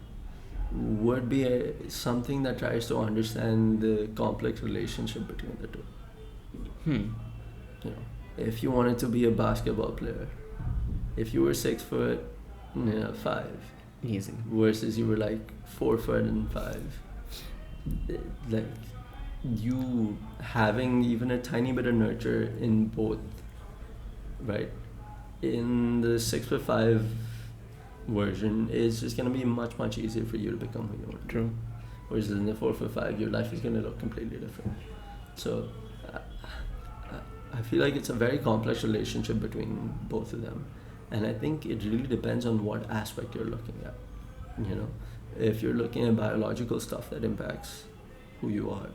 would be something that tries to understand the complex relationship between the two. You know, if you wanted to be a basketball player, if you were 6 foot, 5, Easy. versus you were like 4 foot and 5, like you having even a tiny bit of nurture in both, right? In the 6'5" version, it's just gonna be much easier for you to become who you want. True. Whereas in the 4'5", your life is gonna look completely different. So I feel like it's a very complex relationship between both of them, and I think it really depends on what aspect you're looking at. You know, if you're looking at biological stuff that impacts who you are,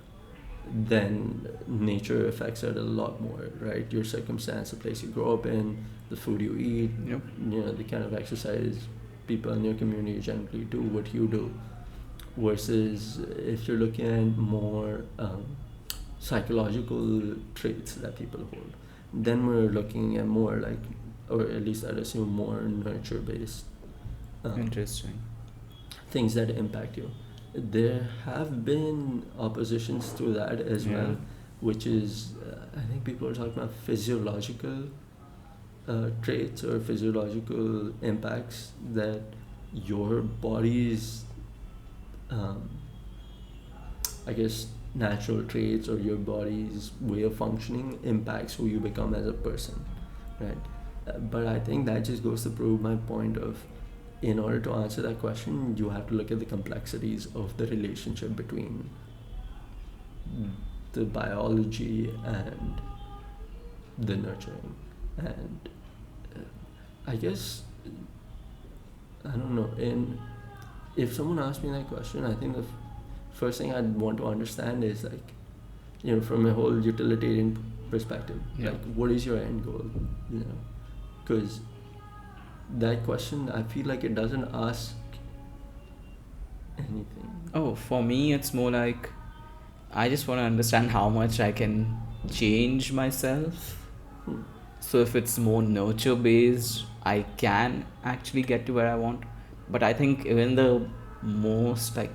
then nature affects it a lot more, right? Your circumstance, the place you grow up in, the food you eat, Yep. the kind of exercise people in your community generally do, what you do. Versus if you're looking at more psychological traits that people hold, then we're looking at more like, or at least I'd assume more nurture based Interesting. things that impact you. There have been oppositions to that as Yeah. well, which is I think people are talking about physiological traits or physiological impacts that your body's I guess natural traits or your body's way of functioning impacts who you become as a person, right? But I think that just goes to prove my point of, in order to answer that question, you have to look at the complexities of the relationship between the biology and the nurturing. And I guess, I don't know, if someone asked me that question, I think the first thing I'd want to understand is like, from a whole utilitarian perspective, Yeah. like what is your end goal, because that question, I feel like it doesn't ask anything. Oh, for me, it's more like I just want to understand how much I can change myself. So if it's more nurture based, I can actually get to where I want. But I think even the most like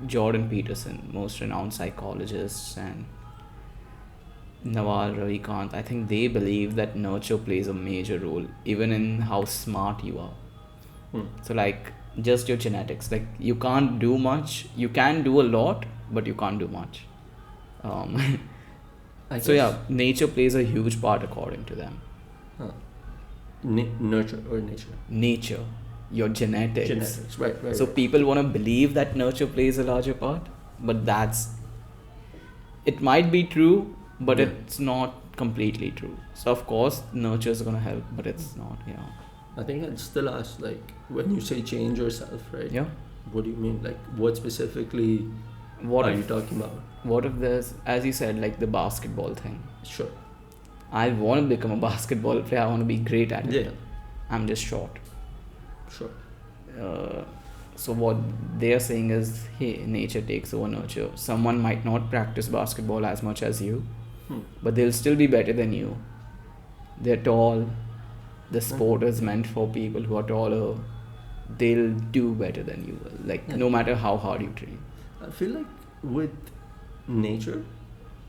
Jordan Peterson, most renowned psychologists, and Nawal Ravikant, I think they believe that nurture plays a major role even in how smart you are. So like just your genetics, like you can't do much, you can do a lot, but you can't do much. So yeah, nature plays a huge part according to them. Nurture or nature? Nature, your genetics. Genetics, right. So right. people want to believe that nurture plays a larger part, but it might be true, but Yeah. it's not completely true. So of course nurture is going to help, but it's not. I think I'd still ask, like, when you say change yourself, right? Yeah. What do you mean? Like, what specifically What are if you talking about? What if there's, as you said, like the basketball thing? Sure. I want to become a basketball player. I want to be great at it. Yeah. I'm just short. Sure. So what they are saying is, hey, nature takes over nurture. Someone might not practice basketball as much as you, but they'll still be better than you. They're tall. The sport is meant for people who are taller. They'll do better than you will. Like, no matter how hard you train. I feel like with nature,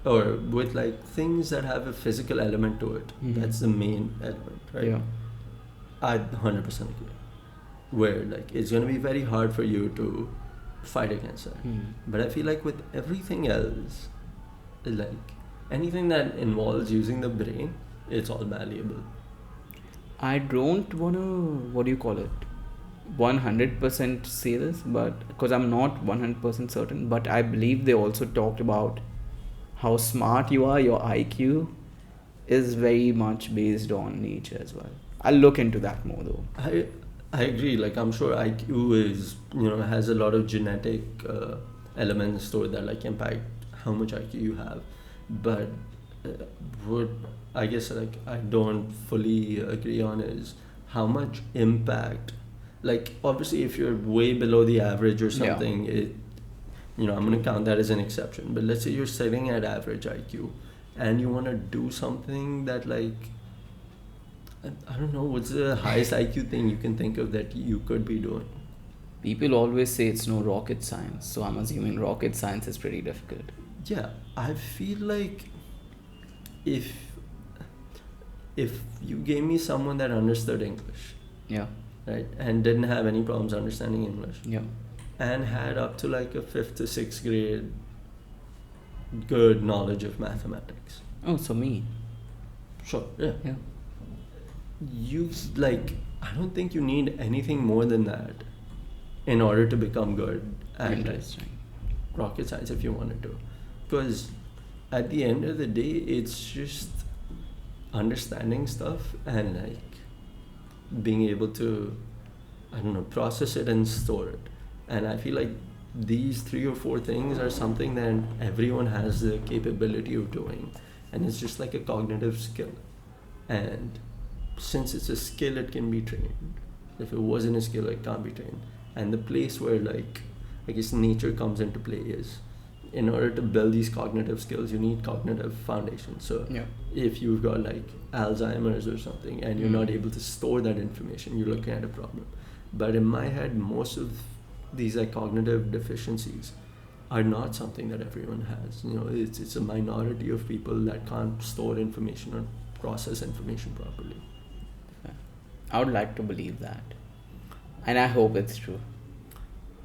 or with like things that have a physical element to it, that's the main element, right? Yeah. I 100% agree. Where like it's gonna be very hard for you to fight against that. But I feel like with everything else, like anything that involves using the brain, it's all malleable. I don't want to, 100% say this, but because I'm not 100% certain, but I believe they also talked about how smart you are, your IQ is very much based on nature as well. I'll look into that more though. I agree. Like I'm sure IQ is has a lot of genetic elements to it that like impact how much IQ you have, but what I guess like I don't fully agree on is how much impact. Like obviously, if you're way below the average or something, I'm gonna count that as an exception. But let's say you're sitting at average IQ, and you wanna do something that like I don't know, what's the highest IQ thing you can think of that you could be doing? People always say it's no rocket science, so I'm assuming rocket science is pretty difficult. Yeah, I feel like if you gave me someone that understood English, Yeah, right, and didn't have any problems understanding English, yeah, and had up to like a 5th to 6th grade good knowledge of mathematics. oh, so me. Sure, yeah. Yeah, You like, I don't think you need anything more than that in order to become good at like interesting. rocket science if you wanted to. Because at the end of the day, it's just understanding stuff and like being able to, I don't know, process it and store it. And I feel like these 3 or 4 things are something that everyone has the capability of doing, and it's just like a cognitive skill. And since it's a skill, it can be trained. If it wasn't a skill, it can't be trained. And the place where like, I guess, nature comes into play is, in order to build these cognitive skills, you need cognitive foundation. So Yeah. if you've got like Alzheimer's or something and you're not able to store that information, you're looking at a problem. But in my head, most of these like cognitive deficiencies are not something that everyone has. You know, it's a minority of people that can't store information or process information properly. I would like to believe that. And I hope it's true.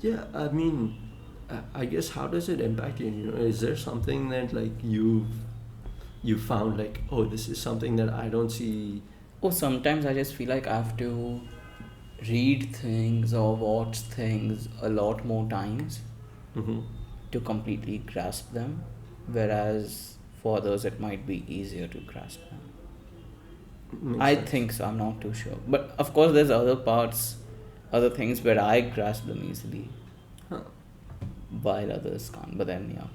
Yeah, I mean, I guess, how does it impact you? You know, is there something that like you found like, oh, this is something that I don't see? Oh, sometimes I just feel like I have to read things or watch things a lot more times Mm-hmm. to completely grasp them, whereas for others it might be easier to grasp them. I think so, I'm not too sure. But of course, there's other things where I grasp them easily, Huh. while others can't. But then, yeah.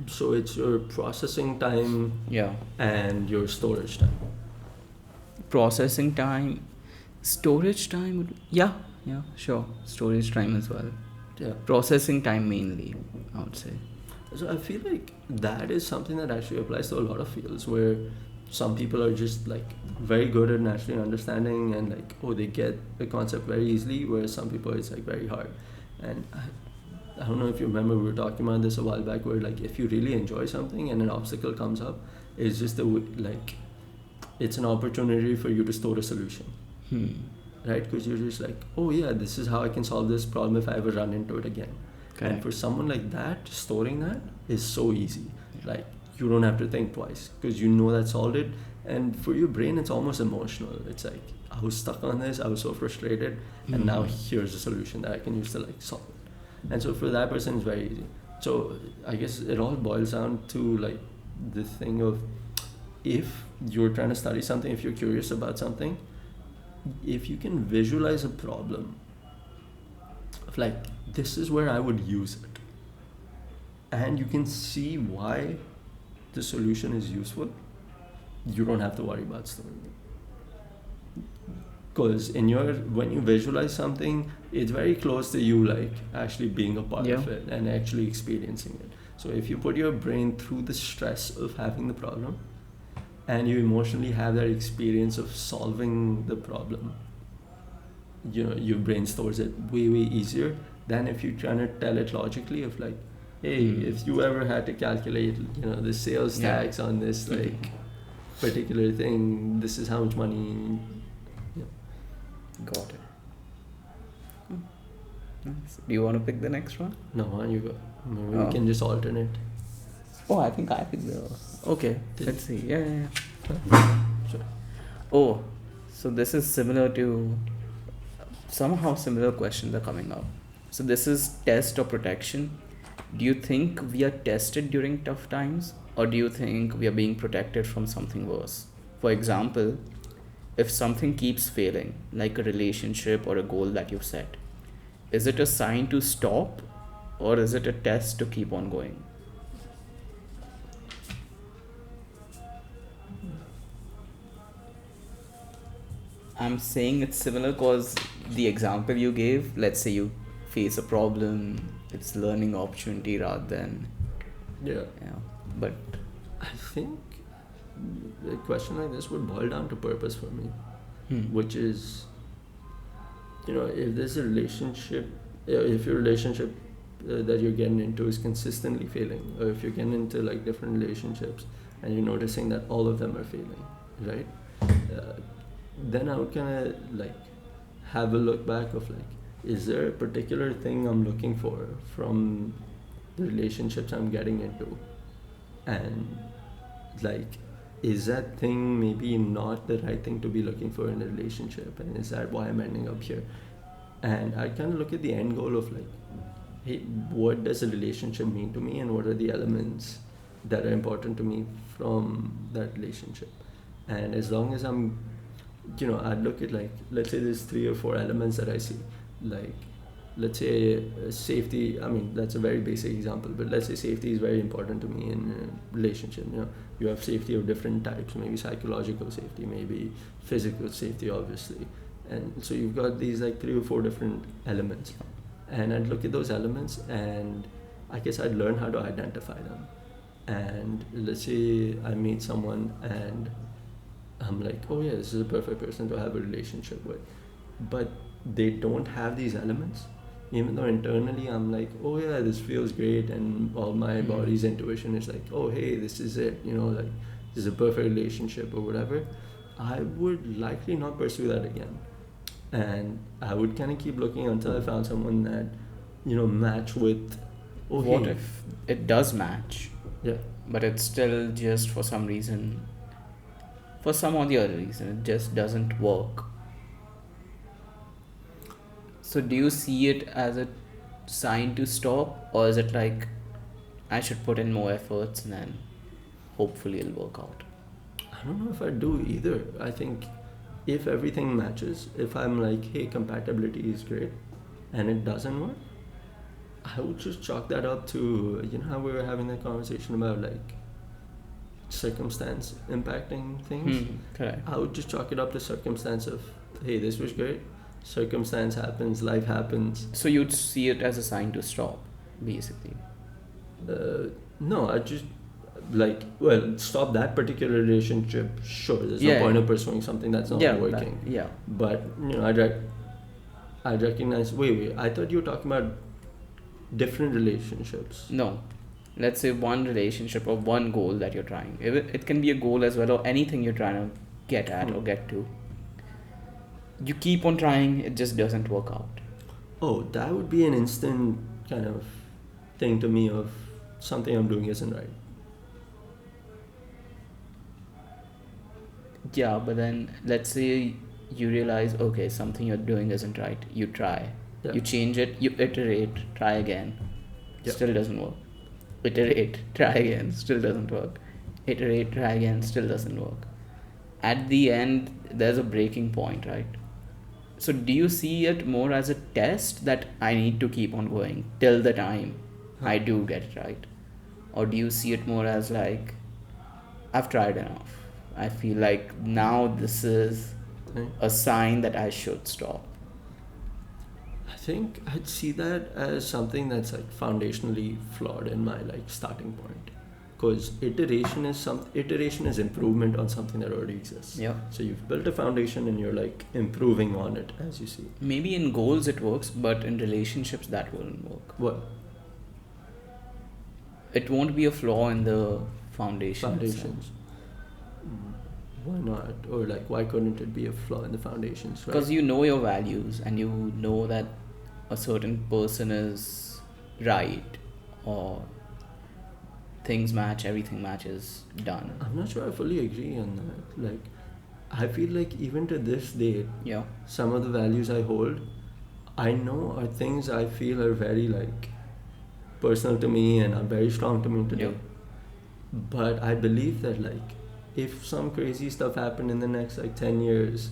So it's your processing time Yeah. and your storage time. Processing time, storage time, yeah, sure. Storage time as well. Yeah. Processing time mainly, I would say. So I feel like that is something that actually applies to a lot of fields, where some people are just like very good at naturally understanding and like, oh, they get the concept very easily, whereas some people it's like very hard. And I don't know if you remember, we were talking about this a while back, where like if you really enjoy something and an obstacle comes up, it's just like, it's an opportunity for you to store a solution, right? Because you're just like, oh yeah, this is how I can solve this problem if I ever run into it again. Correct. And for someone like that, storing that is so easy. Like, you don't have to think twice because you know that solved it. And for your brain, it's almost emotional. It's like, I was stuck on this, I was so frustrated, and now here's a solution that I can use to like solve it. And so for that person, it's very easy. So I guess it all boils down to like the thing of, if you're trying to study something, if you're curious about something, if you can visualize a problem of like, this is where I would use it, and you can see why the solution is useful, you don't have to worry about storing it. Because when you visualize something, it's very close to you like actually being a part of it and actually experiencing it. So if you put your brain through the stress of having the problem, and you emotionally have that experience of solving the problem, you know, your brain stores it way easier than if you're trying to tell it logically of like, hey, if you ever had to calculate, you know, the sales tax on this like particular thing, this is how much money. Got it. Nice. Do you want to pick the next one? No, on you go. Maybe we can just alternate. Oh, I think I picked the. Okay, let's see. Yeah. Sure. Oh, so this is similar to. Somehow similar questions are coming up. So this is test or protection. Do you think we are tested during tough times, or do you think we are being protected from something worse? For example, if something keeps failing, like a relationship or a goal that you've set, is it a sign to stop, or is it a test to keep on going? I'm saying it's similar because the example you gave, let's say you face a problem, it's learning opportunity rather than, Yeah. but I think a question like this would boil down to purpose for me. which is, if there's a relationship, if your relationship that you're getting into is consistently failing, or if you're getting into like different relationships and you're noticing that all of them are failing, right? Then I would kind of like have a look back of like, is there a particular thing I'm looking for from the relationships I'm getting into, and like, is that thing maybe not the right thing to be looking for in a relationship, and is that why I'm ending up here? And I kind of look at the end goal of like, hey, what does a relationship mean to me, and what are the elements that are important to me from that relationship? And as long as I'm, I'd look at like, let's say there's 3 or 4 elements that I see, like, let's say safety. I mean, that's a very basic example, but let's say safety is very important to me in a relationship. You have safety of different types, maybe psychological safety, maybe physical safety, obviously. And so you've got these like 3 or 4 different elements, and I'd look at those elements, and I guess I'd learn how to identify them. And let's say I meet someone and I'm like, oh yeah, this is a perfect person to have a relationship with, but they don't have these elements, even though internally I'm like, oh yeah, this feels great, and all my body's intuition is like, oh hey, this is it, like, this is a perfect relationship or whatever. I would likely not pursue that again, and I would kind of keep looking until I found someone that, match with, oh What hey, if it does match, yeah, but it's still just for some reason, for some or the other reason, it just doesn't work? So do you see it as a sign to stop, or is it like I should put in more efforts and then hopefully it'll work out? I don't know if I do either. I think if everything matches, if I'm like, hey, compatibility is great, and it doesn't work, I would just chalk that up to, how we were having that conversation about like circumstance impacting things. Correct. I would just chalk it up to circumstance of, hey, this was great, circumstance happens, life happens. So you'd see it as a sign to stop, basically. No, I just like, well, stop that particular relationship. Sure, there's Yeah, no point yeah. of pursuing something that's not Yeah, working. yeah. But I recognize. Wait. I thought you were talking about different relationships. No. Let's say one relationship or one goal that you're trying. It can be a goal as well, or anything you're trying to get at or get to. You keep on trying, it just doesn't work out. Oh, that would be an instant kind of thing to me of something I'm doing isn't right. Yeah, but then let's say you realize, okay, something you're doing isn't right. You try. Yeah. You change it, you iterate, try again. Yeah. Still doesn't work. Iterate, try again, still doesn't work. Iterate, try again, still doesn't work. At the end, there's a breaking point, right? So do you see it more as a test that I need to keep on going till the time I do get it right? Or do you see it more as like, I've tried enough. I feel like now this is a sign that I should stop. I think I'd see that as something that's like foundationally flawed in my like starting point, because iteration is improvement on something that already exists. Yeah. So you've built a foundation and you're like improving on it as you see. Maybe in goals it works, but in relationships that wouldn't work. What? It won't be a flaw in the foundation. Foundations. Why not? Or like, why couldn't it be a flaw in the foundations? Right? Because you know your values and you know that a certain person is right, or things match, everything matches, done. I'm not sure I fully agree on that. Like, I feel like even to this day, Yeah. some of the values I hold, I know are things I feel are very like personal to me and are very strong to me today. Yeah. But I believe that like, if some crazy stuff happened in the next like 10 years,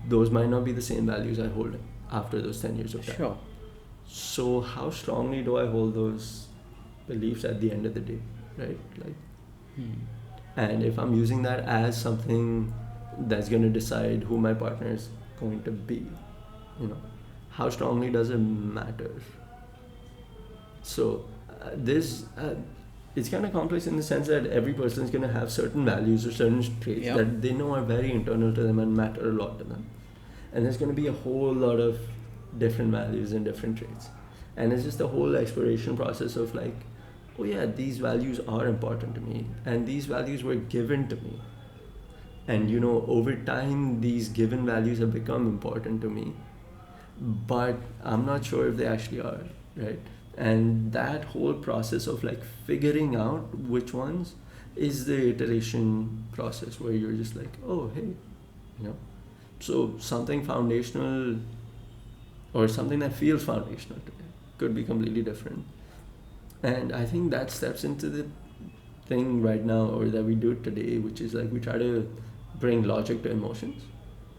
those might not be the same values I hold after those 10 years of time. Sure. So how strongly do I hold those beliefs at the end of the day, right? Like, and if I'm using that as something that's going to decide who my partner is going to be, how strongly does it matter? So it's kind of complex in the sense that every person is going to have certain values or certain traits Yeah. that they know are very internal to them and matter a lot to them. And there's going to be a whole lot of different values and different traits. And it's just a whole exploration process of like, oh yeah, these values are important to me. And these values were given to me. And you know, over time, these given values have become important to me. But I'm not sure if they actually are, right? And that whole process of like figuring out which ones is the iteration process where you're just like, oh hey, you know, so something foundational or something that feels foundational today could be completely different. And I think that steps into the thing right now, or that we do today, which is like we try to bring logic to emotions.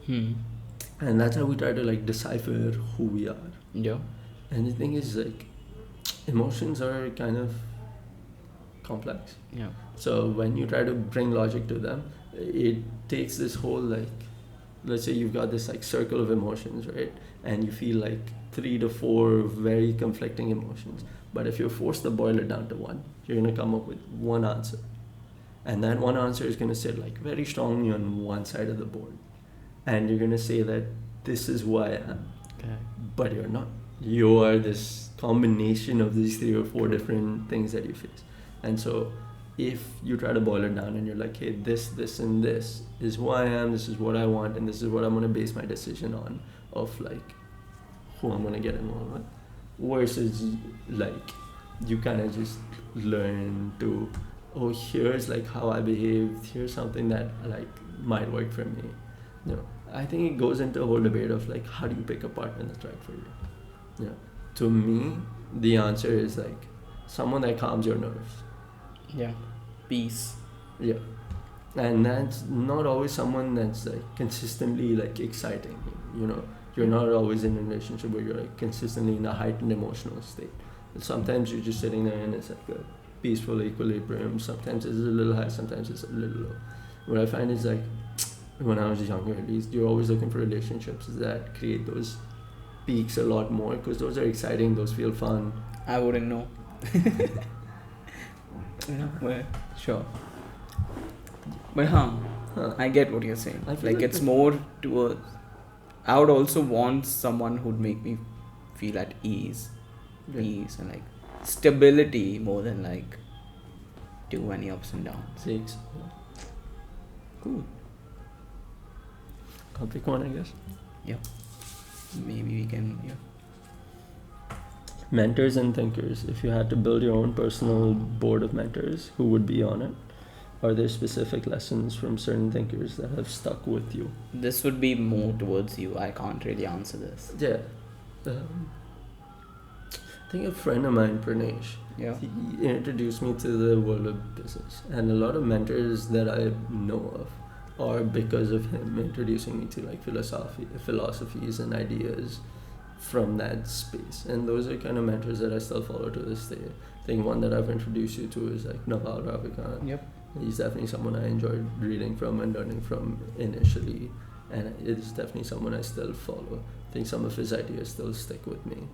And that's how we try to like decipher who we are. Yeah. And the thing is like emotions are kind of complex. Yeah. So when you try to bring logic to them, it takes this whole like, let's say you've got this like circle of emotions, right? And you feel like 3 to 4 very conflicting emotions. But if you're forced to boil it down to one, you're gonna come up with one answer. And that one answer is gonna sit like very strongly on one side of the board. And you're gonna say that this is who I am. Okay. But you're not. You are this combination of these 3 or 4 different things that you face. And so if you try to boil it down and you're like, hey, this and this is who I am, this is what I want, and this is what I'm gonna base my decision on, of like who I'm gonna get involved with, versus like you kind of just learn to, oh, here's like how I behaved, here's something that like might work for me. You know, I think it goes into a whole debate of like, how do you pick a partner that's right for you? You know, to me, the answer is like someone that calms your nerves. Yeah. Peace. Yeah. And that's not always someone that's like consistently like exciting. You know, you're not always in a relationship where you're like consistently in a heightened emotional state. And sometimes you're just sitting there and it's like a peaceful equilibrium. Sometimes it's a little high, sometimes it's a little low. What I find is like, when I was younger at least, you're always looking for relationships that create those peaks a lot more, because those are exciting, those feel fun. I wouldn't know. Yeah, well, sure. But I get what you're saying. I feel Like it's more towards. I would also want someone who'd make me feel at ease, Yeah. peace, and like stability more than like too many ups and downs. Six. Cool. I'll pick one, I guess. Yep. Maybe we can. Yeah. Mentors and thinkers. If you had to build your own personal board of mentors, who would be on it? Are there specific lessons from certain thinkers that have stuck with you? This would be more towards you. I can't really answer this. Yeah. I think a friend of mine, Pranesh, Yeah. he introduced me to the world of business. And a lot of mentors that I know of are because of him introducing me to like philosophies and ideas from that space. And those are kind of mentors that I still follow to this day. I think one that I've introduced you to is like Naval Ravikant. Yep. He's definitely someone I enjoyed reading from and learning from initially, and it's definitely someone I still follow. I think some of his ideas still stick with me.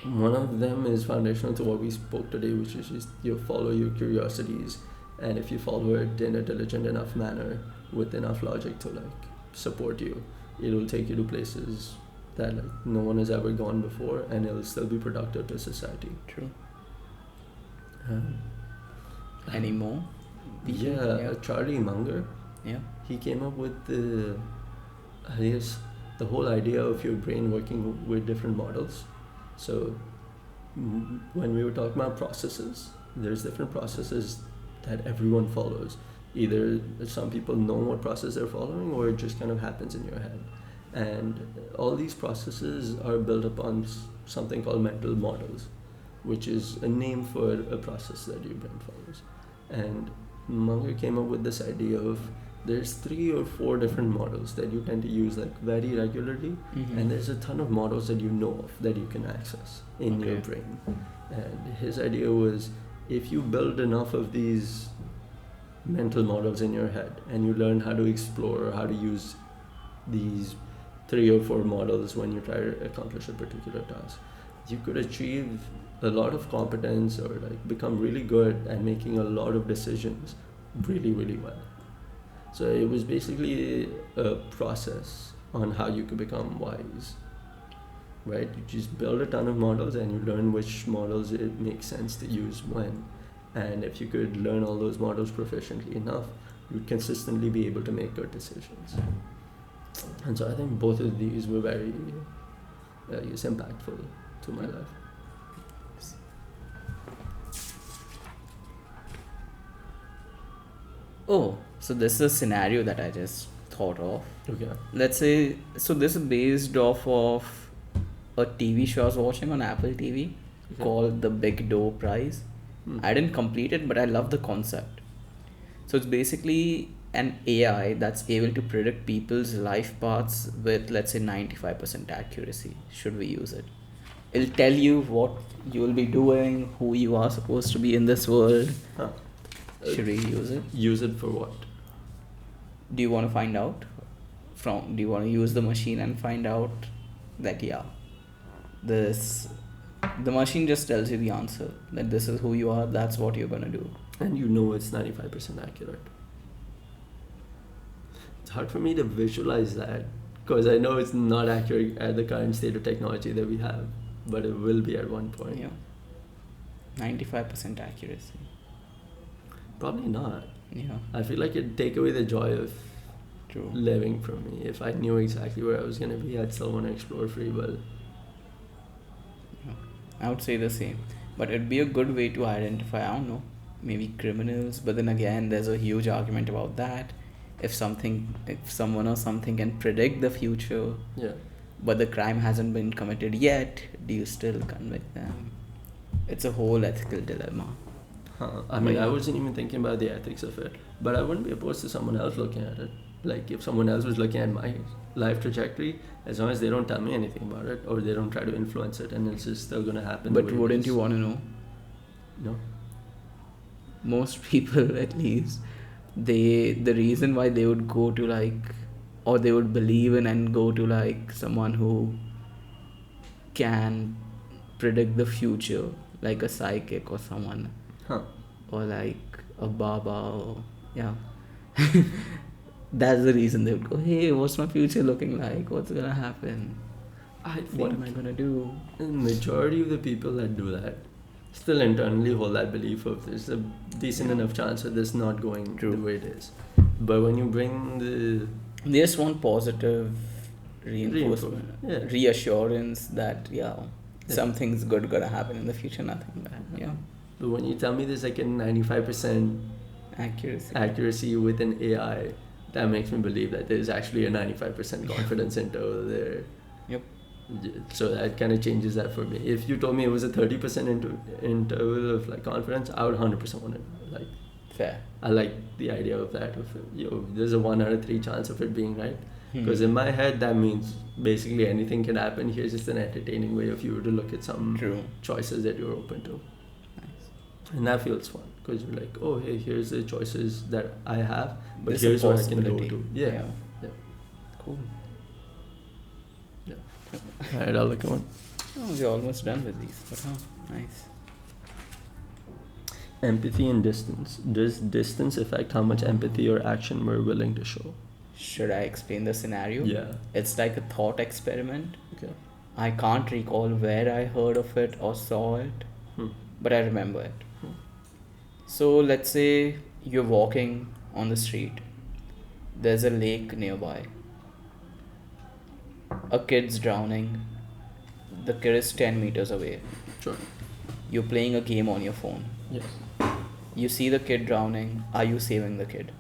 One of them is foundational to what we spoke today, which is just you follow your curiosities, and if you follow it in a diligent enough manner with enough logic to like support you, it'll take you to places that like no one has ever gone before, and it'll still be productive to society. True. Any more? Yeah, Charlie Munger. Yeah. He came up with the whole idea of your brain working with different models. So when we were talking about processes, there's different processes that everyone follows. Either some people know what process they're following, or it just kind of happens in your head. And all these processes are built upon something called mental models, which is a name for a process that your brain follows. And Munger came up with this idea of there's 3 or 4 different models that you tend to use like very regularly, and there's a ton of models that you know of that you can access in your brain. And his idea was, if you build enough of these mental models in your head and you learn how to explore how to use these 3 or 4 models when you try to accomplish a particular task, you could achieve a lot of competence or like become really good at making a lot of decisions really, really well. So it was basically a process on how you could become wise, right? You just build a ton of models and you learn which models it makes sense to use when. And if you could learn all those models proficiently enough, you'd consistently be able to make good decisions. And so I think both of these were very impactful to my life. Oh, so this is a scenario that I just thought of. Okay. Let's say, so this is based off of a TV show I was watching on Apple TV called The Big Door Prize. I didn't complete it, but I love the concept. So it's basically an AI that's able to predict people's life paths with, let's say, 95% accuracy. Should we use it? It'll tell you what you will be doing, who you are supposed to be in this world. Huh. Should we use it? Use it for what? Do you want to find out? Do you want to use the machine and find out that, yeah, the machine just tells you the answer, that this is who you are, that's what you're going to do. And you know it's 95% accurate. It's hard for me to visualize that because I know it's not accurate at the current state of technology that we have, but it will be at one point. Yeah. 95% accuracy. Probably not. Yeah. I feel like it'd take away the joy of True. living from me. If I knew exactly where I was going to be, I'd still want to explore free will. Yeah. I would say the same. But it'd be a good way to identify, I don't know, maybe criminals. But then again, there's a huge argument about that. If someone or something can predict the future, Yeah. but the crime hasn't been committed yet, do you still convict them? It's a whole ethical dilemma. I mean, I wasn't even thinking about the ethics of it, but I wouldn't be opposed to someone else looking at it. Like, if someone else was looking at my life trajectory, as long as they don't tell me anything about it or they don't try to influence it, and it's just still going to happen. But wouldn't you want to know? No. Most people, at least, the reason why they would go to or they would believe in and go to someone who can predict the future, like a psychic or someone. Or like a Baba, or yeah. That's the reason they would go, hey, what's my future looking like? What's gonna happen? What am I gonna do? The majority of the people that do that still internally hold that belief of there's a decent enough chance of this not going the way it is. But when you bring they just want positive reinforcement, reassurance that something's good gonna happen in the future, nothing bad. Yeah. But when you tell me there's like a 95% accuracy with an AI, that makes me believe that there's actually a 95% confidence interval there. Yep. So that kind of changes that for me. If you told me it was a 30% interval of confidence, I would 100% want it. Fair. I like the idea of that. There's a 1 out of 3 chance of it being right. Because in my head, that means basically anything can happen. Here's just an entertaining way of you to look at some choices that you're open to. And that feels fun because you're like, oh, hey, here's the choices that I have, but There's here's what I can go to. Yeah. Cool. Yeah. Alright, I'll look at one. Oh, we're almost done with these, but nice. Empathy and distance. Does distance affect how much empathy or action we're willing to show? Should I explain the scenario? Yeah. It's like a thought experiment. Okay. I can't recall where I heard of it or saw it, but I remember it. So let's say you're walking on the street. There's a lake nearby. A kid's drowning. The kid is 10 meters away. Sure. You're playing a game on your phone. Yes. You see the kid drowning. Are you saving the kid?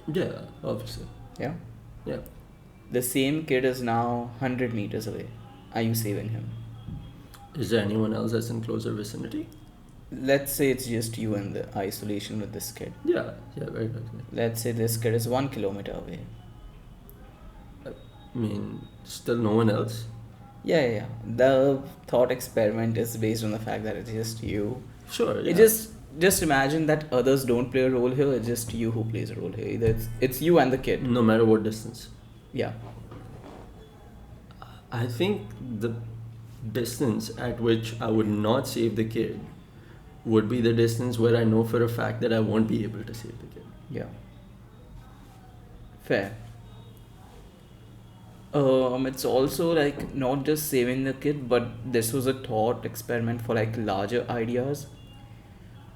Yeah, obviously. Yeah? Yeah. The same kid is now 100 meters away. Are you saving him? Is there anyone else that's in closer vicinity? Let's say it's just you in the isolation with this kid. Yeah, very likely. Let's say this kid is 1 kilometer away. I mean, still no one else? Yeah. The thought experiment is based on the fact that it's just you. Sure, yeah. It just imagine that others don't play a role here. It's just you who plays a role here. Either it's you and the kid. No matter what distance. Yeah. I think distance at which I would not save the kid would be the distance where I know for a fact that I won't be able to save the kid. Yeah. Fair. It's also like not just saving the kid, but this was a thought experiment for like larger ideas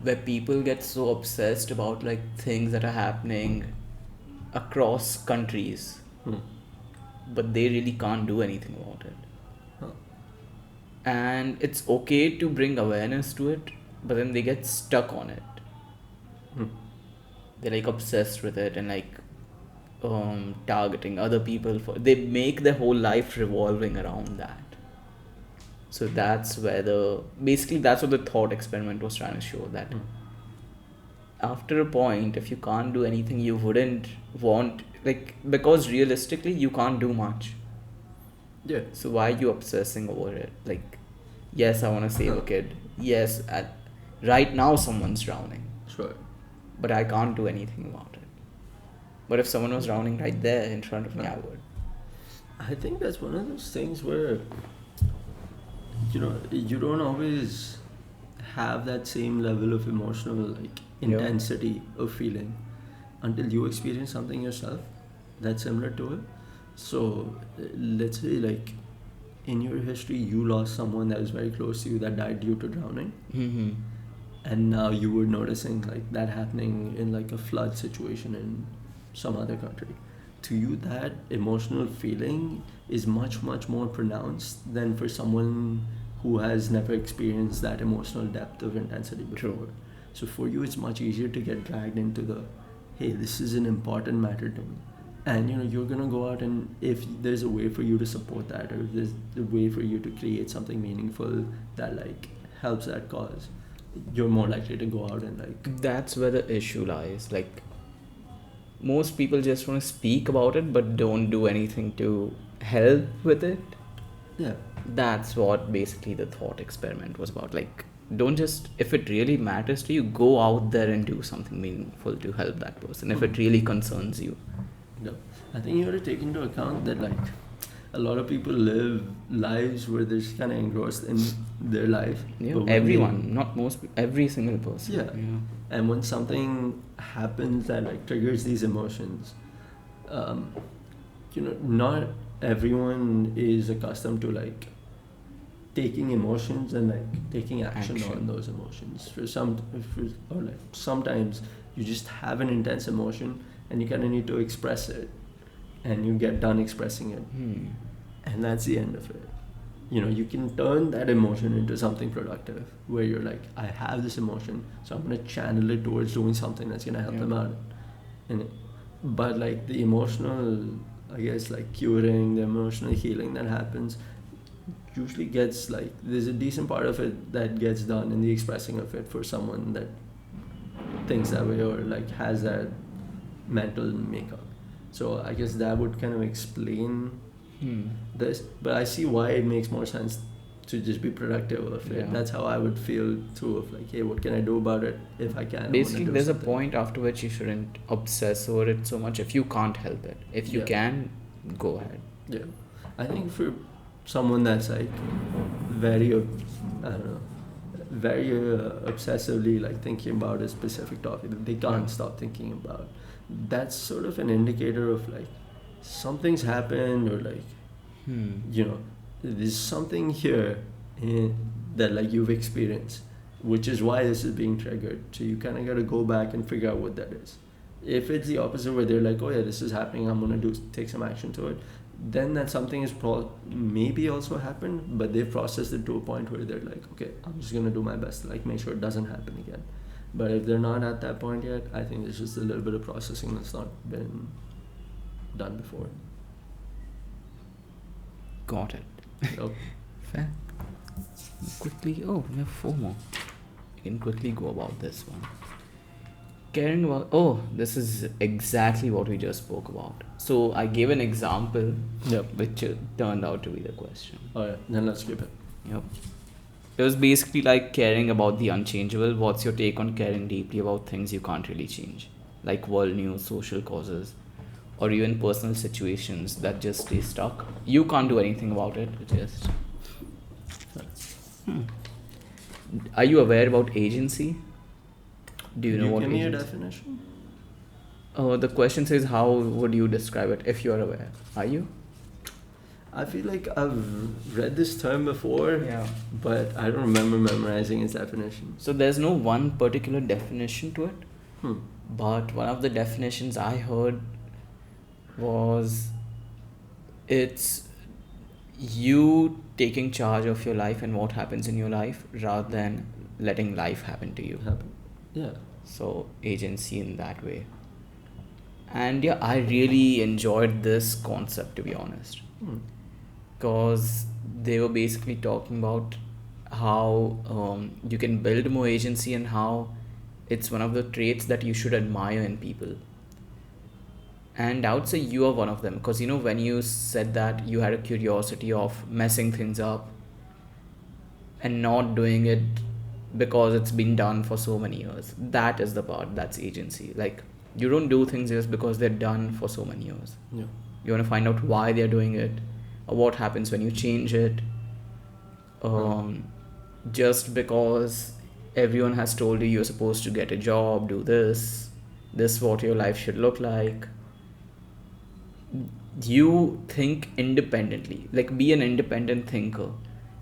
where people get so obsessed about like things that are happening across countries, Hmm. but they really can't do anything about it. Huh. And it's okay to bring awareness to it, but then they get stuck on it. Hmm. They're like obsessed with it and like targeting other people for, they make their whole life revolving around that. So that's where basically that's what the thought experiment was trying to show, that Hmm. after a point, if you can't do anything, you wouldn't want, like, because realistically you can't do much. Yeah. So why are you obsessing over it? Like, yes, I want to save a kid. Yes, right now someone's drowning, Sure. but I can't do anything about it. But if someone was drowning right there in front of me, I would. I think that's one of those things where, you don't always have that same level of emotional like intensity of feeling until you experience something yourself that's similar to it. So let's say like in your history you lost someone that was very close to you that died due to drowning, Mm-hmm. and now you were noticing like that happening in like a flood situation in some other country. To you that emotional feeling is much more pronounced than for someone who has never experienced that emotional depth of intensity before. True. So for you it's much easier to get dragged into the, hey, this is an important matter to me, and you're gonna go out, and if there's a way for you to support that, or if there's a way for you to create something meaningful that like helps that cause, you're more likely to go out and like. That's where the issue lies. Like, most people just want to speak about it but don't do anything to help with it. Yeah. That's what basically the thought experiment was about. Like, don't just, if it really matters to you, go out there and do something meaningful to help that person if it really concerns you. No. I think you have to take into account that like a lot of people live lives where they're just kind of engrossed in their life. Yeah, But when everyone, not most, every single person. Yeah. And when something happens that like triggers these emotions, not everyone is accustomed to like taking emotions and like taking action on those emotions. Or like sometimes you just have an intense emotion and you kind of need to express it, and you get done expressing it, and that's the end of it. You can turn that emotion into something productive where you're like, I have this emotion, so I'm going to channel it towards doing something that's going to help them out. But like the emotional, I guess, like curing, the emotional healing that happens usually gets like, there's a decent part of it that gets done in the expressing of it for someone that thinks that way or like has that mental makeup. So I guess that would kind of explain this, but I see why it makes more sense to just be productive of it. That's how I would feel too, of like, hey, what can I do about it if I can? Basically, there's a point after which you shouldn't obsess over it so much if you can't help it. If you can, go ahead. Yeah. I think for someone that's like very, very obsessively like thinking about a specific topic that they can't stop thinking about, that's sort of an indicator of like something's happened, or like there's something here that like you've experienced, which is why this is being triggered. So you kind of got to go back and figure out what that is. If it's the opposite, where they're like, oh yeah, this is happening, I'm gonna take some action to it, then that something is maybe also happened, but they've processed it to a point where they're like, okay, I'm just gonna do my best to like make sure it doesn't happen again. But if they're not at that point yet, I think there's just a little bit of processing that's not been done before. Got it. Yep. Fair. Quickly, we have 4 more. You can quickly go about this one. Caring about, this is exactly what we just spoke about. So I gave an example, which turned out to be the question. Alright, then let's skip it. Yep. It was basically like caring about the unchangeable. What's your take on caring deeply about things you can't really change? Like world news, social causes, or even personal situations that just stay stuck. You can't do anything about it, just Are you aware about agency? Do you know what give me a agency? definition? The question says, how would you describe it if you are aware? Are you? I feel like I've read this term before, Yeah. but I don't remember memorizing its definition. So there's no one particular definition to it, Hmm. but one of the definitions I heard was it's you taking charge of your life and what happens in your life rather than letting life happen to you. Happen. Yeah. So agency in that way. And yeah, I really enjoyed this concept, to be honest, Hmm. because they were basically talking about how you can build more agency and how it's one of the traits that you should admire in people. And I would say you are one of them, because you know, when you said that you had a curiosity of messing things up and not doing it because it's been done for so many years, that is the part that's agency. Like, you don't do things just because they're done for so many years. Yeah. You want to find out why they're doing it or what happens when you change it. Just because everyone has told you you're supposed to get a job, do this is what your life should look like. You think independently, like be an independent thinker.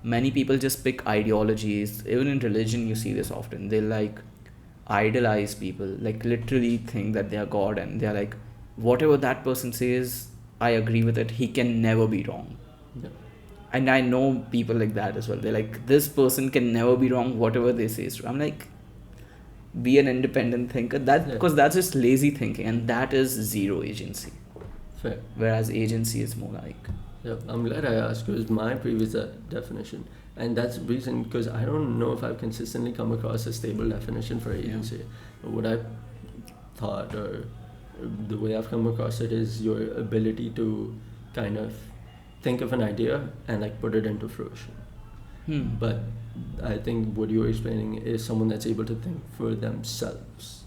Many people just pick ideologies. Even in religion, you see this often. They like idolize people, like literally think that they are God, and they're like, whatever that person says, I agree with it. He can never be wrong. Yeah. And I know people like that as well. They're like, this person can never be wrong. Whatever they say is true. I'm like, be an independent thinker. That because that's just lazy thinking, and that is zero agency. Fair. Whereas agency is more like. Yeah, I'm glad I asked because my previous definition, and that's the reason because I don't know if I've consistently come across a stable definition for agency. What I thought or the way I've come across it is your ability to kind of think of an idea and like put it into fruition. But I think what you're explaining is someone that's able to think for themselves.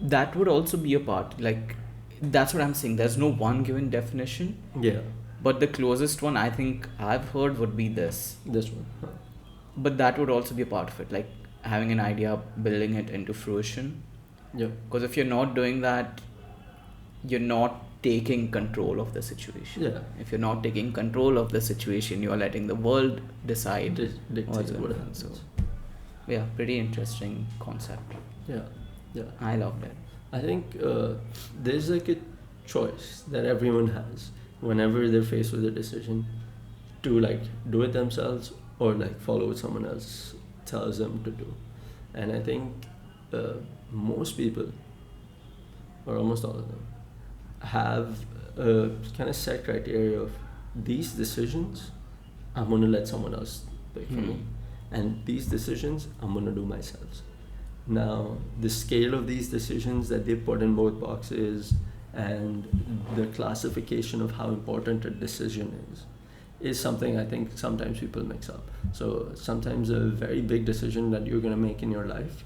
That would also be a part. Like, that's what I'm saying. There's no one given definition. Yeah. But the closest one I think I've heard would be this. This one. Huh. But that would also be a part of it. Like having an idea, building it into fruition. Yeah. Because if you're not doing that, you're not taking control of the situation. Yeah. If you're not taking control of the situation, you're letting the world decide Dictate what's what going on. happens. So, yeah, pretty interesting concept. Yeah. Yeah. I loved it. I think there's like a choice that everyone has whenever they're faced with a decision to like do it themselves or like follow what someone else tells them to do. And I think most people, or almost all of them, have a kind of set criteria of these decisions I'm going to let someone else pick for me, and these decisions I'm going to do myself. Now, the scale of these decisions that they put in both boxes and the classification of how important a decision is something I think sometimes people mix up. So sometimes a very big decision that you're going to make in your life,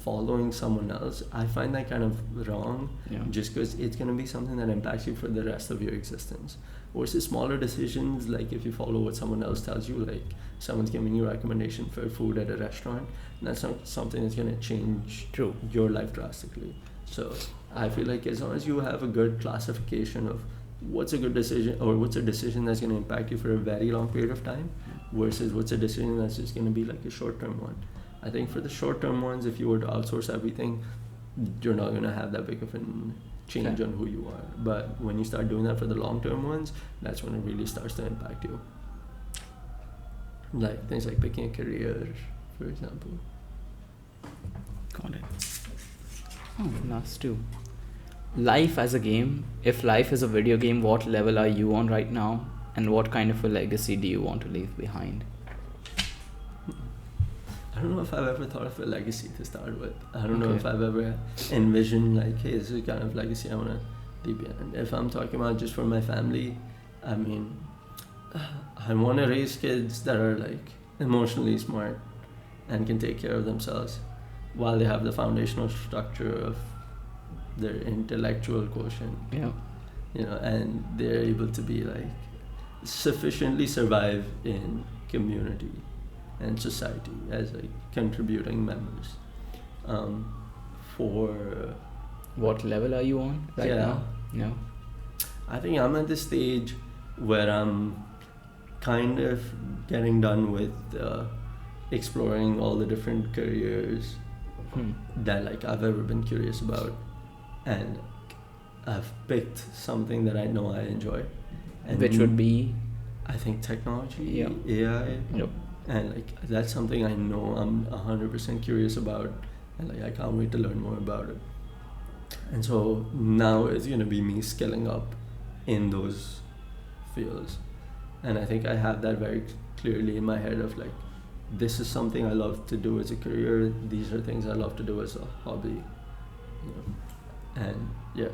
following someone else, I find that kind of wrong, just because it's going to be something that impacts you for the rest of your existence. Versus smaller decisions, like if you follow what someone else tells you, like someone's giving you a recommendation for food at a restaurant, that's not something that's going to change your life drastically. So I feel like as long as you have a good classification of what's a good decision or what's a decision that's going to impact you for a very long period of time versus what's a decision that's just going to be like a short-term one. I think for the short-term ones, if you were to outsource everything, you're not going to have that big of a change on who you are. But when you start doing that for the long-term ones, that's when it really starts to impact you. Like things like picking a career, for example. Got it. Oh, last two. Life as a game. If life is a video game, what level are you on right now? And what kind of a legacy do you want to leave behind? I don't know if I've ever thought of a legacy to start with. I don't know if I've ever envisioned like, hey, this is the kind of legacy I want to leave behind. If I'm talking about just for my family, I mean, I want to raise kids that are like emotionally smart and can take care of themselves while they have the foundational structure of their intellectual quotient. Yeah. You know, and they're able to be like sufficiently survive in community and society as like contributing members. For What level are you on right Yeah. now? Yeah. I think I'm at the stage where I'm kind of getting done with exploring all the different careers Hmm. that like I've ever been curious about, and I've picked something that I know I enjoy, and Which would be. I think technology, Yeah. AI, Yep. and like that's something I know I'm 100% curious about, and like I can't wait to learn more about it. And so now it's gonna be me scaling up in those fields, and I think I have that very clearly in my head of like, this is something I love to do as a career. These are things I love to do as a hobby, you know. And yeah.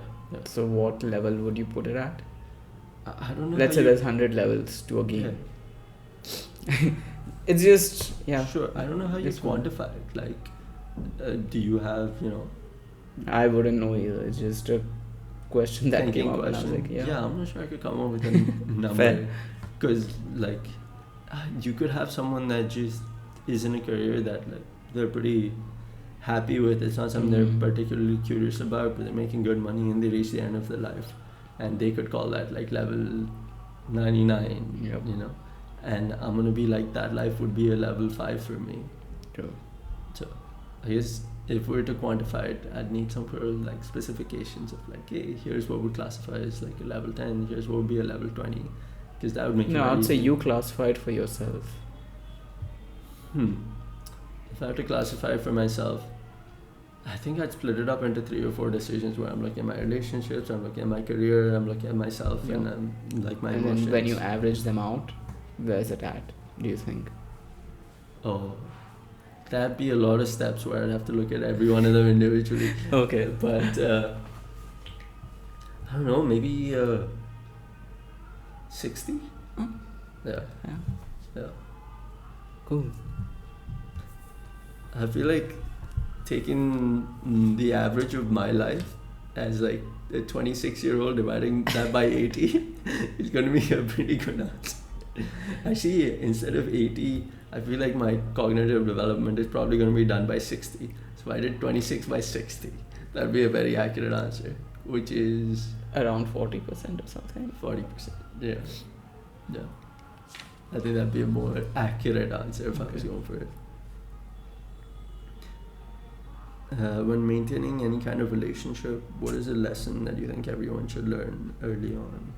So what level would you put it at? I don't know. Let's how say you- there's 100 levels to a game. Yeah. It's just, yeah. Sure. I don't know how you This one. quantify it. Like, do you have, I wouldn't know either. It's just a question that thinking came up question? and I was like, yeah. I'm not sure I could come up with a number. Fair. Because, like, you could have someone that just is in a career that, like, they're pretty happy with. It's not something Mm. they're particularly curious about, but they're making good money and they reach the end of their life. And they could call that, like, level 99, Yep. And I'm going to be like, that life would be a level 5 for me. True. So I guess if we were to quantify it, I'd need some sort of like specifications of like, hey, here's what we classify as like a level 10, here's what would be a level 20, because that would make No, it very I'd say easy. you classify it for yourself. If I have to classify it for myself, I think I'd split it up into 3 or 4 decisions where I'm looking at my relationships, I'm looking at my career, I'm looking at myself, Yeah. and I'm like my And emotions. then when you average them out, where's it at, do you think? Oh, that'd be a lot of steps where I'd have to look at every one of them individually. Okay. But I don't know, maybe 60? Huh? Yeah. Yeah. Yeah. Cool. I feel like taking the average of my life as like a 26-year-old, dividing that by 80 is going to be a pretty good answer. Actually, instead of 80, I feel like my cognitive development is probably going to be done by 60. So I did 26 by 60. That'd be a very accurate answer, which is Around 40% or something. 40%. Yeah. Yeah. I think that'd be a more accurate answer if I was Okay. going for it. When maintaining any kind of relationship, what is a lesson that you think everyone should learn early on?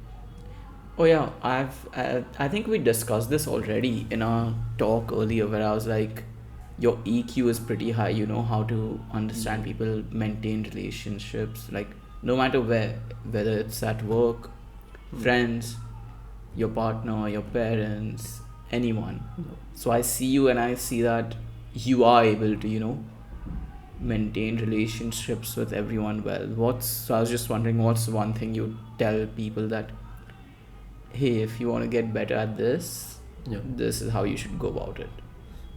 Oh yeah, I think we discussed this already in our talk earlier, where I was like, your EQ is pretty high. You know how to understand people, maintain relationships, like no matter where, whether it's at work, friends, your partner, your parents, anyone. So I see you and I see that you are able to maintain relationships with everyone well. So I was just wondering, what's one thing you tell people that, hey, if you want to get better at this, Yeah. this is how you should go about it.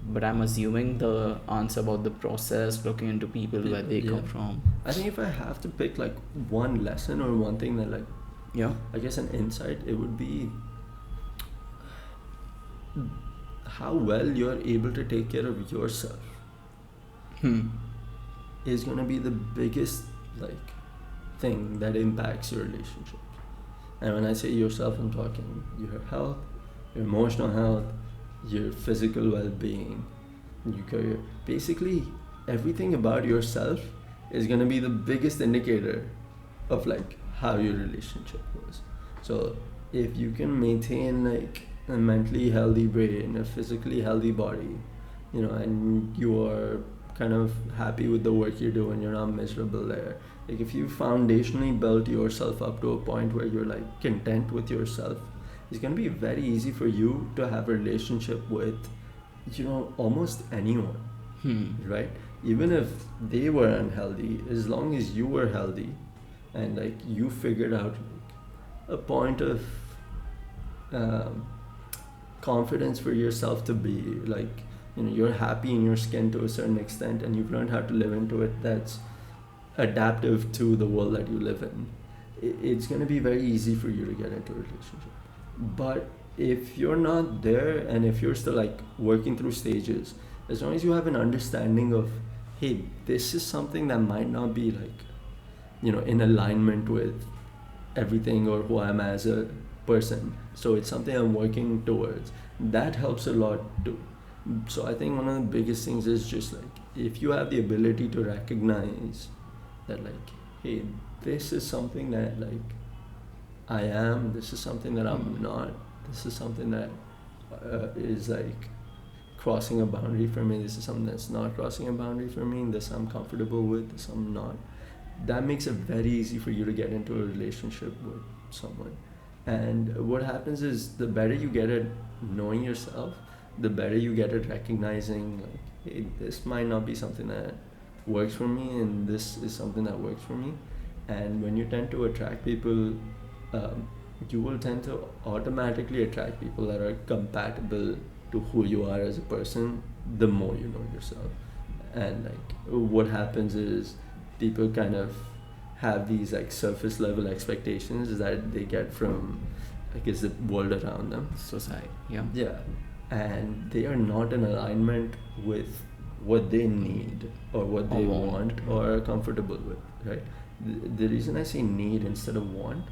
But I'm assuming the answer about the process, looking into people, where they come Yeah. from. I think if I have to pick like one lesson or one thing that like, Yeah. I guess an insight, it would be how well you're able to take care of yourself is going to be the biggest like thing that impacts your relationships. And when I say yourself, I'm talking your health, your emotional health, your physical well-being, your career. Basically, everything about yourself is going to be the biggest indicator of like how your relationship goes. So if you can maintain like a mentally healthy brain, a physically healthy body, and you are kind of happy with the work you're doing, you're not miserable there. Like if you foundationally built yourself up to a point where you're like content with yourself, it's going to be very easy for you to have a relationship with, almost anyone, right? Even if they were unhealthy, as long as you were healthy and like you figured out a point of confidence for yourself to be like, you're happy in your skin to a certain extent and you've learned how to live into it, that's adaptive to the world that you live in, it's going to be very easy for you to get into a relationship. But if you're not there and if you're still like working through stages, as long as you have an understanding of, hey, this is something that might not be like, in alignment with everything or who I am as a person. So it's something I'm working towards. That helps a lot too. So I think one of the biggest things is just like, if you have the ability to recognize that, like, hey, this is something that like I am, this is something that I'm not, this is something that is like crossing a boundary for me, this is something that's not crossing a boundary for me, this I'm comfortable with, this I'm not. That makes it very easy for you to get into a relationship with someone. And what happens is, the better you get at knowing yourself, the better you get at recognizing, like, hey, this might not be something that works for me, and this is something that works for me. And when you tend to attract people, you will tend to automatically attract people that are compatible to who you are as a person, the more you know yourself. And like, what happens is, people kind of have these like surface level expectations that they get from, I guess, the world around them. Society. Yeah. Yeah. And they are not in alignment with what they need or what they want or are comfortable with, right? The reason I say need instead of want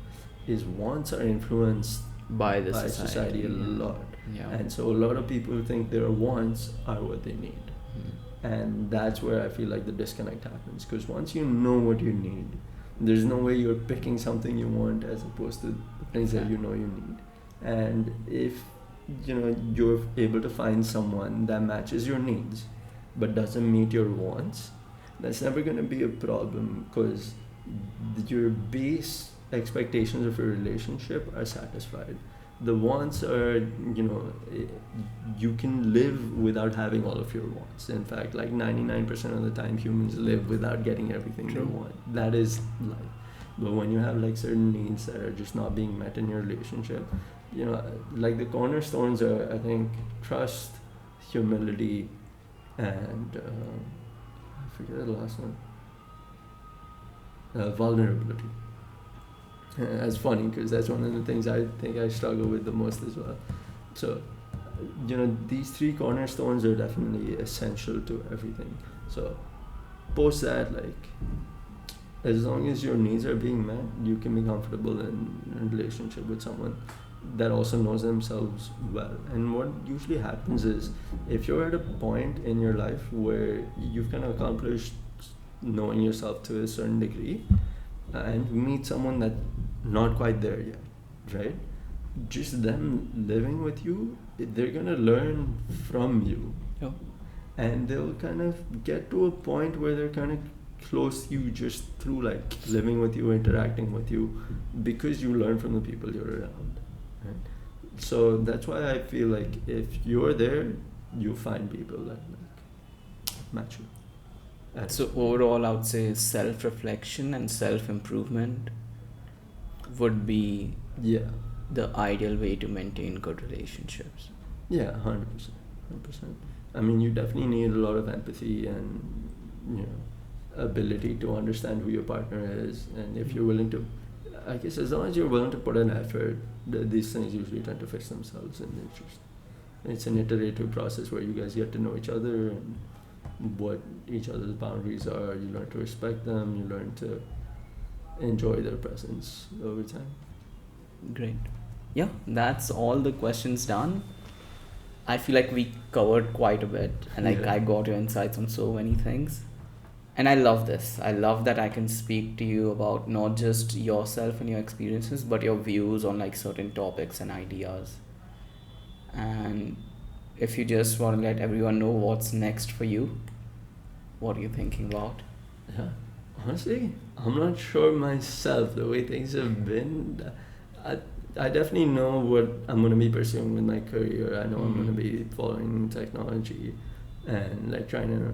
is, wants are influenced By the by society a lot. Yeah. And so a lot of people think their wants are what they need. And that's where I feel like the disconnect happens, because once you know what you need, there's no way you're picking something you want as opposed to the things that you know you need. And if you're able to find someone that matches your needs but doesn't meet your wants, that's never going to be a problem, because your base expectations of a relationship are satisfied. The wants are, you can live without having all of your wants. In fact, like 99% of the time, humans live without getting everything they want. That is life. But when you have like certain needs that are just not being met in your relationship, like the cornerstones are, I think, trust, humility, and I forget the last one. Vulnerability. That's funny, because that's one of the things I think I struggle with the most as well. So, these three cornerstones are definitely essential to everything. So, post that, like, as long as your needs are being met, you can be comfortable in a relationship with someone that also knows themselves well. And what usually happens is, if you're at a point in your life where you've kind of accomplished knowing yourself to a certain degree, and you meet someone that's not quite there yet, right? Just them living with you, they're gonna learn from you. Yeah. And they'll kind of get to a point where they're kind of close to you just through like living with you, interacting with you, because you learn from the people you're around, right? So that's why I feel like if you're there, you find people that like match you. So overall, I would say self-reflection and self-improvement would be the ideal way to maintain good relationships. Yeah, 100%. I mean, you definitely need a lot of empathy and ability to understand who your partner is, and if you're willing to, I guess, as long as you're willing to put in effort, these things usually tend to fix themselves, and it's an iterative process where you guys get to know each other and what each other's boundaries are. You learn to respect them, you learn to enjoy their presence over time. Great. Yeah, that's all the questions done. I feel like we covered quite a bit, and like I got your insights on so many things. And I love this. I love that I can speak to you about not just yourself and your experiences, but your views on like certain topics and ideas. And if you just want to let everyone know what's next for you, what are you thinking about? Yeah, honestly, I'm not sure myself. The way things have been, I definitely know what I'm going to be pursuing with my career. I know I'm going to be following technology and like trying to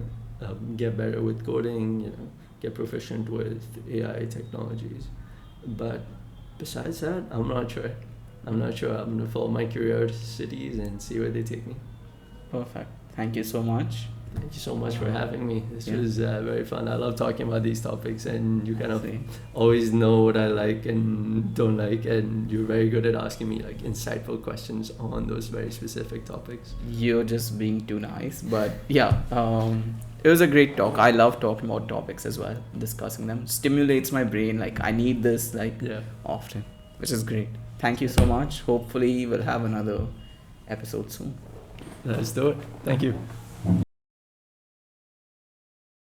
get better with coding, get proficient with AI technologies. But besides that, I'm not sure. I'm going to follow my curiosities and see where they take me. Perfect. Thank you so much. Thank you so much for having me. This Yeah. was very fun. I love talking about these topics, and you kind of Same. always know what I like and don't like, and you're very good at asking me like insightful questions on those very specific topics. You're just being too nice, but yeah, it was a great talk. I love talking about topics as well, discussing them stimulates my brain. Like I need this like Yeah. often, which is great. Thank you so much. Hopefully, we'll have another episode soon. Let's do it. Thank you.